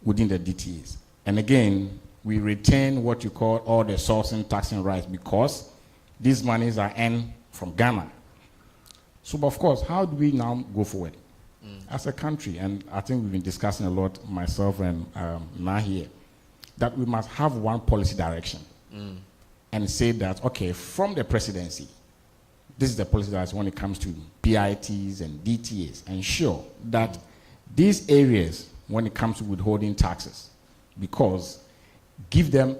within the DTAs. And again, we retain what you call all the sourcing taxing rights because these monies are earned from Ghana. So of course, how do we now go forward as a country? And I think we've been discussing a lot, myself and Nahir, that we must have one policy direction and say that, okay, from the presidency, this is the policy direction when it comes to BITs and DTAs. Ensure that these areas, when it comes to withholding taxes, because give them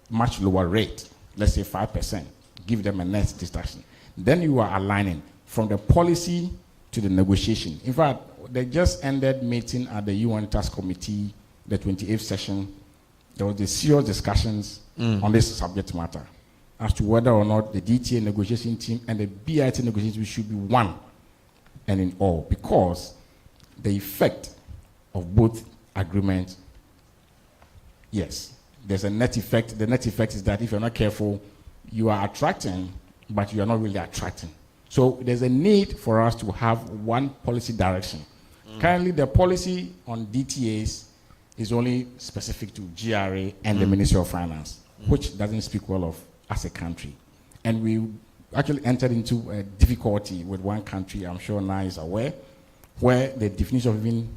much lower rate, let's say 5%, give them a net deduction. Then you are aligning from the policy to the negotiation. In fact, they just ended meeting at the UN Tax Committee, the 28th session. There was a serious discussions on this subject matter as to whether or not the DTA negotiation team and the BIT negotiation team should be one and in all, because the effect of both agreements, yes, there's a net effect. The net effect is that if you're not careful, you are attracting, but you are not really attracting. So there's a need for us to have one policy direction. Currently, the policy on DTAs is only specific to GRA and the Ministry of Finance, which doesn't speak well of as a country. And we actually entered into a difficulty with one country, I'm sure Na is aware, where the definition of even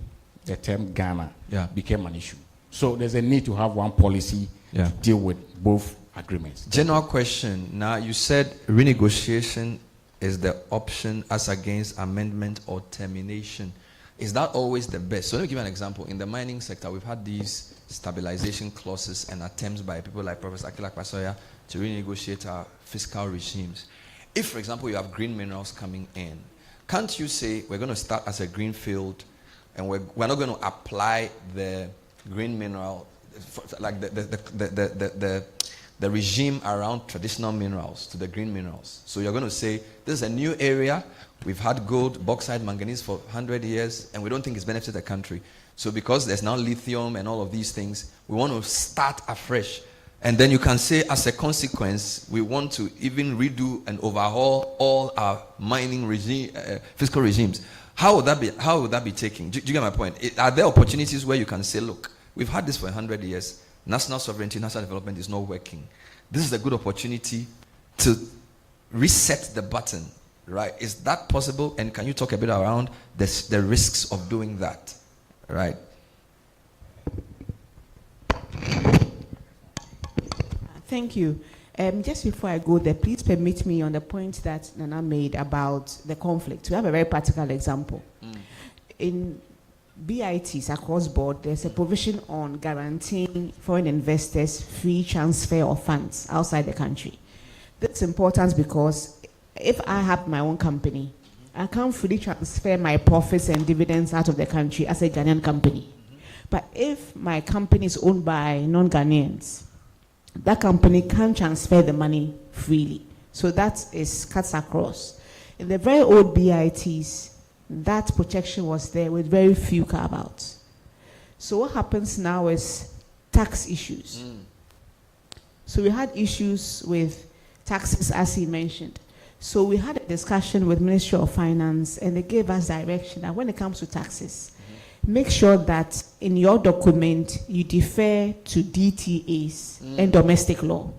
the term Ghana became an issue. So there's a need to have one policy to deal with both agreements. General question. Now, you said renegotiation is the option as against amendment or termination. Is that always the best? So let me give you an example. In the mining sector, we've had these stabilization clauses and attempts by people like Professor Akila Kwasoya to renegotiate our fiscal regimes. If, for example, you have green minerals coming in, can't you say we're going to start as a green field and we're not going to apply the green mineral like the regime around traditional minerals to the green minerals. So you're going to say, this is a new area. We've had gold, bauxite, manganese for 100 years, and we don't think it's benefited the country. So because there's now lithium and all of these things, we want to start afresh. And then you can say, as a consequence, we want to even redo and overhaul all our mining regime, fiscal regimes. How would that be taken? Do you get my point? Are there opportunities where you can say, look, we've had this for 100 years. National sovereignty, national development is not working. This is a good opportunity to reset the button, right? Is that possible? And can you talk a bit around the risks of doing that, right? Thank you. Just before I go there, please permit me on the point that Nana made about the conflict. We have a very practical example. In BITs across board, there's a provision on guaranteeing foreign investors free transfer of funds outside the country. That's important because if I have my own company, I can't freely transfer my profits and dividends out of the country as a Ghanaian company. But if my company is owned by non-Ghanaians, that company can transfer the money freely. So that is cuts across. In the very old BITs, that protection was there with very few carve-outs. So what happens now is tax issues. So we had issues with taxes, as he mentioned. So we had a discussion with Ministry of Finance, and they gave us direction that when it comes to taxes, make sure that in your document you defer to DTAs and domestic law.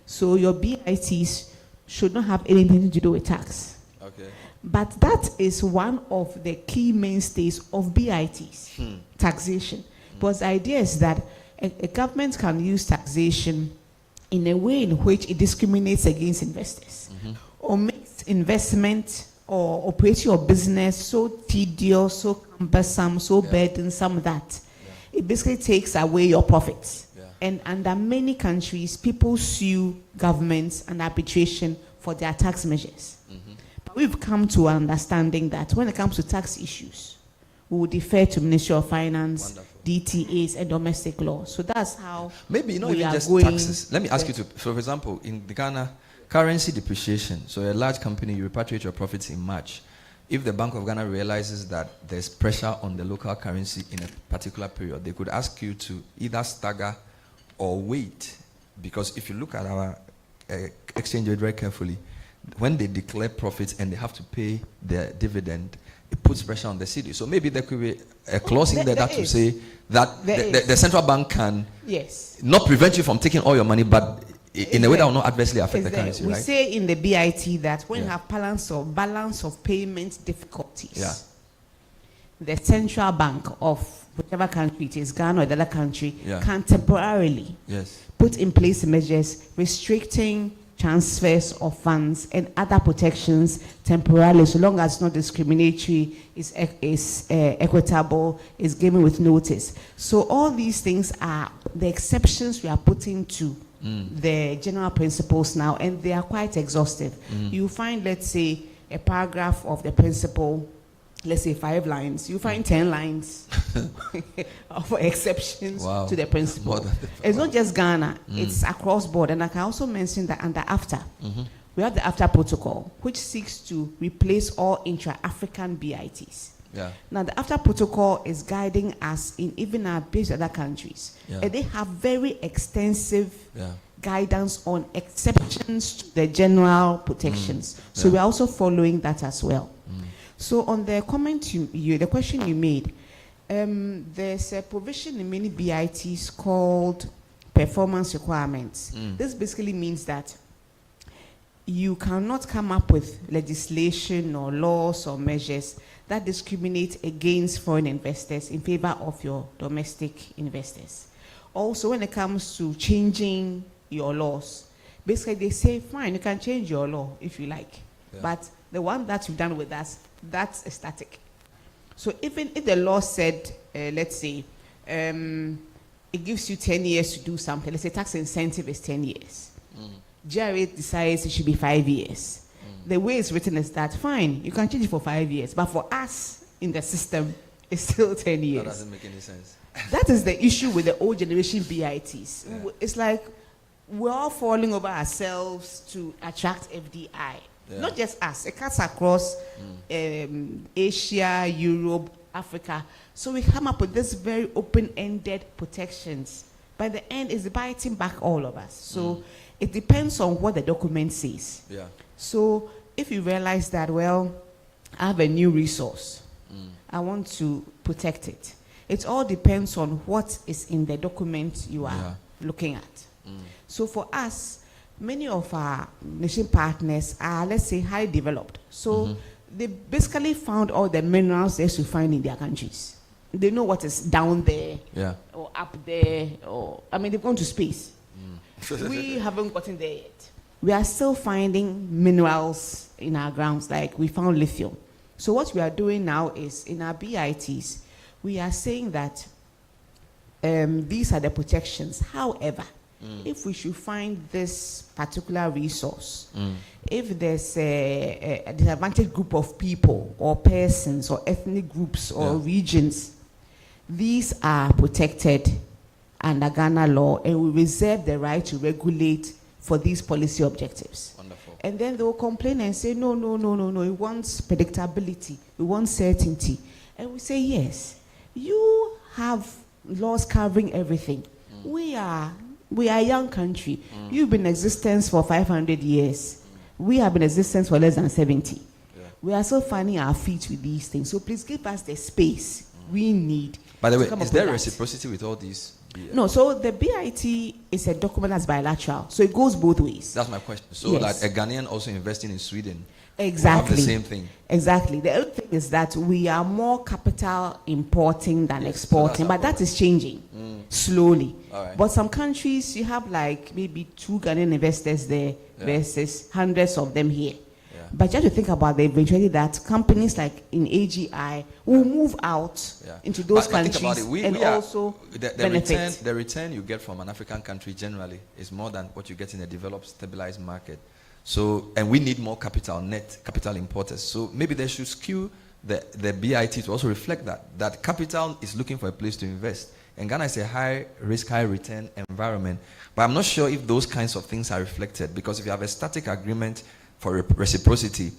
So your BITs should not have anything to do with tax. Okay. But that is one of the key mainstays of BITs, taxation. Because the idea is that a government can use taxation in a way in which it discriminates against investors or makes investment or operate your business so tedious, so cumbersome, so burdensome that it basically takes away your profits. And under many countries, people sue governments and arbitration for their tax measures. But we've come to an understanding that when it comes to tax issues, we will defer to Ministry of Finance, DTAs, and domestic law. So that's how maybe not we even are just going. taxes. Let me ask you to, for example, in Ghana, currency depreciation. So a large company, you repatriate your profits in March. If the Bank of Ghana realizes that there's pressure on the local currency in a particular period, they could ask you to either stagger or wait. Because if you look at our exchange rate very carefully, when they declare profits and they have to pay their dividend, it puts pressure on the city. So maybe there could be a clause in there that to say that the central bank can not prevent you from taking all your money, but in a way that will not adversely affect the currency, we right? say in the BIT that when you have balance of payment difficulties, the central bank of whichever country it is, Ghana or the other country, can temporarily put in place measures restricting transfers of funds and other protections temporarily, so long as it's not discriminatory, is equitable, is given with notice. So all these things are the exceptions we are putting to the general principles now, and they are quite exhaustive. You find, let's say, a paragraph of the principle, let's say 5 lines, you find 10 lines of exceptions to the principle. It's not just Ghana, it's across board. And I can also mention that under AFTA, we have the AFTA protocol, which seeks to replace all intra-African BITs. Now, the AFTA protocol is guiding us in even our base other countries. And they have very extensive guidance on exceptions to the general protections. So we're also following that as well. So on the comment the question you made, there's a provision in many BITs called performance requirements. This basically means that you cannot come up with legislation or laws or measures that discriminate against foreign investors in favor of your domestic investors. Also, when it comes to changing your laws, basically they say, fine, you can change your law if you like, but the one that you've done with us, that's static. So even if the law said, let's say, it gives you 10 years to do something, let's say tax incentive is 10 years. GRA decides it should be 5 years. The way it's written is that, fine, you can change it for 5 years, but for us in the system, It's still 10 years. That doesn't make any sense. That is the issue with the old generation BITs. Yeah. It's like we're all falling over ourselves to attract FDI. Yeah. Not just us. It cuts across Asia, Europe, Africa. So we come up with this very open-ended protections. By the end, it's biting back all of us. So it depends on what the document says. Yeah. So if you realize that, well, I have a new resource, I want to protect it. It all depends on what is in the document you are looking at. So for us, many of our nation partners are, let's say, highly developed. So they basically found all the minerals they should find in their countries. They know what is down there or up there, or, I mean, they've gone to space. We haven't gotten there yet. We are still finding minerals in our grounds, like we found lithium. So what we are doing now is, in our BITs, we are saying that these are the protections. However, if we should find this particular resource, if there's a disadvantaged group of people or persons or ethnic groups or regions, these are protected under Ghana law, and we reserve the right to regulate for these policy objectives. Wonderful. And then they will complain and say, no, it wants predictability, it wants certainty. And we say, yes, you have laws covering everything. We are a young country. You've been in existence for 500 years. We have been in existence for less than 70. We are still finding our feet with these things. So please give us the space we need. By the way, is there reciprocity with all these? No, so the BIT is a document that's bilateral. So it goes both ways. That's my question. So like a Ghanaian also investing in Sweden, exactly, have the same thing. Exactly. The other thing is that we are more capital importing than exporting, but that is changing slowly. But some countries, you have like maybe 2 Ghanaian investors there versus hundreds of them here. But you have to think about the eventuality that companies like in AGI will move out into those countries also benefit. The return you get from an African country generally is more than what you get in a developed, stabilized market. So, and we need more capital, net capital importers. So maybe they should skew the BIT to also reflect that capital is looking for a place to invest. And Ghana is a high risk, high return environment. But I'm not sure if those kinds of things are reflected, because if you have a static agreement for reciprocity,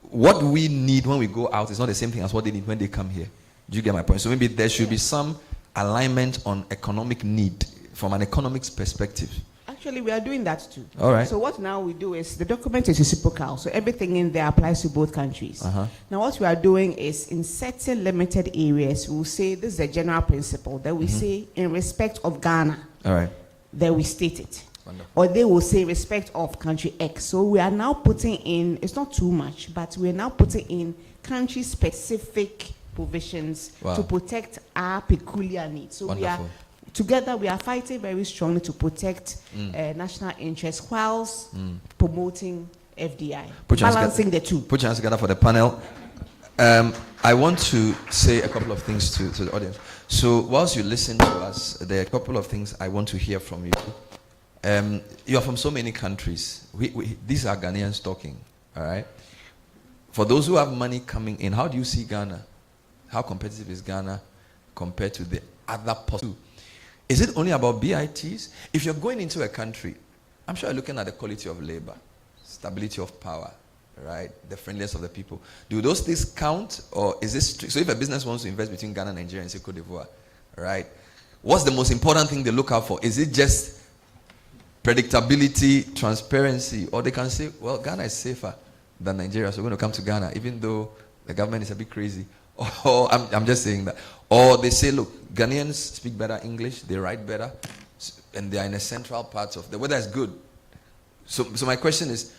what we need when we go out is not the same thing as what they need when they come here. Do you get my point? So maybe there should be some alignment on economic need from an economics perspective. Actually, we are doing that too. All right. So what now we do is the document is reciprocal. So everything in there applies to both countries. Now what we are doing is in certain limited areas, we'll say this is a general principle that we say in respect of Ghana. All right. Then we state it. Wonderful. Or they will say respect of country X. So we are now putting in, it's not too much, but we are now putting in country-specific provisions to protect our peculiar needs. So we are together, we are fighting very strongly to protect national interests whilst promoting FDI, balancing the two. Put your hands together for the panel. I want to say a couple of things to the audience. So whilst you listen to us, there are a couple of things I want to hear from you. You are from so many countries. These are Ghanaians talking, all right? For those who have money coming in, how do you see Ghana? How competitive is Ghana compared to the other possible? Is it only about BITs? If you're going into a country, I'm sure you're looking at the quality of labor, stability of power, right? The friendliness of the people. Do those things count, or is this strict? So if a business wants to invest between Ghana, Nigeria, and say Cote d'Ivoire, right? What's the most important thing they look out for? Is it just predictability, transparency, or they can say, well, Ghana is safer than Nigeria, so we're going to come to Ghana, even though the government is a bit crazy. Or I'm just saying that. Or they say, look, Ghanaians speak better English, they write better, and they are in a central part of the weather is good. So my question is,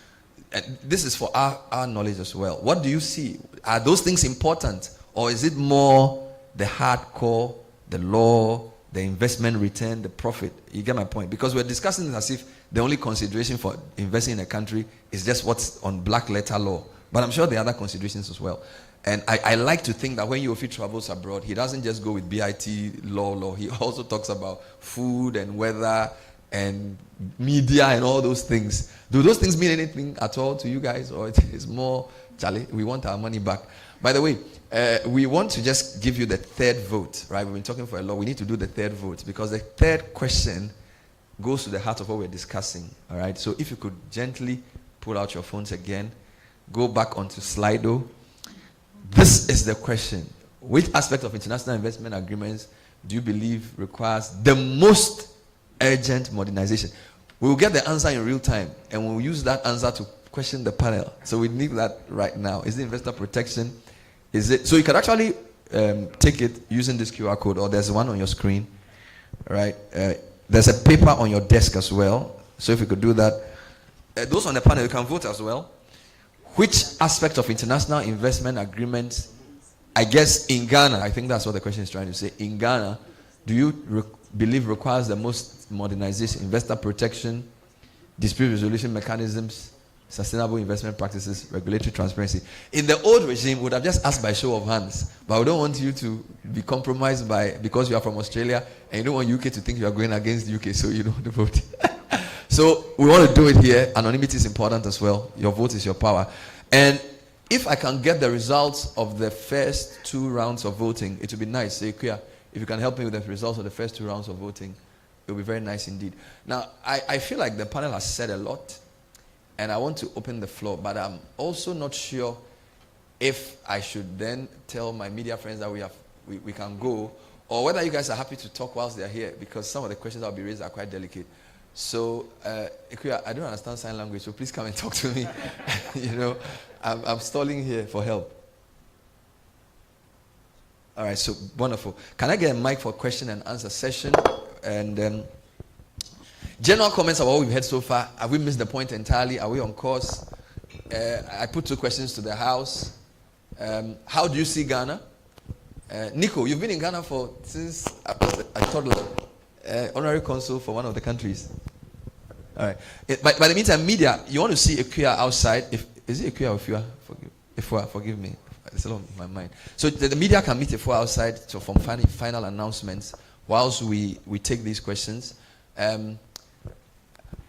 this is for our knowledge as well. What do you see? Are those things important, or is it more the hardcore, the law, the investment return, the profit? You get my point? Because we're discussing this as if the only consideration for investing in a country is just what's on black letter law. But I'm sure there are other considerations as well. And I like to think that when Yofi travels abroad, he doesn't just go with BIT law. He also talks about food and weather and media and all those things. Do those things mean anything at all to you guys? Or it is more, Charlie, we want our money back? By the way, we want to just give you the third vote, right? We've been talking for a lot. We need to do the third vote because the third question goes to the heart of what we're discussing, all right? So if you could gently pull out your phones again, go back onto Slido. This is the question. Which aspect of international investment agreements do you believe requires the most urgent modernization? We will get the answer in real time, and we'll use that answer to question the panel. So we need that right now. Is it investor protection? Is it? So you can actually take it using this QR code, or there's one on your screen, right? There's a paper on your desk as well. So if you could do that. Those on the panel, you can vote as well. Which aspect of international investment agreements, I guess in Ghana, I think that's what the question is trying to say, in Ghana, do you believe requires the most modernization? Investor protection, dispute resolution mechanisms, sustainable investment practices, regulatory transparency. In the old regime, we would have just asked by show of hands, but we don't want you to be compromised because you are from Australia and you don't want UK to think you are going against UK, so you don't want to vote. So we want to do it here. Anonymity is important as well. Your vote is your power. And if I can get the results of the first 2 rounds of voting, it would be nice. Say, Kuya, if you can help me with the results of the first 2 rounds of voting, it will be very nice indeed. Now, I feel like the panel has said a lot, and I want to open the floor, but I'm also not sure if I should then tell my media friends that we can go, or whether you guys are happy to talk whilst they're here, because some of the questions that will be raised are quite delicate. So, Ikuya, I don't understand sign language, so please come and talk to me. You know, I'm stalling here for help. All right, so wonderful. Can I get a mic for question and answer session? And then general comments about what we've heard so far. Have we missed the point entirely? Are we on course? I put 2 questions to the House. How do you see Ghana? Nico, you've been in Ghana since I was a toddler. Honorary consul for one of the countries. All right. But by the meantime, media, you want to see Ikuya outside. Is it Ikuya or Ifua? Forgive me. It's a lot on my mind. So the media can meet Ifua outside for final announcements whilst we take these questions.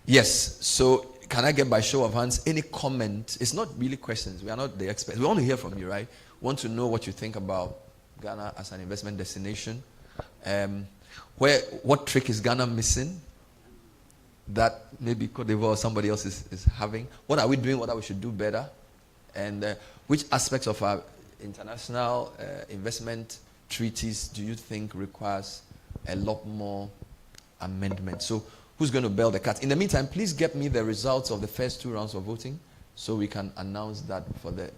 Yes. So can I get by show of hands any comment? It's not really questions. We are not the experts. We want to hear from you, right? We want to know what you think about Ghana as an investment destination. What trick is Ghana missing that maybe Cote d'Ivoire or somebody else is having? What are we doing? What we should do better? And which aspects of our international investment treaties do you think requires a lot more amendment? So who's going to bail the cat? In the meantime, please get me the results of the first 2 rounds of voting so we can announce that for the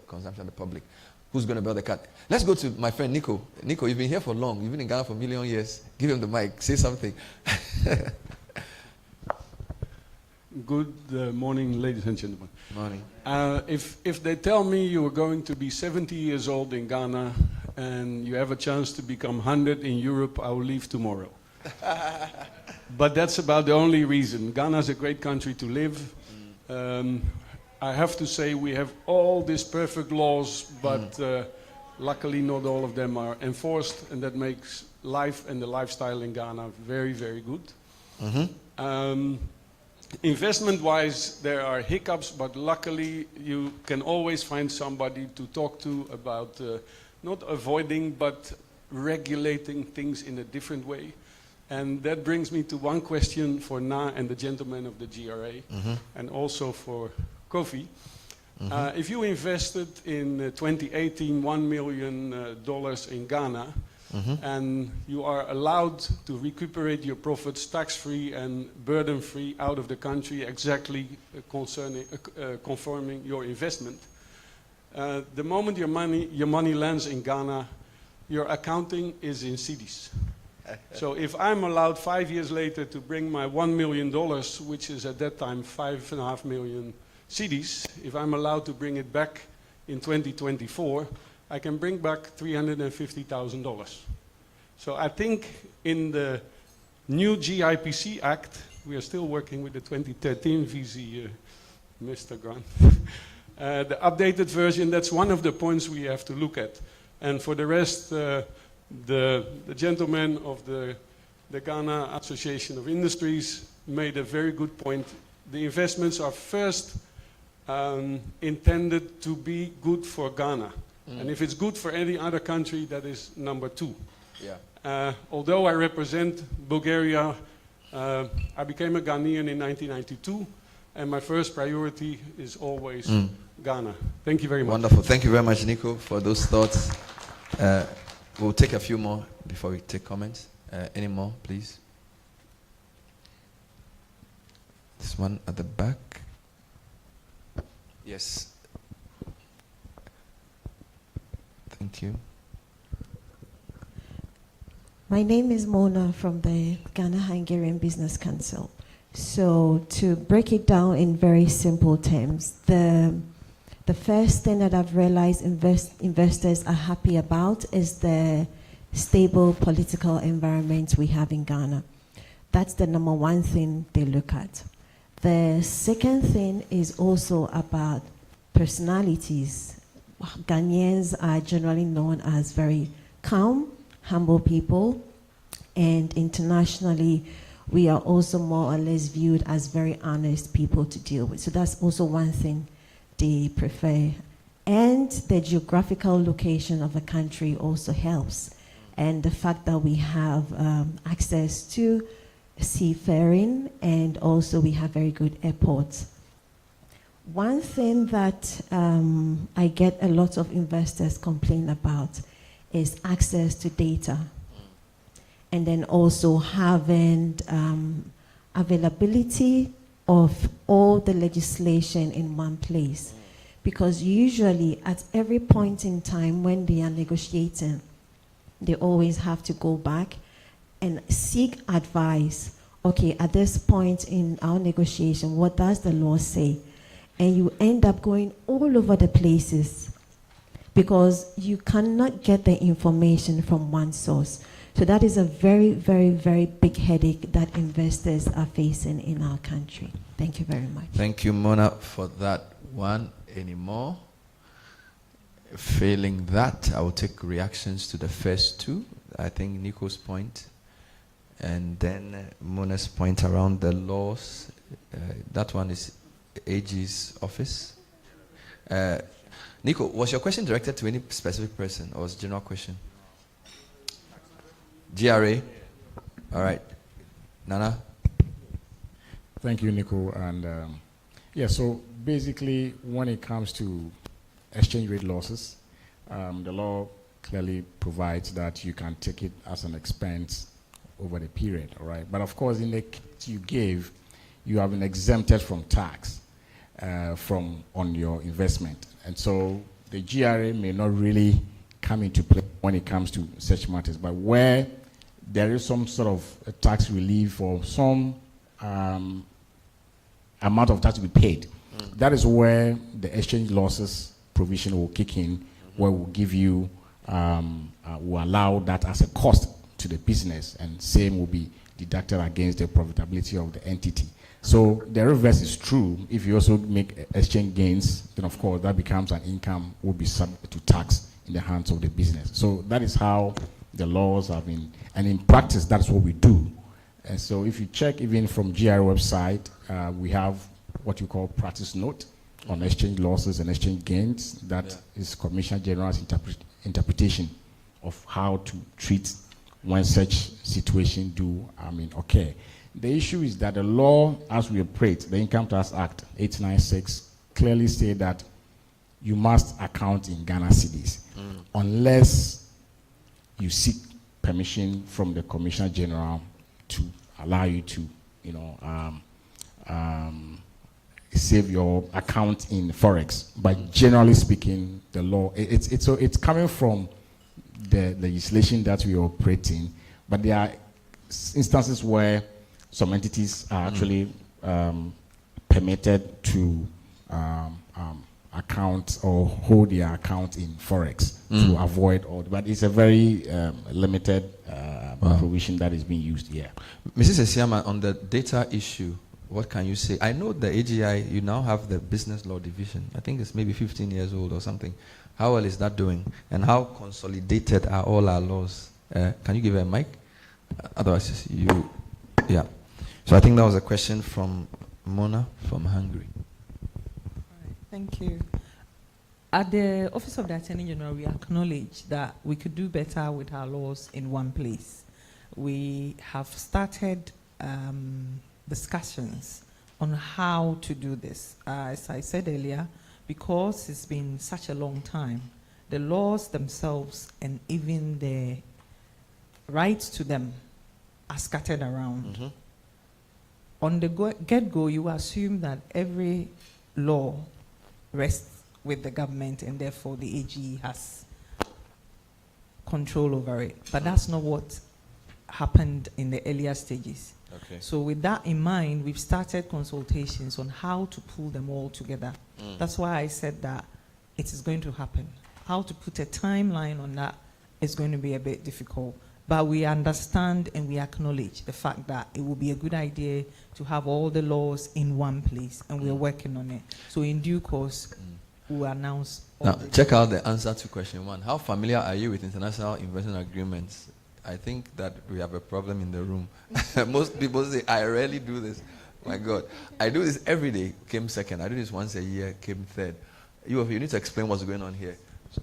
consumption of the public. Who's going to bail the cat? Let's go to my friend Nico. Nico, you've been here for long. You've been in Ghana for a million years. Give him the mic. Say something. Good morning, ladies and gentlemen. Morning. If they tell me you are going to be 70 years old in Ghana and you have a chance to become 100 in Europe, I will leave tomorrow. But that's about the only reason. Ghana is a great country to live. I have to say we have all these perfect laws, but luckily not all of them are enforced, and that makes life and the lifestyle in Ghana very, very good. Investment-wise, there are hiccups, but luckily you can always find somebody to talk to about not avoiding, but regulating things in a different way. And that brings me to one question for Na and the gentleman of the GRA, and also for Kofi. If you invested in 2018 $1 million in Ghana, and you are allowed to recuperate your profits tax-free and burden-free out of the country, exactly conforming your investment, the moment your money lands in Ghana, your accounting is in cedis. So if I'm allowed 5 years later to bring my $1 million, which is at that time 5.5 million cedis, if I'm allowed to bring it back in 2024, I can bring back $350,000. So I think in the new GIPC Act, we are still working with the 2013 VZ, Mr. Grant. The updated version, that's one of the points we have to look at. And for the rest, the gentleman of the Ghana Association of Industries made a very good point. The investments are first intended to be good for Ghana. And if it's good for any other country, that is number 2. Yeah. Although I represent Bulgaria, I became a Ghanaian in 1992, and my first priority is always Ghana. Thank you very much. Wonderful. Thank you very much, Nico, for those thoughts. We'll take a few more before we take comments. Any more, please? This one at the back. Yes. Thank you. My name is Mona from the Ghana-Hungarian Business Council. So to break it down in very simple terms, the first thing that I've realized investors are happy about is the stable political environment we have in Ghana. That's the number one thing they look at. The second thing is also about personalities. Ghanaians are generally known as very calm, humble people, and internationally we are also more or less viewed as very honest people to deal with. So that's also one thing they prefer. And the geographical location of the country also helps. And the fact that we have access to seafaring, and also we have very good airports. One thing that I get a lot of investors complain about is access to data, and then also having availability of all the legislation in one place. Because usually at every point in time when they are negotiating, they always have to go back and seek advice. Okay, at this point in our negotiation, what does the law say? And you end up going all over the places because you cannot get the information from one source. So that is a very, very, very big headache that investors are facing in our country. Thank you very much. Thank you, Mona, for that one. Any more? Failing that, I will take reactions to the first two. I think Nico's point, and then Mona's point around the laws. That one is AG's office. Nico, was your question directed to any specific person, or was it a general question? GRA? All right. Nana? Thank you, Nico. And yeah, so basically, when it comes to exchange rate losses, the law clearly provides that you can take it as an expense over the period, all right? But of course, in the case you gave, you have been exempted from tax on your investment. And so the GRA may not really come into play when it comes to such matters. But where there is some sort of a tax relief or some amount of tax to be paid, that is where the exchange losses provision will kick in, where we'll give you, will allow that as a cost to the business, and same will be deducted against the profitability of the entity. So the reverse is true. If you also make exchange gains, then of course that becomes an income, will be subject to tax in the hands of the business. So that is how the laws have been, and in practice that's what we do. And so if you check even from GRA website, we have what you call practice note on exchange losses and exchange gains. That is Commissioner General's interpretation of how to treat when such situation do occur. The issue is that the law, as we operate, the Income Tax Act 896, clearly say that you must account in Ghana cedis, unless you seek permission from the Commissioner General to allow you to, save your account in Forex. But generally speaking, the law, it's coming from the legislation that we operate in, but there are instances where some entities are actually permitted to account or hold their account in Forex to avoid all, but it's a very limited provision that is being used here. Mrs. Esiama, on the data issue, what can you say? I know the AGI, you now have the business law division. I think it's maybe 15 years old or something. How well is that doing? And how consolidated are all our laws? Can you give a mic? Otherwise, yeah. So I think that was a question from Mona from Hungary. Thank you. At the Office of the Attorney General, we acknowledge that we could do better with our laws in one place. We have started discussions on how to do this. As I said earlier, because it's been such a long time, the laws themselves and even the rights to them are scattered around. On the get-go, you assume that every law rests with the government and therefore the AG has control over it. But that's not what happened in the earlier stages. Okay. So with that in mind, we've started consultations on how to pull them all together. That's why I said that it is going to happen. How to put a timeline on that is going to be a bit difficult. But we understand and we acknowledge the fact that it will be a good idea to have all the laws in one place, and we're working on it. So in due course, we'll announce. Now, check out the answer to question 1. How familiar are you with international investment agreements? I think that we have a problem in the room. Most people say, I rarely do this. My God. I do this every day, came second. I do this once a year, came third. You need to explain what's going on here.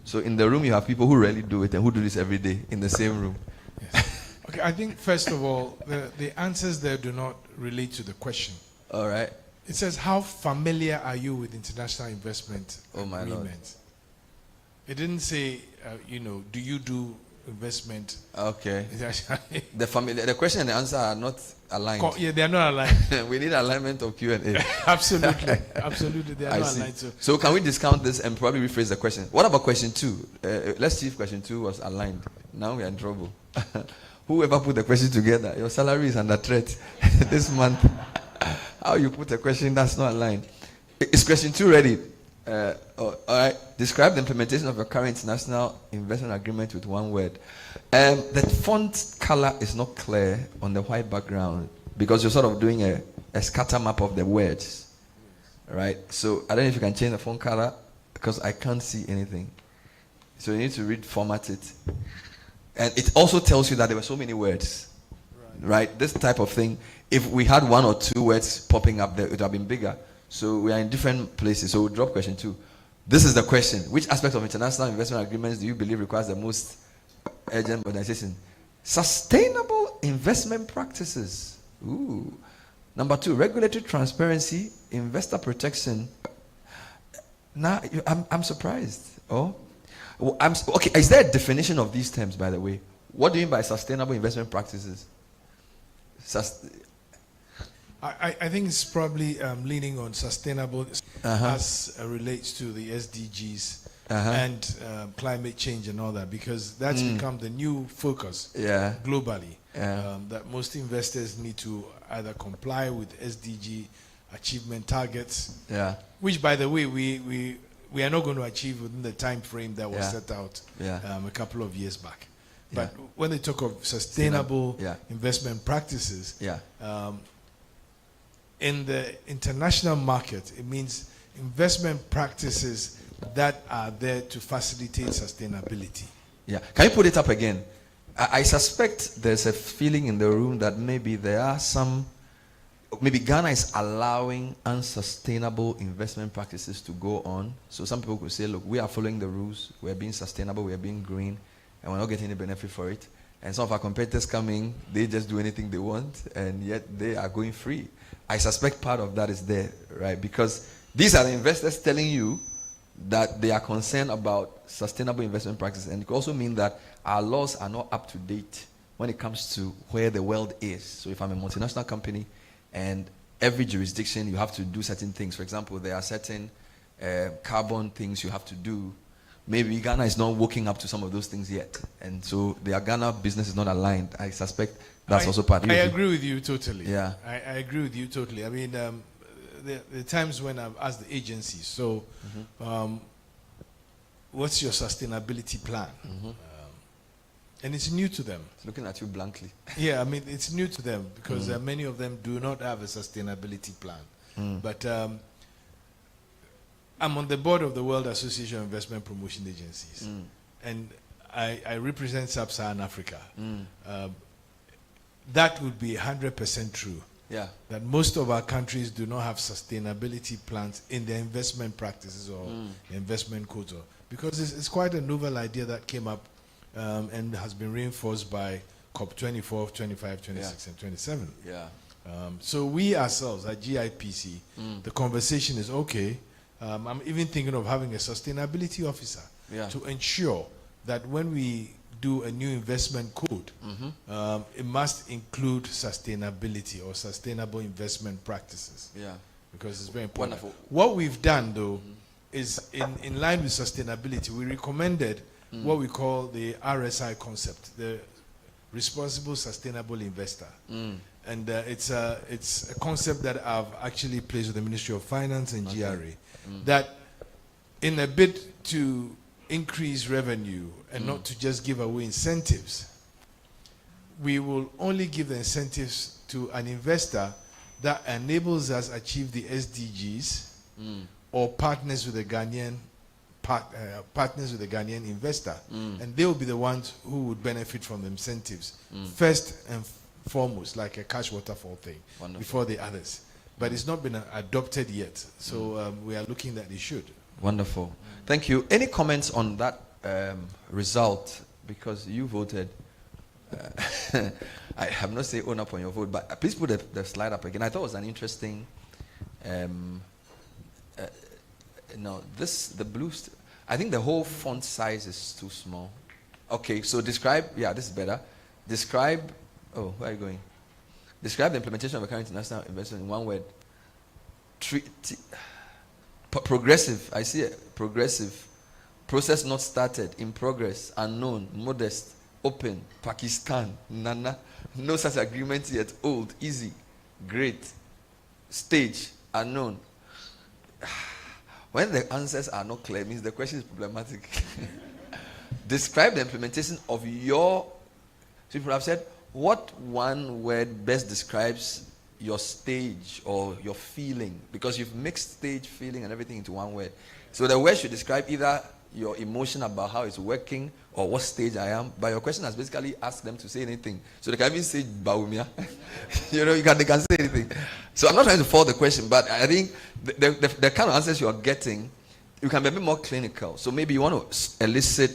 So in the room, you have people who rarely do it and who do this every day in the same room. Yes. Okay, I think, first of all, the answers there do not relate to the question. All right. It says, how familiar are you with international investment my Lord. agreements? It didn't say, do you do investment? Okay. The question and the answer are not aligned. Yeah, they are not aligned. We need alignment of Q&A. Absolutely. Absolutely, they are not aligned. So can we discount this and probably rephrase the question? What about question 2? Let's see if question 2 was aligned. Now we are in trouble. Whoever put the question together, your salary is under threat this month. How you put a question that's not aligned? Is question 2 ready? All right. Describe the implementation of your current international investment agreement with one word. The font color is not clear on the white background because you're sort of doing a scatter map of the words. Right? So I don't know if you can change the font color because I can't see anything. So you need to format it. And it also tells you that there were so many words. Right? This type of thing, if we had 1 or 2 words popping up there, it would have been bigger. So we are in different places. So we'll drop question 2. This is the question. Which aspect of international investment agreements do you believe requires the most urgent modernization? Sustainable investment practices. Ooh. Number 2, regulatory transparency, investor protection. Now, I'm surprised. Okay, is there a definition of these terms, by the way? What do you mean by sustainable investment practices? I think it's probably leaning on sustainable as relates to the SDGs and climate change and all that, because that's become the new focus globally. That most investors need to either comply with SDG achievement targets, which, by the way, we are not going to achieve within the time frame that was set out a couple of years back. But when they talk of sustainable investment practices, in the international market, it means investment practices that are there to facilitate sustainability. Yeah. Can you put it up again? I suspect there's a feeling in the room that maybe Ghana is allowing unsustainable investment practices to go on. So some people could say, look, we are following the rules, we're being sustainable, we're being green, and we're not getting any benefit for it. And some of our competitors come in, they just do anything they want, and yet they are going free. I suspect part of that is there, right? Because these are the investors telling you that they are concerned about sustainable investment practices. And it could also mean that our laws are not up to date when it comes to where the world is. So if I'm a multinational company and every jurisdiction you have to do certain things. For example, there are certain carbon things you have to do. Maybe Ghana is not working up to some of those things yet. And so their Ghana business is not aligned. I suspect that's also part of it. I agree with you totally. Yeah. I agree with you totally. I mean, the times when I've asked the agencies, so what's your sustainability plan? And it's new to them. Looking at you blankly. Yeah, I mean, it's new to them because many of them do not have a sustainability plan. But I'm on the board of the World Association of Investment Promotion Agencies. And I represent Sub-Saharan Africa. That would be 100% true. Yeah. That most of our countries do not have sustainability plans in their investment practices or investment codes, because it's quite a novel idea that came up and has been reinforced by COP24, 25, 26, and 27. Yeah. So we ourselves at GIPC, the conversation is okay. I'm even thinking of having a sustainability officer to ensure that when we do a new investment code, it must include sustainability or sustainable investment practices. Yeah. Because it's very important. Wonderful. What we've done, though, is in line with sustainability, we recommended what we call the RSI concept, the responsible sustainable investor. And it's a concept that I've actually placed with the Ministry of Finance and GRA, that in a bid to increase revenue and not to just give away incentives, we will only give the incentives to an investor that enables us achieve the SDGs or partners with a Ghanaian investor, and they will be the ones who would benefit from the incentives first and foremost, like a cash waterfall thing, before the others. But it's not been adopted yet, so we are looking that it should. Wonderful. Thank you. Any comments on that result? Because you voted. I have not say own up on your vote, but please put the slide up again. I thought it was an interesting. No, the blue. I think the whole font size is too small. Okay, so describe. Yeah, this is better. Describe. Oh, where are you going? Describe the implementation of a current international investment in one word. Progressive. I see it. Progressive. Process not started. In progress. Unknown. Modest. Open. Pakistan. Nana. No such agreement yet. Old. Easy. Great. Stage. Unknown. When the answers are not clear, it means the question is problematic. Describe the implementation of your. So people have said, what one word best describes your stage or your feeling? Because you've mixed stage, feeling, and everything into one word. So the word should describe either your emotion about how it's working or what stage I am. But your question has basically asked them to say anything. So they can even say Baumia. They can say anything. So I'm not trying to follow the question, but I think the kind of answers you are getting, you can be a bit more clinical. So maybe you want to elicit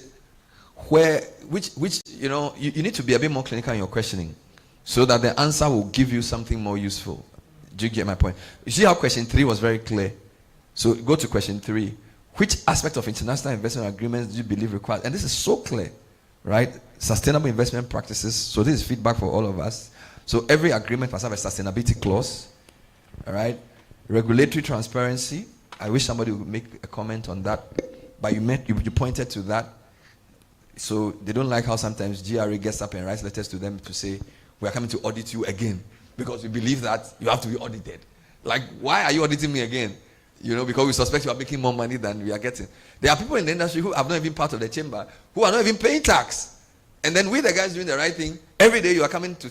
which you need to be a bit more clinical in your questioning so that the answer will give you something more useful. Do you get my point? You see how question 3 was very clear. So go to question 3. Which aspect of international investment agreements do you believe requires? And this is so clear, right? Sustainable investment practices. So this is feedback for all of us. So every agreement must have a sustainability clause. All right? Regulatory transparency. I wish somebody would make a comment on that. But you pointed to that. So they don't like how sometimes GRA gets up and writes letters to them to say, we are coming to audit you again because we believe that you have to be audited. Like, why are you auditing me again? Because we suspect you are making more money than we are getting. There are people in the industry who have not even part of the chamber, who are not even paying tax. And then we, the guys doing the right thing, every day you are coming to,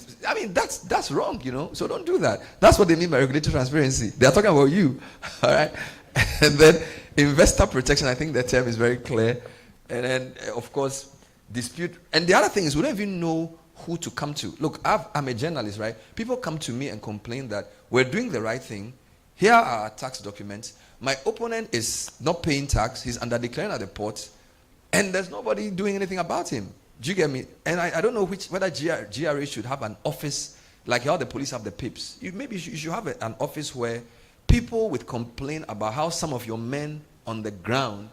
that's wrong, So don't do that. That's what they mean by regulatory transparency. They are talking about you, all right? And then investor protection, I think the term is very clear. And then, of course, dispute. And the other thing is we don't even know who to come to. Look, I'm a journalist, right? People come to me and complain that we're doing the right thing. Here are our tax documents. My opponent is not paying tax. He's under-declaring at the port. And there's nobody doing anything about him. Do you get me? And I don't know whether GRA should have an office, like how the police have the PIPs. Maybe you should have an office where people would complain about how some of your men on the ground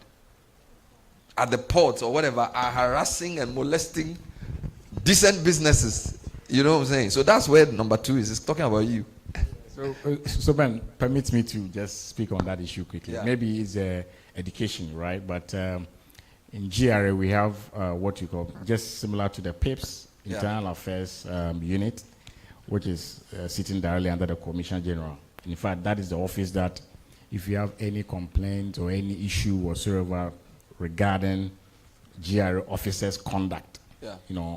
at the ports or whatever are harassing and molesting decent businesses. You know what I'm saying? So that's where number 2 is. It's talking about you. So Ben, permit me to just speak on that issue quickly. Yeah. Maybe it's education, right? But in GRA, we have what you call, just similar to the PIPS, Internal Affairs Unit, which is sitting directly under the Commissioner General. In fact, that is the office that if you have any complaint or any issue whatsoever regarding GRA officers' conduct,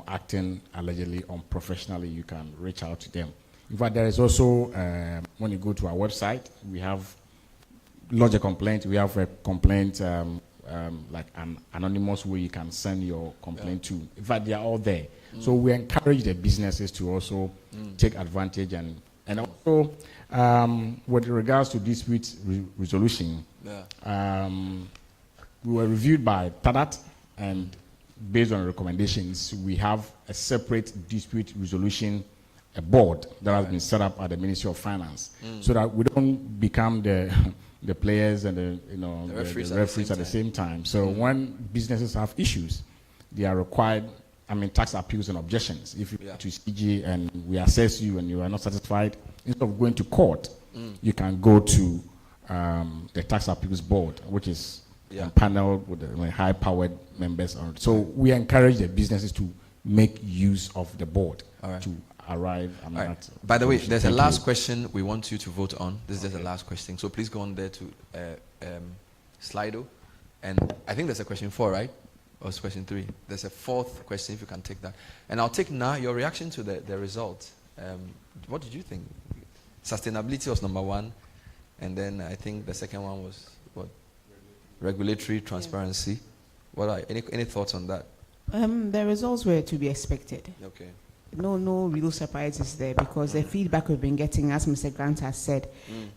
acting allegedly unprofessionally, you can reach out to them. In fact, there is also, when you go to our website, we have lodge a complaint. We have a complaint, like an anonymous way you can send your complaint to. In fact, they are all there. So we encourage the businesses to also take advantage and And also, with regards to dispute resolution, we were reviewed by TADAT, and based on recommendations, we have a separate dispute resolution board that has been set up at the Ministry of Finance, so that we don't become the players and the referees at the same time. So when businesses have issues, they are required, tax appeals and objections. If you go to CG and we assess you and you are not satisfied, instead of going to court, you can go to the tax appeals board, which is paneled with high-powered members. So we encourage the businesses to make use of the board to arrive. By the way, there's a last question we want you to vote on. This is just the last question. So please go on there to Slido. And I think there's a question 4, right? Or it's question 3. There's a 4th question, if you can take that. And I'll take now your reaction to the result. What did you think? Sustainability was number 1. And then I think the second one was what? Regulatory transparency. What are any thoughts on that? The results were to be expected. Okay. No real surprises there, because the feedback we've been getting, as Mr. Grant has said,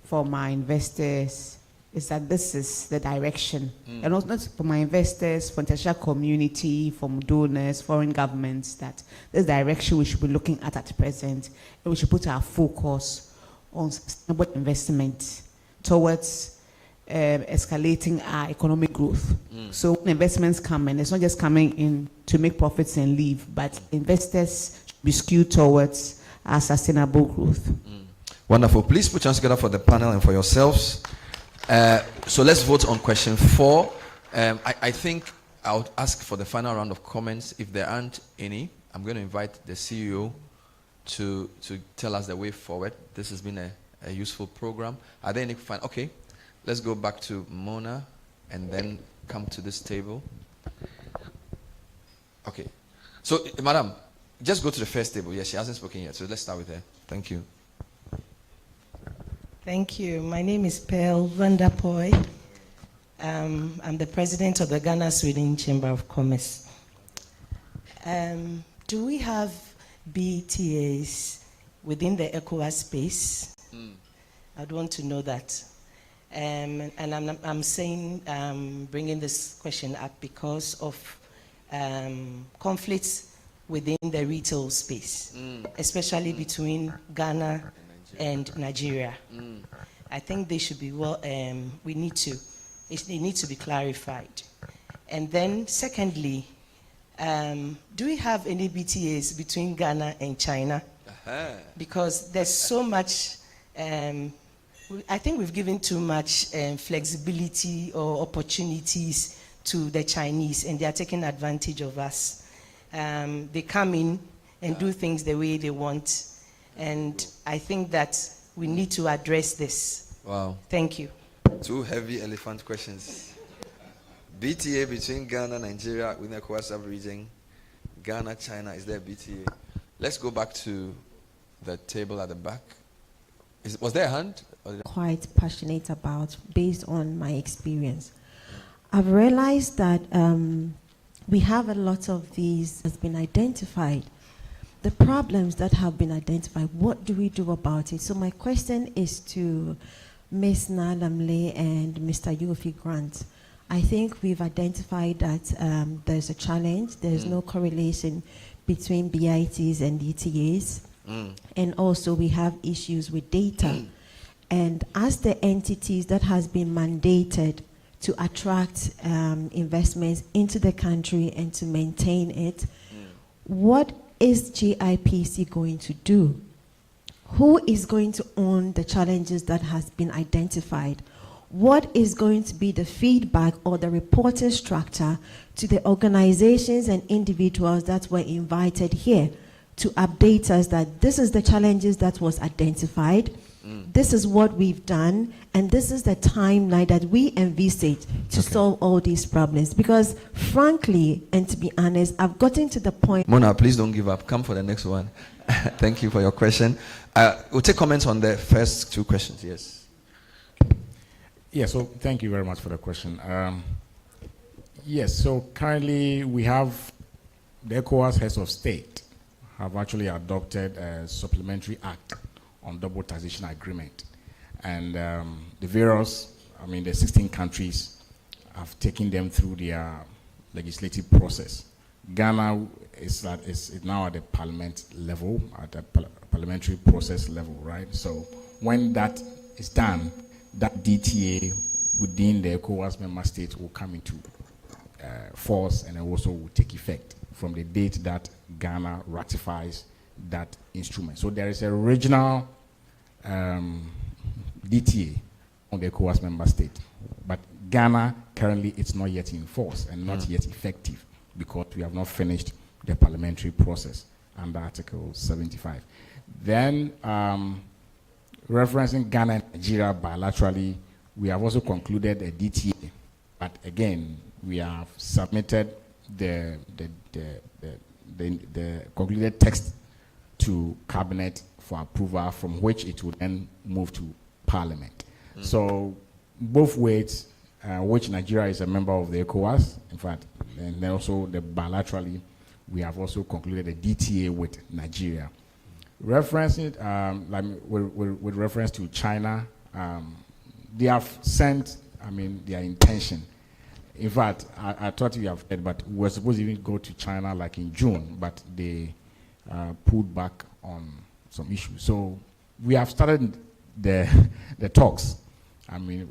from our investors, is that this is the direction. And also not from my investors, from the international community, from donors, foreign governments, that this direction we should be looking at present, and we should put our focus on sustainable investment towards escalating our economic growth. So when investments come in, it's not just coming in to make profits and leave, but investors should be skewed towards our sustainable growth. Wonderful. Please put your hands together for the panel and for yourselves. So let's vote on question 4. I think I'll ask for the final round of comments. If there aren't any, I'm going to invite the CEO to tell us the way forward. This has been a useful program. Are there any final? Okay. Let's go back to Mona and then come to this table. Okay. So, Madam, just go to the first table. Yes, she hasn't spoken yet, so let's start with her. Thank you. Thank you. My name is Pearl Vanderpoy. I'm the president of the Ghana-Sweden Chamber of Commerce. Do we have BTAs within the ECOWAS space? I'd want to know that. And I'm saying, bringing this question up because of conflicts within the retail space, especially between Ghana and Nigeria. I think they should be it needs to be clarified. And then secondly, do we have any BTAs between Ghana and China? Because there's so much, I think we've given too much flexibility or opportunities to the Chinese, and they are taking advantage of us. They come in and do things the way they want, and I think that we need to address this. Wow. Thank you. 2 heavy elephant questions. BTA between Ghana, Nigeria, within the ECOWAS sub-region. Ghana, China, is there BTA? Let's go back to the table at the back. Was there a hand? Quite passionate about, based on my experience. I've realized that we have a lot of these has been identified. The problems that have been identified, what do we do about it? So my question is to Ms. Nalamle and Mr. Yofi Grant. I think we've identified that there's a challenge. There's no correlation between BITs and DTAs. And also we have issues with data. And as the entities that has been mandated to attract investments into the country and to maintain it, what is GIPC going to do? Who is going to own the challenges that has been identified? What is going to be the feedback or the reporting structure to the organizations and individuals that were invited here to update us that this is the challenges that was identified, this is what we've done, and this is the timeline that we envisage to solve all these problems? Because frankly, and to be honest, I've gotten to the point... Mona, please don't give up. Come for the next one. Thank you for your question. We'll take comments on the first 2 questions. Yes. Yeah, so thank you very much for the question. Yes, so currently we have the ECOWAS heads of state have actually adopted a supplementary act on double taxation agreement. And the various, the 16 countries have taken them through their legislative process. Ghana is now at the parliament level, at the parliamentary process level, right? So when that is done, that DTA within the ECOWAS member states will come into force and also will take effect from the date that Ghana ratifies that instrument. So there is a regional DTA on the ECOWAS member state, but Ghana currently it's not yet in force and not yet effective because we have not finished the parliamentary process under Article 75. Then, referencing Ghana and Nigeria bilaterally, we have also concluded a DTA, but again, we have submitted the concluded text to Cabinet for approval, from which it will then move to Parliament. So, both ways, which Nigeria is a member of the ECOWAS, in fact, and then also bilaterally, we have also concluded a DTA with Nigeria. Referencing with reference to China, they have sent, their intention. In fact, I thought you have heard, but we were supposed to even go to China like in June, but they pulled back on some issues. So we have started the talks.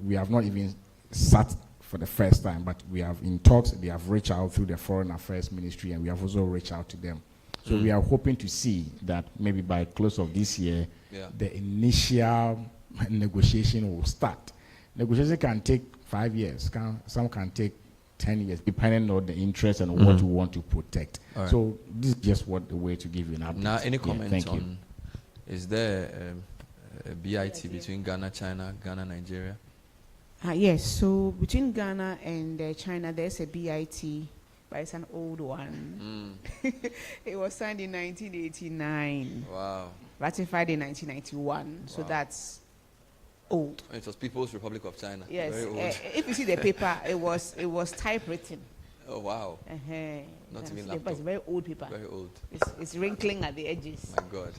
We have not even sat for the first time, but we have in talks. They have reached out through the Foreign Affairs Ministry, and we have also reached out to them. So we are hoping to see that maybe by close of this year, the initial negotiation will start. Negotiation can take 5 years. Some can take 10 years, depending on the interest and what you want to protect. Right. So this is just the way to give you an update. Now, any comments thank you. on, is there a BIT between Ghana, China, Ghana, Nigeria? Yes, so between Ghana and China, there's a BIT, but it's an old one. It was signed in 1989. Wow. Ratified in 1991. So that's old. It was People's Republic of China. Yes. Very old. If you see the paper, it was typewritten. Oh, wow. Not even laptop. It's very old paper. Very old. It's wrinkling at the edges. My God.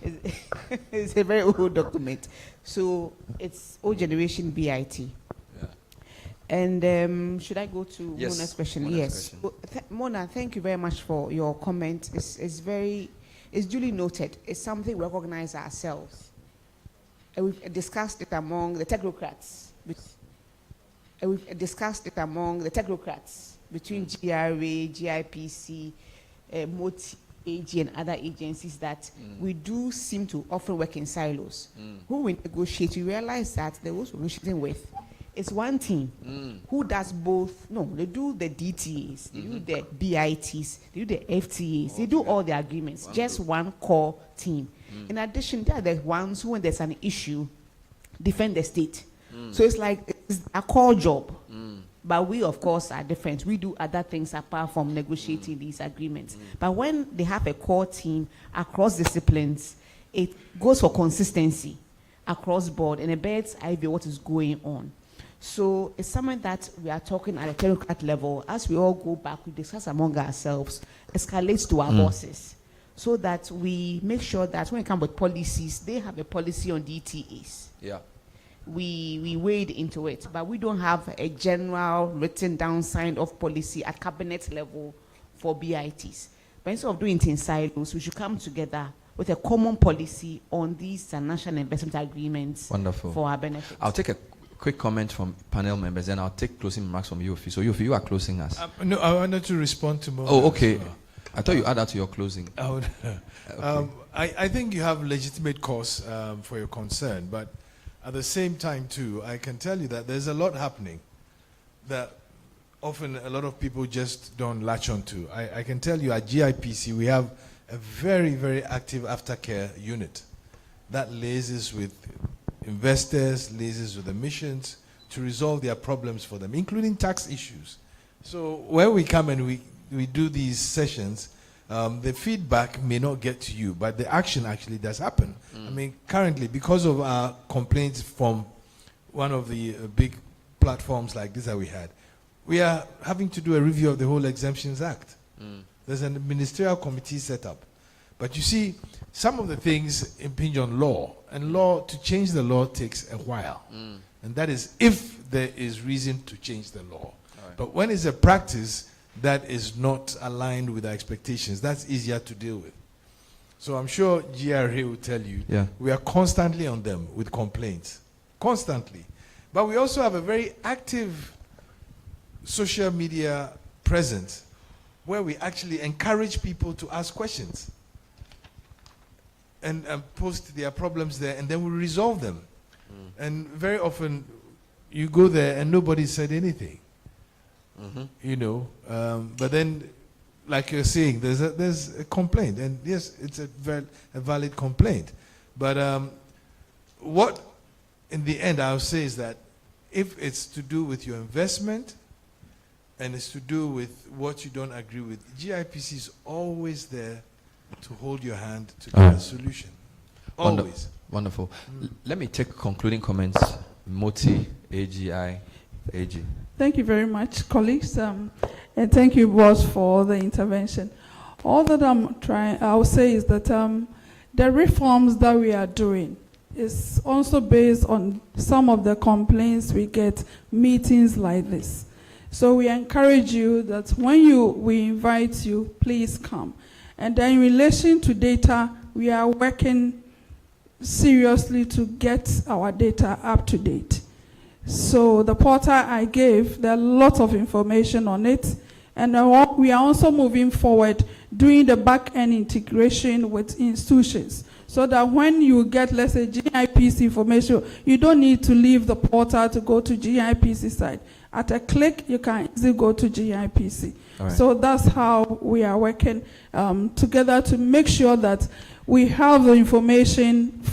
It's a very old document. So it's old generation BIT. And should I go to Mona's question? Mona's question. Mona, thank you very much for your comment. It's duly noted. It's something we recognize ourselves. And we've discussed it among the technocrats. Between GRA, GIPC, MOTI, AG, and other agencies that we do seem to often work in silos. When we negotiate, we realize that the ones we're negotiating with, it's one team who does both. No, they do the DTAs, they do the BITs, they do the FTAs, they do all the agreements, just one core team. In addition, they are the ones who, when there's an issue, defend the state. So it's like it's a core job. But we, of course, are different. We do other things apart from negotiating these agreements. But when they have a core team across disciplines, it goes for consistency across board and a bird's eye view of what is going on. So it's something that we are talking at a technocrat level. As we all go back, we discuss among ourselves, escalates to our bosses, so that we make sure that when it comes with policies, they have a policy on DTAs. Yeah. We wade into it, but we don't have a general written down signed off policy at cabinet level for BITs. But instead of doing it in silos, we should come together with a common policy on these national investment agreements. Wonderful. For our benefit. I'll take a quick comment from panel members, then I'll take closing remarks from Yofi. So Yofi, you are closing us. No, I wanted to respond to more. Oh, okay. I thought you add that to your closing. I would. Okay. I think you have legitimate cause for your concern, but at the same time, too, I can tell you that there's a lot happening that often a lot of people just don't latch onto. I can tell you at GIPC, we have a very, very active aftercare unit that liaises with investors, liaises with the missions to resolve their problems for them, including tax issues. So where we come and we do these sessions, the feedback may not get to you, but the action actually does happen. I mean, currently, because of our complaints from one of the big platforms like this that we are having to do a review of the whole Exemptions Act. There's a ministerial committee set up. But you see, some of the things impinge on law, and to change the law takes a while. And that is if there is reason to change the law. But when it's a practice that is not aligned with our expectations, that's easier to deal with. So I'm sure GRA will tell you, we are constantly on them with complaints. Constantly. But we also have a very active social media presence where we actually encourage people to ask questions and post their problems there, and then we resolve them. And very often you go there and nobody said anything. You know, but then, like you're saying, there's a complaint, and yes, it's a valid complaint. But what, in the end, I'll say is that if it's to do with your investment and it's to do with what you don't agree with, GIPC is always there to hold your hand to get a solution. Always. Wonderful. Let me take concluding comments. Moti, AGI, AG. Thank you very much, colleagues, and thank you, boss, for the intervention. All that I will say is that the reforms that we are doing is also based on some of the complaints we get meetings like this. So we encourage you that when we invite you, please come. And then in relation to data, we are working seriously to get our data up to date. So the portal I gave, there are lots of information on it. And we are also moving forward doing the back-end integration with institutions so that when you get, let's say, GIPC information, you don't need to leave the portal to go to GIPC site. At a click, you can easily go to GIPC. Right. So that's how we are working together to make sure that we have the information